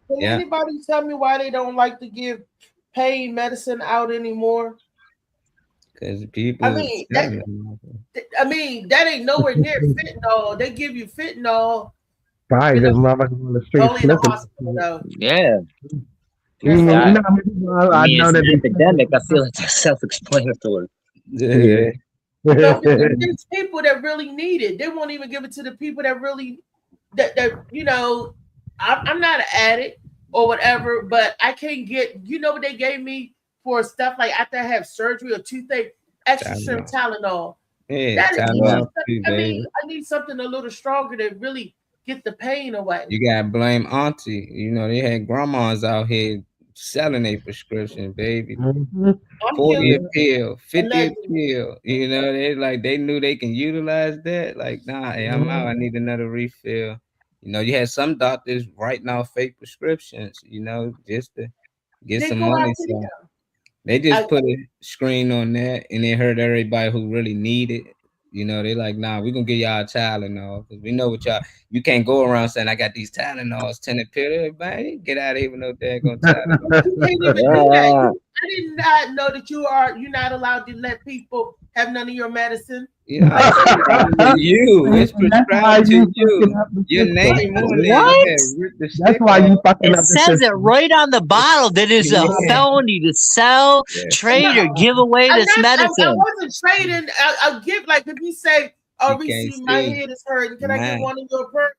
Can anybody tell me why they don't like to give pain medicine out anymore? Because people. I mean, that ain't nowhere near fentanyl. They give you fentanyl. Right, there's motherfuckers on the street. Only in the hospital, though. Yeah. I know that it's an epidemic. I feel like that's self-explanatory. Yeah. There's people that really need it. They won't even give it to the people that really that you know. I'm not an addict or whatever, but I can't get. You know what they gave me for stuff like after I have surgery or toothache? Extra strength Tylenol. Yeah, Tylenol. I need something a little stronger to really get the pain away. You gotta blame auntie. You know, they had grandmas out here selling a prescription, baby. 40 a pill, 50 a pill. You know, they knew they can utilize that. Like, nah, hey, I'm out. I need another refill. You know, you had some doctors writing out fake prescriptions, you know, just to get some money. So they just put a screen on that and they hurt everybody who really need it. You know, they like, nah, we're gonna give y'all a Tylenol because we know what y'all. You can't go around saying I got these Tylenols, 10 a pill. Everybody get out of here with no daggone Tylenol. You can't even do that. I did not know that you're not allowed to let people have none of your medicine. Yeah, it's prescribed to you. Your name on it. That's why you fucking. It says it right on the bottle that it's a felony to sell, trade, or give away this medicine. I wasn't trading. I'll give, like, if you say, "Oh, Reese, my head is hurting. Can I get one of your perks?"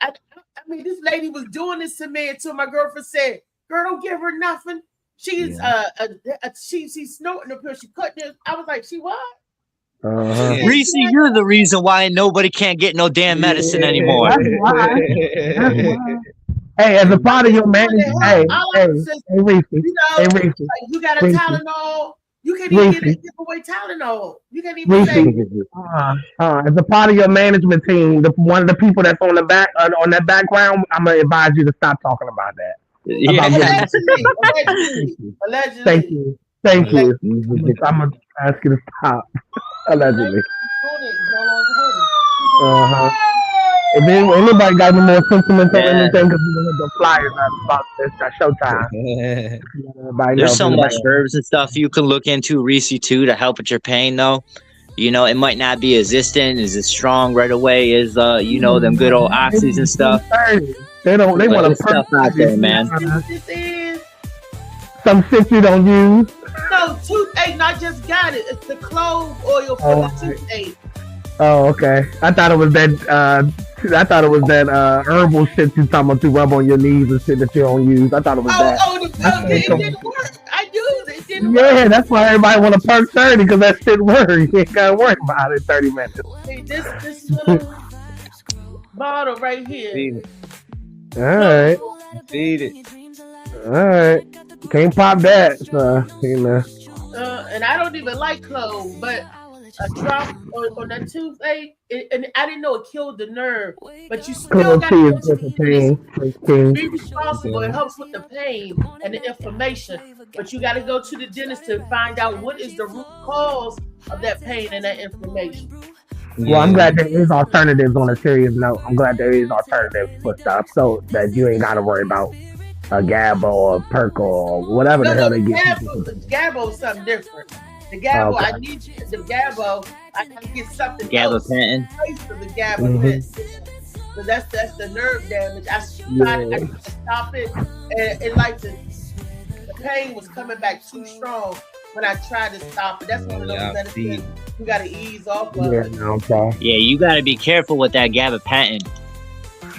I mean, this lady was doing this to me until my girlfriend said, "Girl, don't give her nothing. She's she's snorting the pill. She cut this." I was like, "She what?" Reese, you're the reason why nobody can't get no damn medicine anymore. That's why. Hey, as a part of your management, Reese, you got a Tylenol. You can't even give away Tylenol. You can't even say. As a part of your management team, one of the people that's on the back on that background, I'm gonna advise you to stop talking about that. Allegedly. Thank you. I'm gonna ask you to stop. Allegedly. If anybody got any more sentiments or anything, because we're gonna some flyers up about this Showtime. Everybody There's knows so anybody. much herbs and stuff you can look into, Reese, too, to help with your pain, though. You know, it might not be as instant, as strong right away as, you know, them good old oxys and stuff. They But want to there's stuff out there, man. This is Some shit you don't use. no toothache. I just got it. It's the clove oil for Oh, the toothache. Oh, okay. I thought it was that. Herbal shit you talking about to rub on your knees and shit that you don't use. I thought it was that. It didn't work. I used it. It didn't Yeah, work. that's why everybody want to perk 30 because that shit works. You ain't gotta worry about it in 30 minutes. See, this little bottle right here. Feed it. All right. Feed it. All right. Can't pop that. So, you know. And I don't even like clove, but a drop on that toothache, and I didn't know it killed the nerve. But you still Clove got tea is to good for pain. be responsible. It helps with the pain and the inflammation. But you got to go to the dentist to find out what is the root cause of that pain and that inflammation. Well, I'm glad there is alternatives on a serious note. I'm glad there is alternatives for stuff so that you ain't got to worry about a Gabbo or a Perk or whatever the hell they get. The Gabbo is something different. The Gabbo, Okay. I need the Gabbo. I got to get something Gabapentin. else for the Gabapentin. So that's the nerve damage. I tried to stop it, and like the pain was coming back too strong when I tried to stop it. That's one of those medicines you got to ease off of. Yeah, okay. Yeah, you got to be careful with that gabapentin.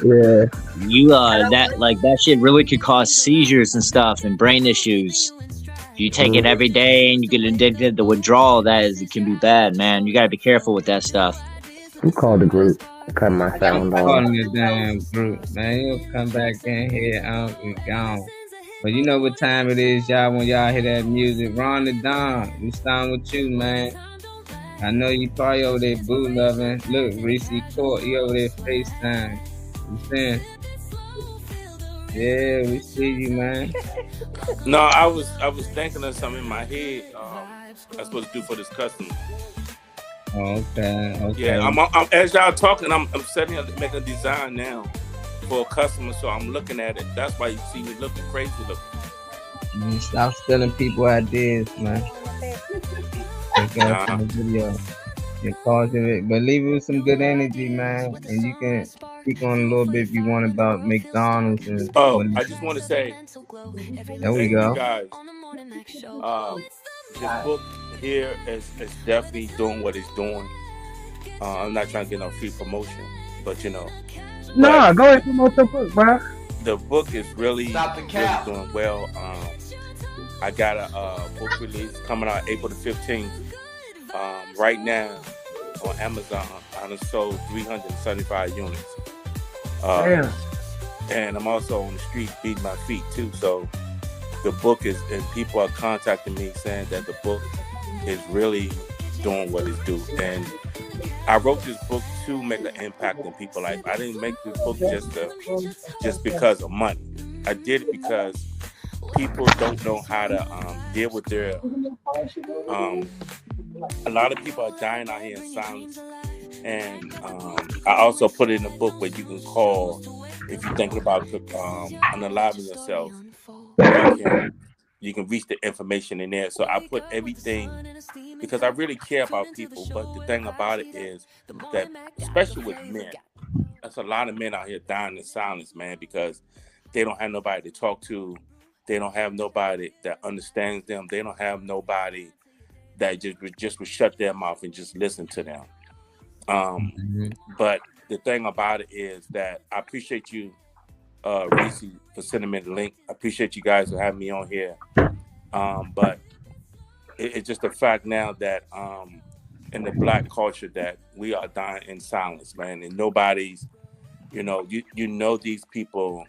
Yeah. You that shit really could cause seizures and stuff and brain issues. If you take it every day and you get addicted, the withdrawal of that it can be bad, man. You got to be careful with that stuff. Who called the group? Cut my sound Calling on. the damn group, man. He'll come back in here out and gone. But you know what time it is, y'all, when y'all hear that music. Ron the Don, we starting with you, man. I know you probably over there boo loving. Look, Reese Court, he over there FaceTime. You saying? Yeah, we see you, man. No, I was thinking of something in my head. I'm supposed to do for this customer. Okay. Yeah, I'm as y'all talking, I'm setting up to make a design now for a customer, so I'm looking at it. That's why you see me looking crazy looking. Stop stealing people ideas, man. Take out from the video. You're causing it, but leave it with some good energy, man. And you can speak on a little bit if you want about McDonald's and. I just want to say, there we thank go. you guys. This book here is definitely doing what it's doing. I'm not trying to get no free promotion, but you know. No, go ahead and promote your book, bro. The book is really Stop the cap. doing well. I got a book release coming out April the 15th. Right now on Amazon, I done sold 375 units. Damn. And I'm also on the street beating my feet too. So the book is, and people are contacting me saying that the book is really doing what it's due. And I wrote this book to make an impact in people's life. I didn't make this book just because of money. I did it because people don't know how to deal with their a lot of people are dying out here in silence. And I also put it in a book where you can call if you're thinking about unaliving yourself. You can reach the information in there. So I put everything because I really care about people. But the thing about it is that, especially with men, there's a lot of men out here dying in silence, man, because they don't have nobody to talk to. They don't have nobody that understands them. They don't have nobody that just would shut their mouth and just listen to them. But the thing about it is that I appreciate you, Reese, for sending me the link. I appreciate you guys for having me on here. But it's just a fact now that in the Black culture that we are dying in silence, man, and nobody's, you know these people,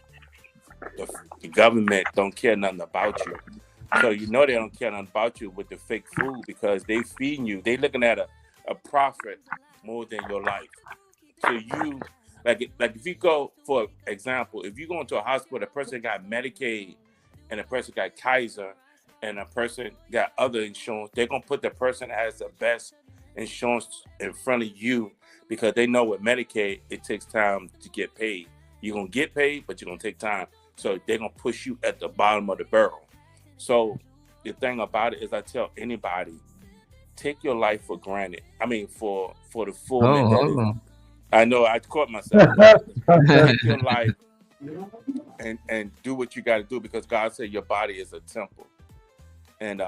the government don't care nothing about you. So they don't care nothing about you with the fake food because they feeding you. They looking at a profit more than your life. So you, like if you go, for example, if you go into a hospital, a person got Medicaid and a person got Kaiser and a person got other insurance, they're going to put the person that has the best insurance in front of you because they know with Medicaid, it takes time to get paid. You're going to get paid, but you're going to take time. So they're gonna push you at the bottom of the barrel. So the thing about it is, I tell anybody, take your life for granted. I mean, for the fullness. hold on. I know I caught myself. Take your life and do what you got to do, because God said your body is a temple, and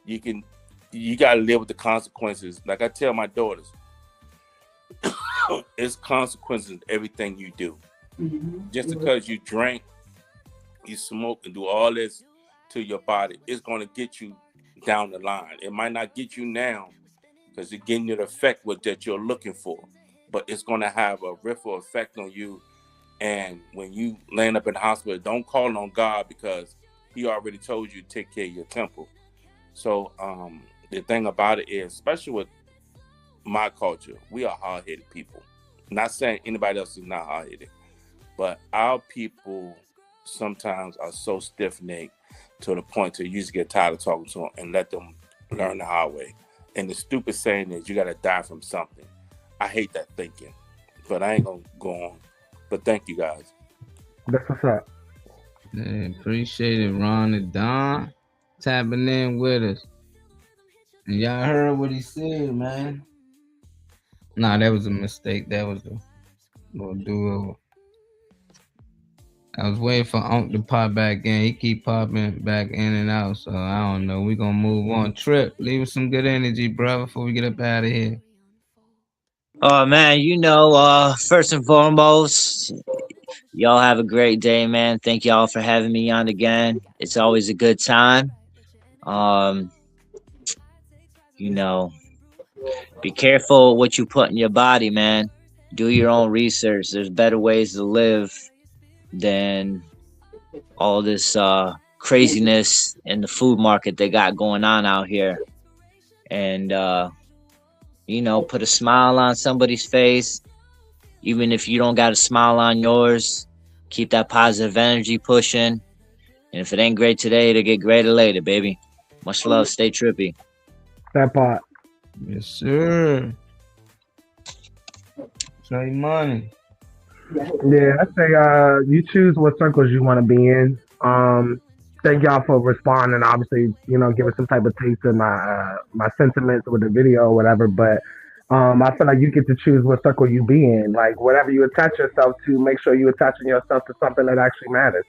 you got to live with the consequences. Like I tell my daughters, it's consequences in everything you do. Just because you drink, you smoke, and do all this to your body, it's going to get you down the line. It might not get you now because it's getting you the effect that you're looking for, but it's going to have a ripple effect on you. And when you land up in the hospital, don't call on God, because he already told you to take care of your temple. So the thing about it is, especially with my culture, we are hard-headed people. Not saying anybody else is not hard-headed, but our people sometimes are so stiff-necked to the point to you just get tired of talking to them and let them learn the hard way. And the stupid saying is, you got to die from something. I hate that thinking, but I ain't going to go on. But thank you, guys. That's what's up. Yeah, appreciate it, Ron and Don, tapping in with us. And y'all heard what he said, man. Nah, that was a mistake. That was a little do-over. I was waiting for Unc to pop back in. He keep popping back in and out, so I don't know. We're going to move on. Trip, leave us some good energy, bro, before we get up out of here. Oh, man, first and foremost, y'all have a great day, man. Thank y'all for having me on again. It's always a good time. Be careful what you put in your body, man. Do your own research. There's better ways to live than all this craziness in the food market they got going on out here. And, put a smile on somebody's face. Even if you don't got a smile on yours, keep that positive energy pushing. And if it ain't great today, it'll get greater later, baby. Much love. Stay trippy. That part. Yes, sir. Trey Money. Yeah, I say you choose what circles you want to be in. Thank y'all for responding. Obviously, giving some type of taste in my sentiments with the video or whatever. But I feel like you get to choose what circle you be in. Like whatever you attach yourself to, make sure you're attaching yourself to something that actually matters.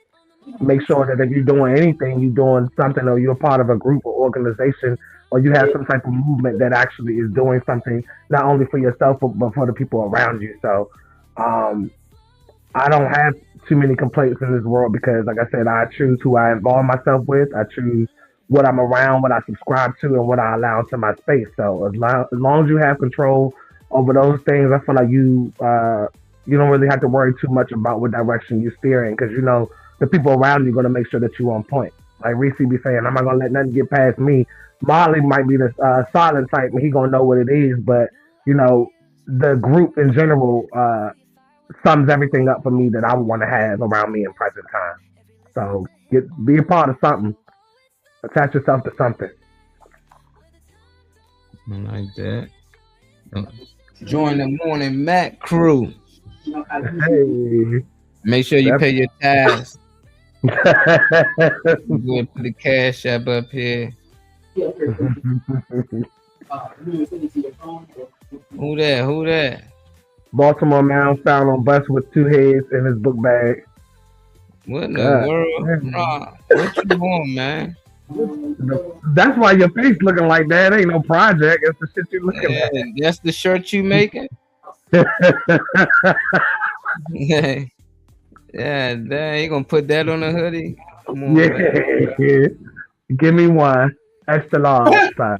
Make sure that if you're doing anything, you're doing something, or you're part of a group or organization, or you have some type of movement that actually is doing something not only for yourself but for the people around you. So I don't have too many complaints in this world because, like I said, I choose who I involve myself with. I choose what I'm around, what I subscribe to, and what I allow into my space. So as long as you have control over those things, I feel like you don't really have to worry too much about what direction you steer in, because the people around you are going to make sure that you're on point. Like Reese be saying, I'm not going to let nothing get past me. Molly might be the silent type, and he going to know what it is, but the group in general sums everything up for me that I would want to have around me in present time. So be a part of something. Attach yourself to something. I like that. Join the Morning Mac crew. Hey. Make sure you pay your tithes. Go and put the cash app up here. Who that? Baltimore man found on bus with 2 heads in his book bag. What in the world? What you doing, man? That's why your face looking like that. Ain't no project. It's the shit you looking at. That's the shirt you making? Yeah, damn, you gonna put that on a hoodie? Come on, yeah. Give me one. Extra large size.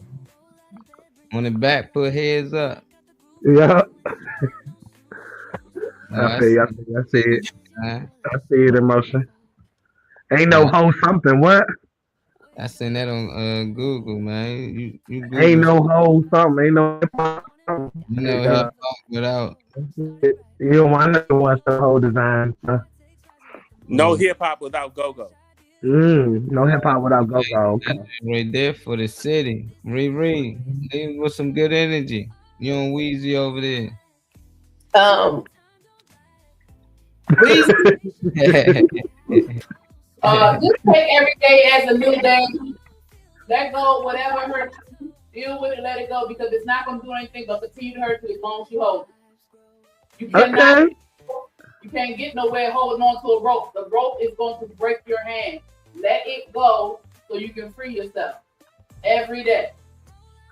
On the back, put heads up. Yeah. Oh, I see it. I see it in motion. Ain't no hoe something. What? I seen that on Google, man. You Google ain't no hoe something. Ain't no hip hop. No hip hop without. You don't want to watch the whole design. Huh? No hip hop without go-go. No hip hop without go-go. Okay. Right there for the city. Riri, leave with some good energy. You and Weezy over there. Just take every day as a new day. Let go, whatever hurts you, deal with it, let it go, because it's not going to do anything but continue to hurt you as long as you hold it. You can't get nowhere holding on to a rope. The rope is going to break your hand. Let it go so you can free yourself every day.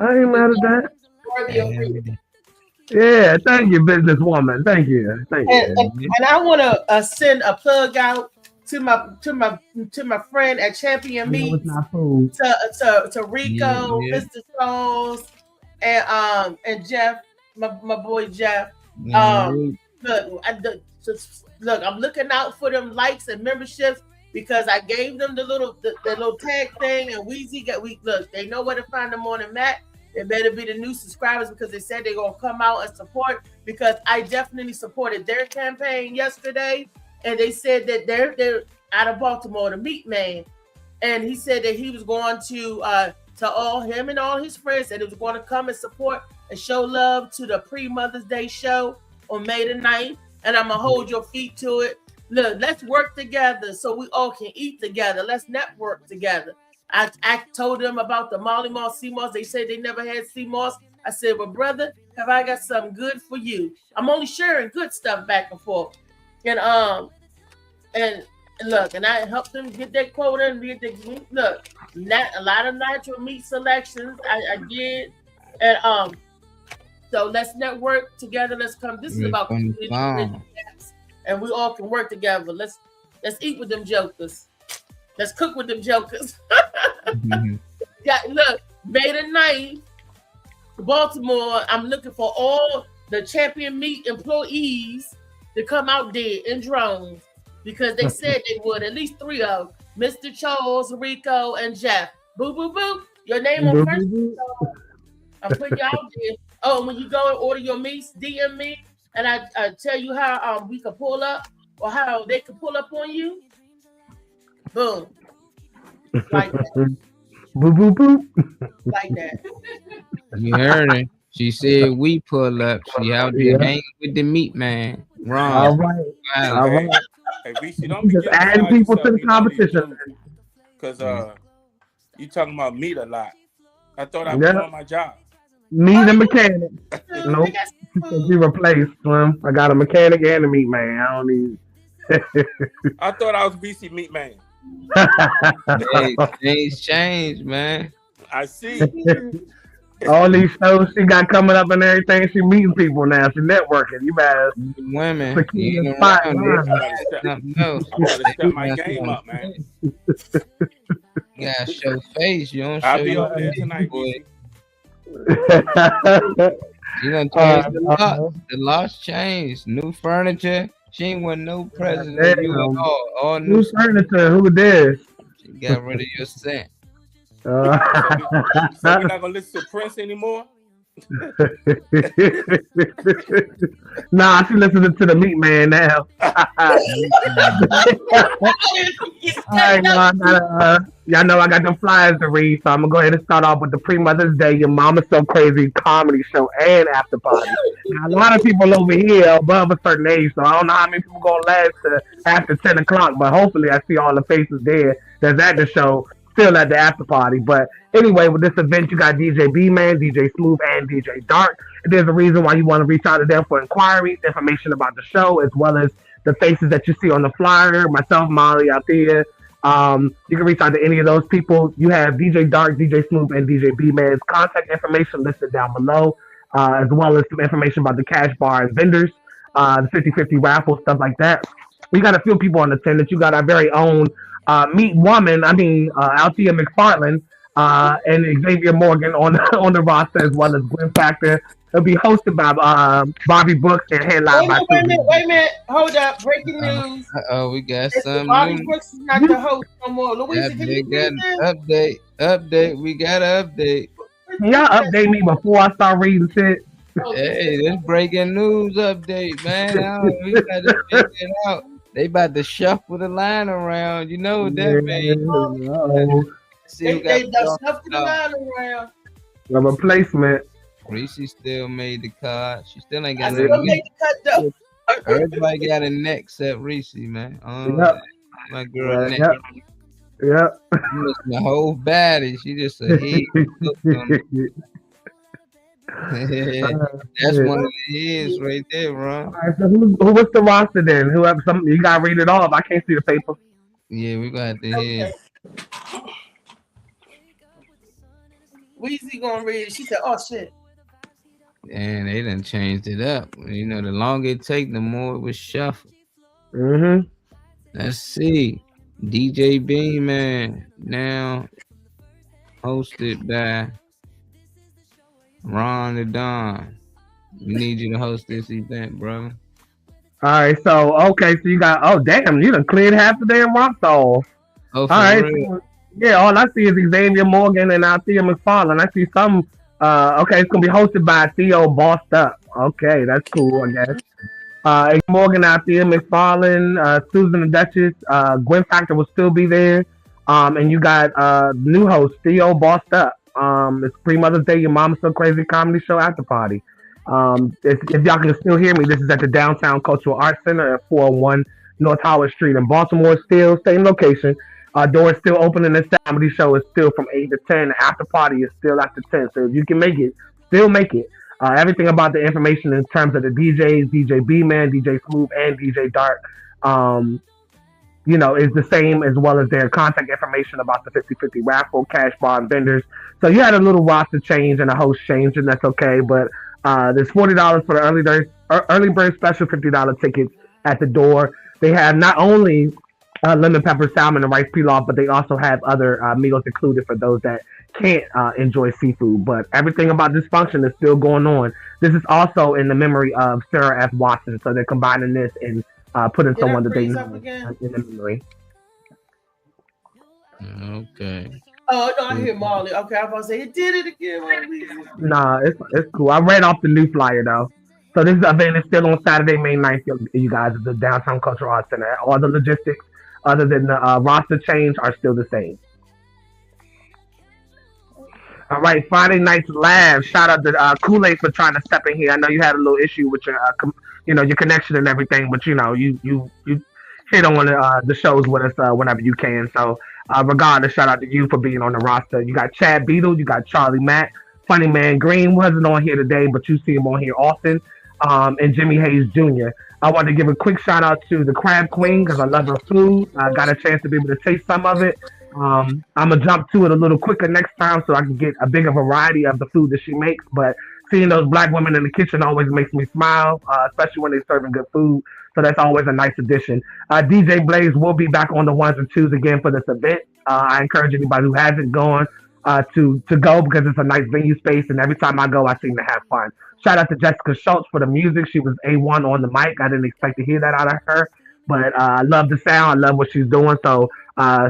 I ain't mad at that. Worthy of freedom. Yeah, thank you, businesswoman. Thank you. And I want to send a plug out to my friend at Champion Meats, to Rico, Mr. Charles, and Jeff, my boy Jeff. Look, I'm looking out for them likes and memberships because I gave them the little tag thing, and Weezy look. They know where to find them on the Mac. They better be the new subscribers because they said they're gonna come out and support, because I definitely supported their campaign yesterday, and they said that they're out of Baltimore, the Meat Man, and he said that he was going to all him and all his friends, that he was going to come and support and show love to the pre-Mother's Day show on May the 9th, and I'm gonna hold your feet to it. Look, let's work together so we all can eat together. Let's network together. I told them about the Molly Moss sea moss. They said they never had sea moss. I said, well, brother, have I got something good for you? I'm only sharing good stuff back and forth. And look, and I helped them get their quota and get their meat. Look, a lot of natural meat selections I did. And so let's network together. Let's come. This is about community, and we all can work together. Let's eat with them jokers. Let's cook with them jokers. Yeah, look, May the 9th, Baltimore. I'm looking for all the Champion Meat employees to come out there in drones, because they said they would. At least 3 of them: Mr. Charles, Rico, and Jeff. Boo, boo, boo. Your name on first. I'm putting you out there. Oh, and when you go and order your meats, DM me, and I tell you how we can pull up, or how they can pull up on you. Boom. Like that. Boo, boo, boo. Like that. You heard it. She said we pull up. She out there hanging with the Meat Man. Wrong. All right. Wow. All right. Hey, VC, don't be Just getting adding beside people to yourself, the competition. Because you talking about meat a lot. I thought I was Yeah. doing my job. Need a mechanic. Nope. She replaced him. I got a mechanic and a meat man. I don't need. I thought I was VC Meat Man. Hey, things change, man. I see. All these shows she got coming up and everything, she meeting people now. She networking. You better women. secure You the know, spot. around line. I gotta step my game up, man. You gotta show face. You don't show I'll be your over there face, tonight, boy. VC. You done changed the lot. The lot's changed. New furniture. She ain't want no present of you at all new Who's furniture? Who this? She got rid of your scent. So we're not gonna listen to Prince anymore? Nah, she listening to the Meat Man now. All right, y'all know I got them flyers to read, so I'm gonna go ahead and start off with the pre-Mother's Day Your Mama's So Crazy comedy show and after party. Now, a lot of people over here above a certain age, so I don't know how many people gonna last after 10 o'clock, but hopefully I see all the faces there that's at the show, still at the after party. But anyway, with this event, you got DJ B-Man, DJ Smooth, and DJ Dark. There's a reason why you want to reach out to them for inquiries, information about the show, as well as the faces that you see on the flyer, myself, Molly out there. You can reach out to any of those people. You have DJ Dark, DJ Smooth, and DJ B-Man's contact information listed down below, as well as some information about the cash bar and vendors, the 50-50 raffle, stuff like that. We got a few people on attendance. You got our very own Meat Woman, Althea McFarland, and Xavier Morgan on the roster, as well as Gwen Factor. It'll be hosted by Bobby Brooks and headlined by Wait a minute. Hold up. Breaking news. We got some Bobby new. Brooks is not the host no more. Louisa, can you Got please an update. We got an update. Can y'all update me before I start reading shit? Hey, this breaking news update, man. We got to figure it out. They about to shuffle the line around. You know what that means. See who They got shuffled the line around. A replacement. Reese still made the cut. She still ain't I got still no made the cut though. Everybody got a neck except Reese, man. Yep. My girl neck. Yep. Yep. She missing the whole body. She just a head. That's one of the heads right there, bro. All right, so who what's the roster then? Whoever you gotta read it off. I can't see the paper. Yeah, we got the head. Weezy gonna read it. She said, "Oh shit." And they done changed it up. You know, the longer it take, the more it was shuffled. Mm-hmm. Let's see. DJ Bean Man now hosted by Ron the Don. We need you to host this event, brother. All right, so you got damn, you done cleared half the damn roster off. Oh, for all right, real? Yeah, all I see is Xavier Morgan and Althea McFarlane. I see some. Okay, it's gonna be hosted by Theo Bossed Up. Okay, that's cool, I guess. Morgan, Althea McFarlane, Susan the Duchess, Gwen Factor will still be there. And you got new host Theo Bossed Up. It's pre-Mother's Day. Your Mama's So Crazy comedy show after party. If y'all can still hear me, this is at the Downtown Cultural Arts Center at 401 North Howard Street in Baltimore. Still same location. Door is still open, and this comedy show is still from 8 to 10. The after party is still after 10. So if you can make it, still make it. Everything about the information in terms of the DJs, DJ B-Man, DJ Smooth, and DJ Dark, is the same, as well as their contact information about the 50/50 raffle, cash bar, and vendors. So you had a little roster change and a host change, and that's okay. But there's $40 for the early bird special, $50 tickets at the door. They have not only lemon pepper salmon and rice pilaf, but they also have other meals included for those that can't enjoy seafood. But everything about this function is still going on. This is also in the memory of Sarah F. Watson, so they're combining this and putting someone that they know in the memory. Okay. Oh no, I hear Marley. Okay, I was gonna say it did it again. Nah, it's cool. I read off the new flyer though. So this event is still on Saturday, May 9th, you guys, at the Downtown Cultural Arts Center. All the logistics, other than the roster change, are still the same. All right, Friday Night's Live. Shout out to Kool-Aid for trying to step in here. I know you had a little issue with your, your connection and everything, but you hit on the shows with us whenever you can. So regardless, shout out to you for being on the roster. You got Chad Beadle, you got Charlie Mack, Funny Man Green wasn't on here today, but you see him on here often. And Jimmy Hayes Jr. I want to give a quick shout out to the Crab Queen because I love her food. I got a chance to be able to taste some of it. I'm gonna jump to it a little quicker next time so I can get a bigger variety of the food that she makes. But seeing those black women in the kitchen always makes me smile, especially when they're serving good food. So that's always a nice addition. DJ Blaze will be back on the ones and twos again for this event. I encourage anybody who hasn't gone to go because it's a nice venue space, and every time I go, I seem to have fun. Shout out to Jessica Schultz for the music. She was A1 on the mic. I didn't expect to hear that out of her, but I love the sound. I love what she's doing. So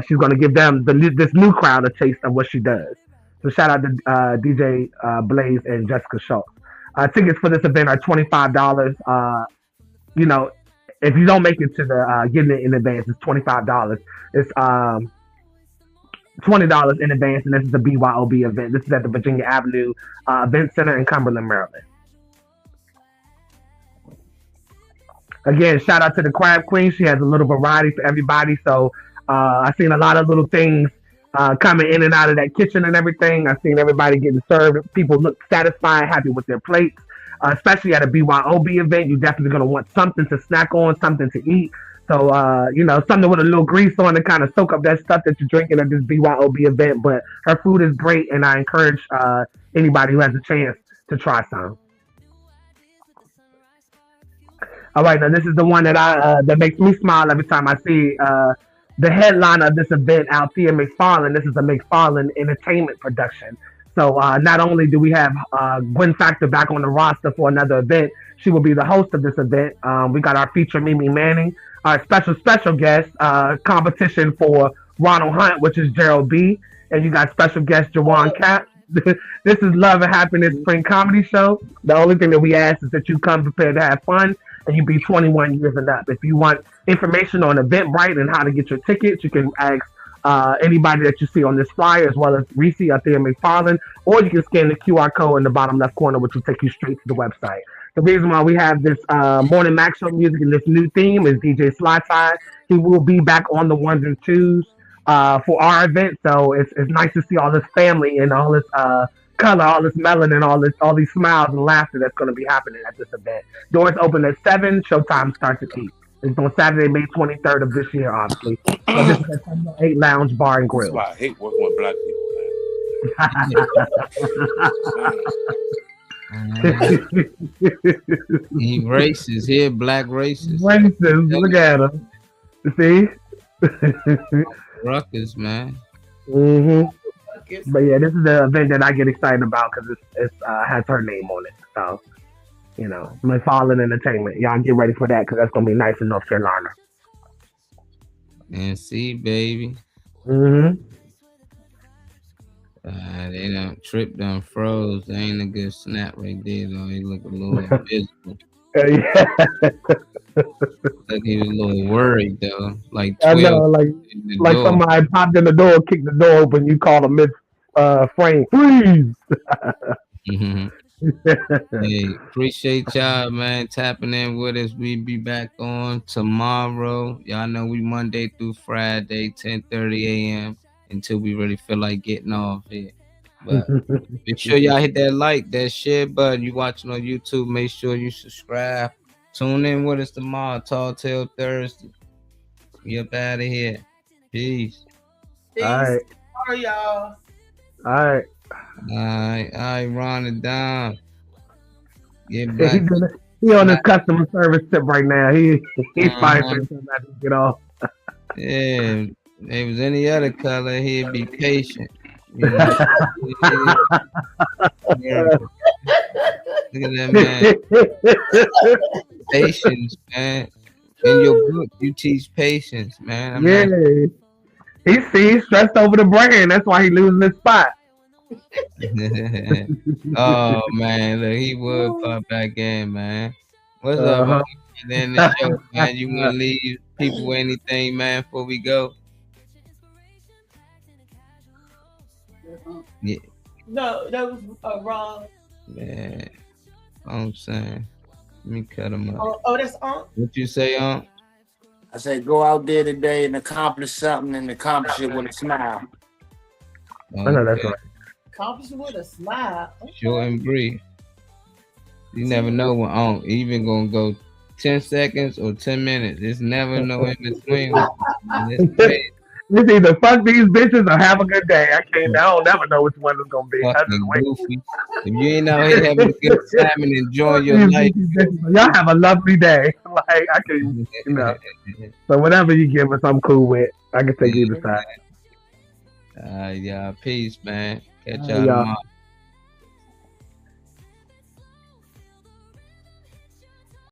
she's going to give them this new crowd a taste of what she does. So shout out to DJ Blaze and Jessica Schultz. Tickets for this event are $25. If you don't make it to the getting it in advance, it's $25. It's $20 in advance, and this is the BYOB event. This is at the Virginia Avenue Event Center in Cumberland, Maryland. Again, shout out to the Crab Queen. She has a little variety for everybody. So I've seen a lot of little things coming in and out of that kitchen and everything. I've seen everybody getting served. People look satisfied, happy with their plates. Especially at a BYOB event, you're definitely going to want something to snack on, something to eat. So, something with a little grease on to kind of soak up that stuff that you're drinking at this BYOB event. But her food is great, and I encourage anybody who has a chance to try some. All right, now this is the one that that makes me smile every time I see the headliner of this event, Althea McFarlane. This is a McFarlane Entertainment production. So not only do we have Gwen Factor back on the roster for another event, she will be the host of this event. We got our feature Mimi Manning, our special guest competition for Ronald Hunt, which is Gerald B. And you got special guest Jawan Cap. This is Love and Happiness Spring Comedy Show. The only thing that we ask is that you come prepared to have fun and you be 21 years and up. If you want information on Eventbrite and how to get your tickets, you can ask anybody that you see on this flyer, as well as Reese Althea McFarlane, or you can scan the QR code in the bottom left corner, which will take you straight to the website. The reason why we have this Morning Mac Show music and this new theme is DJ Slyside. He will be back on the ones and twos for our event. So it's nice to see all this family and all this color, all this melanin, all these smiles and laughter that's going to be happening at this event. Doors open at 7. Showtime starts at 8. It's on Saturday, May 23rd of this year, obviously. So this is at 708 Lounge Bar and Grill. That's why I hate working with black people, He racist here, black racist. Racist, look at him. See? Ruckus, man. But yeah, this is the event that I get excited about because it has her name on it. So, you know, McFarland Entertainment. Y'all get ready for that because that's going to be nice in North Carolina. And see, baby. They done tripped, done froze. They ain't a good snap right there, though. He look a little invisible. Like he was a little worried, though. Like 12 I know, like somebody popped in the door, kicked the door open, you call him mid-frame. Freeze! Hey, appreciate y'all, man, tapping in with us. We be back on tomorrow. Y'all know we Monday through Friday, 10:30 a.m. until we really feel like getting off here. But make sure y'all hit that like, that share button. You watching on YouTube, make sure you subscribe. Tune in with us tomorrow, Tall Tale Thursday. We up out of here. Peace. Peace. All right. Sorry, y'all. All right, Ron it down. Get back. He on his customer service tip right now. He's fighting for somebody to get off. Yeah, if it was any other color, he'd be patient. You know? Yeah. Look at that, man. Patience, man. In your book, you teach patience, man. He's stressed over the brand. That's why he losing his spot. Oh man, look, he would pop back in, man. What's up, man? Then the show, man. You wanna leave people with anything, man, before we go? Yeah. No, that was wrong. Man, I'm saying, let me cut him up. Oh, that's on. What you say, on? I said, go out there today and accomplish something and accomplish it with a smile. I know that's right. Accomplish it with a smile. Okay. Short and brief. You never know when on even gonna go 10 seconds or 10 minutes. It's never no in between. It's either fuck these bitches or have a good day. I don't never know which one it's gonna be. Goofy. If you ain't out here having a good time and enjoying your life, y'all have a lovely day. Like I can, you know. So whatever you give us, I'm cool with. I can take either side. Yeah, peace, man. Catch y'all tomorrow.